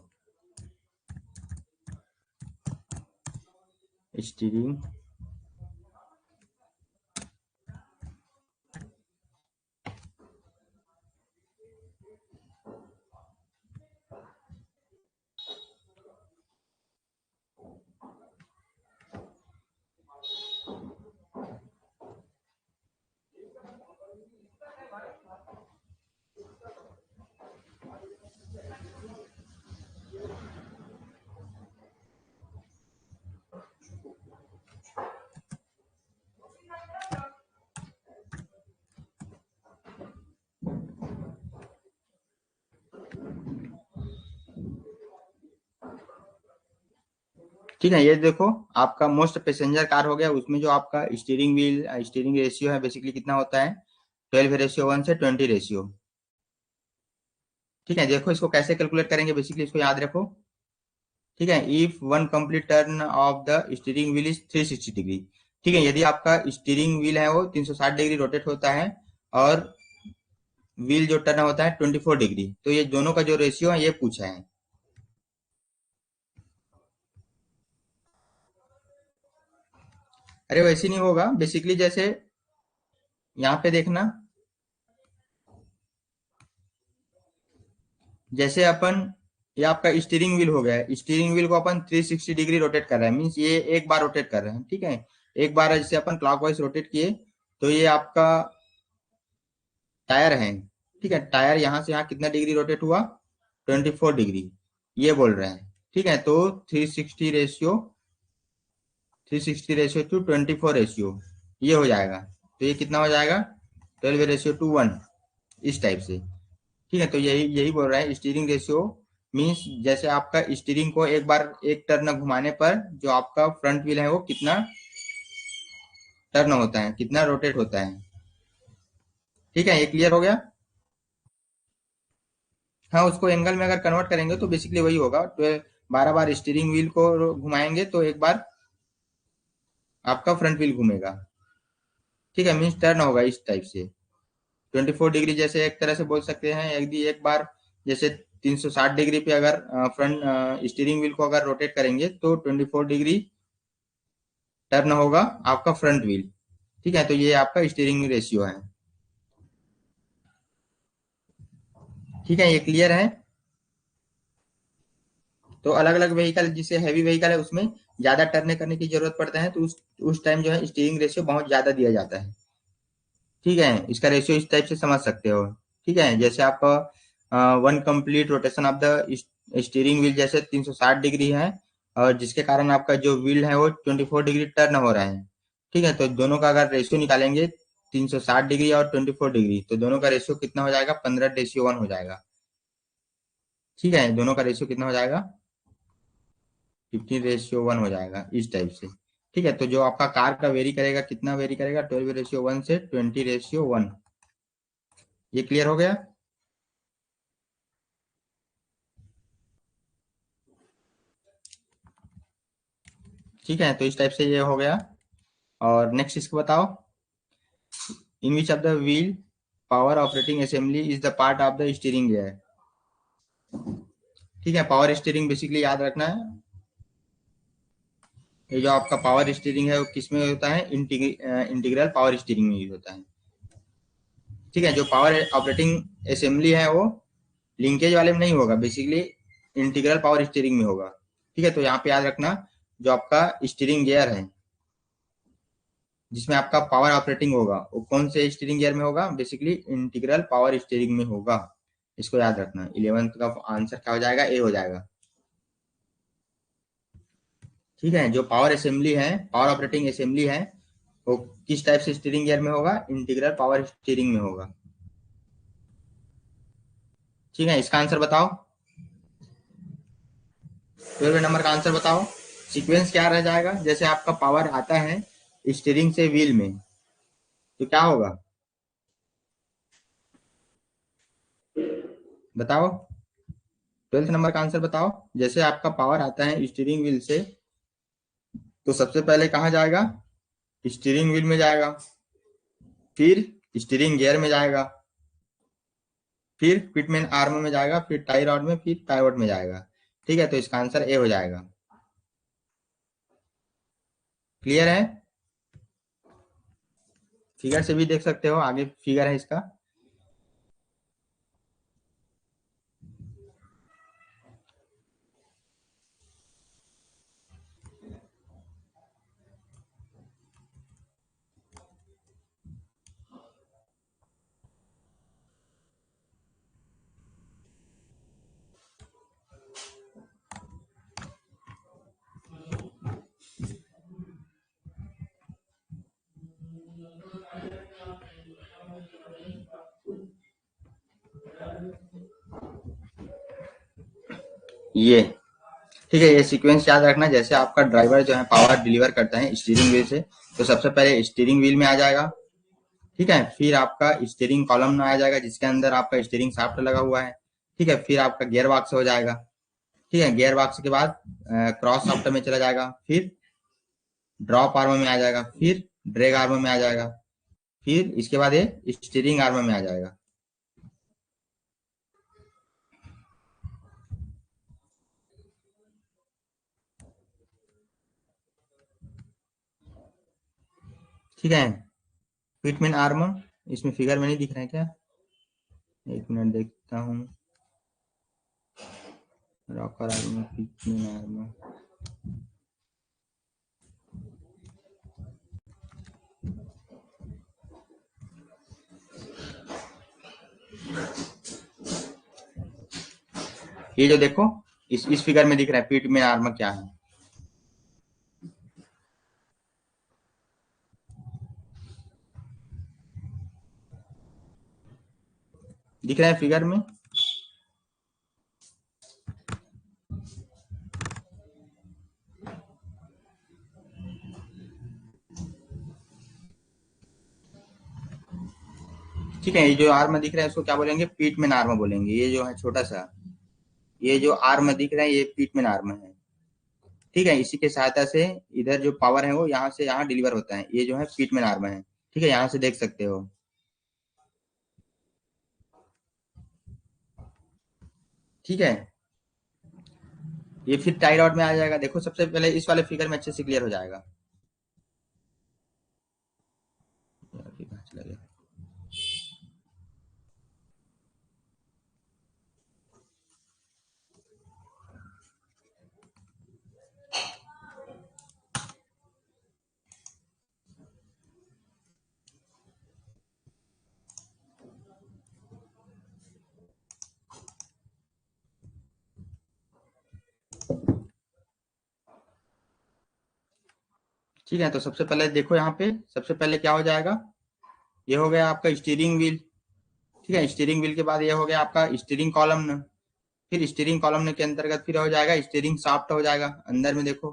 स्टीयरिंग ठीक है, ये देखो आपका मोस्ट पैसेंजर कार हो गया, उसमें जो आपका स्टीयरिंग रेशियो है बेसिकली कितना होता है, 12:1 से 20 रेशियो। ठीक है, देखो इसको कैसे कैलकुलेट करेंगे, बेसिकली इसको याद रखो। ठीक है, if one complete turn off the steering wheel is 360 degree. ठीक है, यदि आपका स्टीयरिंग व्हील है वो 360 डिग्री रोटेट होता है, और व्हील जो टर्न होता है 24 डिग्री, तो ये दोनों का जो रेशियो है ये पूछा है। अरे वैसे नहीं होगा, बेसिकली जैसे यहाँ पे देखना, जैसे अपन, ये आपका स्टीयरिंग व्हील हो गया है, स्टीयरिंग व्हील को अपन 360 डिग्री रोटेट कर रहे हैं, मीन्स ये एक बार रोटेट कर रहे हैं। ठीक है, एक बार जैसे अपन क्लॉकवाइज रोटेट किए, तो ये आपका टायर है। ठीक है, टायर यहाँ से यहाँ कितना डिग्री रोटेट हुआ, 24 डिग्री, ये बोल रहे हैं। ठीक है, तो 360 रेशियो टू 24 रेशियो ये हो जाएगा, तो ये कितना हो जाएगा, 12:1 इस टाइप से। ठीक है, तो यही यही बोल रहा है स्टीयरिंग रेशियो मीन्स, जैसे आपका स्टीयरिंग को एक बार एक टर्न घुमाने पर जो आपका फ्रंट व्हील है वो कितना टर्न होता है, कितना रोटेट होता है। ठीक है, ये क्लियर हो गया। हाँ, उसको एंगल में अगर कन्वर्ट करेंगे तो बेसिकली वही होगा, 12 बार स्टीयरिंग व्हील को घुमाएंगे तो एक बार आपका फ्रंट व्हील घूमेगा। ठीक है, मीन्स टर्न होगा इस टाइप से। 24 डिग्री जैसे एक तरह से बोल सकते हैं, यदि एक बार जैसे 360 डिग्री पे अगर फ्रंट स्टीयरिंग व्हील को अगर रोटेट करेंगे तो 24 डिग्री टर्न होगा आपका फ्रंट व्हील। ठीक है, तो ये आपका स्टीयरिंग रेशियो है। ठीक है, ये क्लियर है। तो अलग अलग व्हीकल, जिससे हैवी व्हीकल है उसमें ज्यादा टर्न करने की जरूरत पड़ता है, तो उस टाइम जो है स्टीयरिंग रेशियो बहुत ज्यादा दिया जाता है। ठीक है, इसका रेशियो इस टाइप से समझ सकते हो। ठीक है, जैसे आपका one complete rotation of the steering wheel जैसे 360 डिग्री है, और जिसके कारण आपका जो व्हील है वो 24 डिग्री टर्न हो रहा है। ठीक है, तो दोनों का अगर रेशियो निकालेंगे 360 डिग्री और 24 डिग्री, तो दोनों का रेशियो कितना हो जाएगा, 15:1 हो जाएगा। ठीक है, दोनों का रेशियो कितना हो जाएगा, 15:1 हो जाएगा इस टाइप से। ठीक है, तो जो आपका कार का वेरी करेगा, कितना वेरी करेगा, 12:1 से 20:1। ये क्लियर हो गया। ठीक है, तो इस टाइप से ये हो गया। और नेक्स्ट इसको बताओ, in which of the wheel power operating assembly is the part of the steering gear. ठीक है, पावर स्टीयरिंग बेसिकली याद रखना है, ये जो आपका पावर स्टीयरिंग है वो किस में होता है, इंटीग्रल पावर स्टीयरिंग में यूज होता है। ठीक है, जो पावर ऑपरेटिंग असेंबली है वो लिंकेज वाले में नहीं होगा, बेसिकली इंटीग्रल पावर स्टीयरिंग में होगा। ठीक है, तो यहाँ पे याद रखना जो आपका स्टीयरिंग गियर है जिसमें आपका पावर ऑपरेटिंग होगा वो कौन से स्टीयरिंग गियर में होगा, बेसिकली इंटीग्रल पावर स्टीयरिंग में होगा। इसको याद रखना, 11th का आंसर क्या हो जाएगा, ए हो जाएगा। ठीक है, जो पावर असेंबली है, पावर ऑपरेटिंग असेंबली है, वो किस टाइप से स्टीयरिंग गियर में होगा, इंटीग्रल पावर स्टीयरिंग में होगा। ठीक है, इसका आंसर बताओ, 12 नंबर का आंसर बताओ। सीक्वेंस क्या रह जाएगा, जैसे आपका पावर आता है स्टीयरिंग से व्हील में तो क्या होगा, बताओ, 12th नंबर का आंसर बताओ। जैसे आपका पावर आता है स्टीयरिंग व्हील से तो सबसे पहले कहाँ जाएगा, स्टीयरिंग व्हील में जाएगा, फिर स्टीयरिंग गियर में जाएगा, फिर पिटमैन आर्म में जाएगा, फिर टाई रॉड में, फिर पाइवट में जाएगा। ठीक है, तो इसका आंसर ए हो जाएगा। क्लियर है, फिगर से भी देख सकते हो, आगे फिगर है इसका। ये ठीक है, ये सीक्वेंस याद रखना, जैसे आपका ड्राइवर जो है पावर डिलीवर करता है स्टीयरिंग व्हील से तो सबसे पहले स्टीयरिंग व्हील में आ जाएगा। ठीक है, फिर आपका स्टीयरिंग कॉलम में आ जाएगा जिसके अंदर आपका स्टीयरिंग शाफ्ट लगा हुआ है। ठीक है, फिर आपका गियर बॉक्स हो जाएगा। ठीक है, गियर बॉक्स के बाद क्रॉस शाफ्ट में चला जाएगा, फिर ड्रॉप आर्म में आ जाएगा, फिर ड्रैग आर्म में आ जाएगा, फिर इसके बाद ये स्टीयरिंग आर्म में आ जाएगा। ठीक है, पिटमैन आर्म इसमें फिगर में नहीं दिख रहा है क्या, एक मिनट देखता हूँ। रॉकर आर्म, पिटमैन आर्म, ये जो देखो इस फिगर में दिख रहा है पिटमैन आर्म क्या है, दिख रहा है फिगर में। ठीक है, ये जो आर्म दिख रहा है इसको क्या बोलेंगे, पिटमैन आर्म बोलेंगे। ये जो है छोटा सा, ये जो आर्म दिख रहा है ये पिटमैन आर्म है। ठीक है, इसी के सहायता से इधर जो पावर है वो यहाँ से यहाँ डिलीवर होता है, ये जो है पिटमैन आर्म है। ठीक है, यहाँ से देख सकते हो। ठीक है, ये फिर टाई रॉड में आ जाएगा। देखो सबसे पहले इस वाले फिगर में अच्छे से क्लियर हो जाएगा। चला गया। ठीक है, तो सबसे पहले देखो यहाँ पे सबसे पहले क्या हो जाएगा, ये हो गया आपका स्टीयरिंग व्हील। ठीक है, स्टीयरिंग व्हील के बाद ये हो गया आपका स्टीयरिंग कॉलम न, फिर स्टीयरिंग कॉलम के अंतर्गत फिर हो जाएगा स्टीयरिंग शाफ्ट हो जाएगा अंदर में देखो।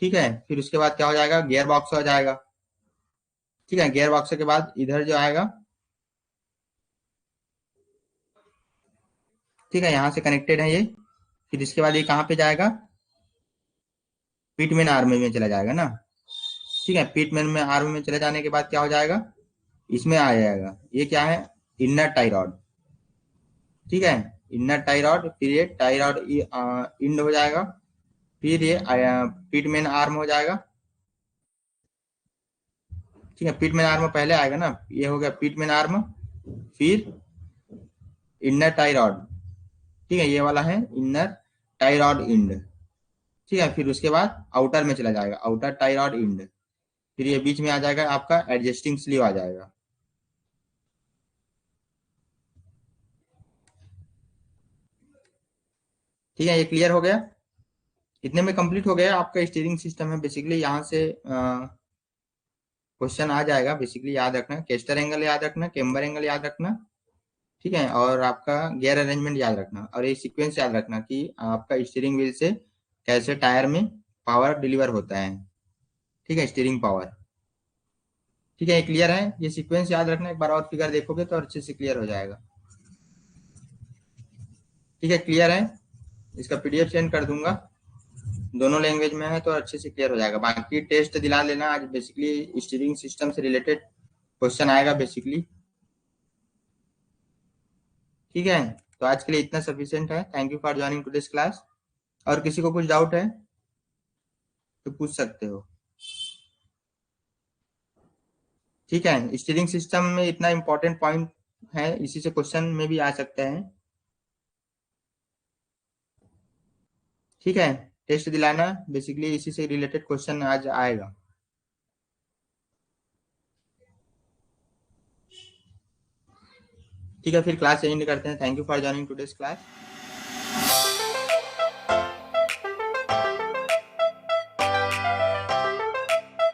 ठीक है, फिर उसके बाद क्या हो जाएगा, गियर बॉक्स हो जाएगा। ठीक है, गियर बॉक्स के बाद इधर जो आएगा, ठीक है, यहाँ से कनेक्टेड है ये। फिर इसके बाद ये कहाँ पे जाएगा, पिटमैन आर्म में चला जाएगा ना। ठीक है, पिटमैन में आर्म में चले जाने के बाद क्या हो जाएगा, इसमें आ जाएगा, ये क्या है, इनर टाई रॉड, ठीक है, इनर टाई रॉड, फिर ये टाई रॉड इंड हो जाएगा, फिर ये पिट मेन आर्म हो जाएगा, ठीक है, पिट मेन आर्म पहले आएगा ना, ये हो गया पिट मेन आर्म, फिर इनर टाई रॉड, ठीक है, ये वाला है इनर टाई रॉड इंड, ठीक है, फिर उसके बाद आउटर में चला जाएगा, आउटर टाई रॉड इंड, फिर ये बीच में आ जाएगा आपका एडजस्टिंग स्लीव आ जाएगा। ठीक है, ये क्लियर हो गया, इतने में कंप्लीट हो गया आपका स्टीयरिंग सिस्टम है। बेसिकली यहाँ से क्वेश्चन आ जाएगा, बेसिकली याद रखना, कैस्टर एंगल याद रखना, केम्बर एंगल याद रखना, ठीक है, और आपका गियर अरेंजमेंट याद रखना, और ये सीक्वेंस याद रखना कि आपका स्टीयरिंग व्हील से कैसे टायर में पावर डिलीवर होता है, ठीक है, स्टीयरिंग पावर, ठीक है, ये क्लियर है, ये सीक्वेंस याद रखना, एक बार और फिगर देखोगे तो अच्छे से क्लियर हो जाएगा। ठीक है, क्लियर है, इसका पीडीएफ सेंड कर दूंगा, दोनों लैंग्वेज में है तो अच्छे से क्लियर हो जाएगा। बाकी टेस्ट दिला लेना, आज बेसिकली स्टीयरिंग सिस्टम से रिलेटेड क्वेश्चन आएगा बेसिकली, ठीक है, तो आज के लिए इतना सफिशिएंट है। Thank you for joining today's class. और किसी को कुछ डाउट है तो पूछ सकते हो, ठीक है, स्टीयरिंग सिस्टम में इतना इंपॉर्टेंट पॉइंट है, इसी से क्वेश्चन में भी आ सकते हैं, ठीक है, टेस्ट दिलाना, बेसिकली इसी से रिलेटेड क्वेश्चन आज आएगा। ठीक है, फिर क्लास एंड करते हैं। Thank you for joining today's class.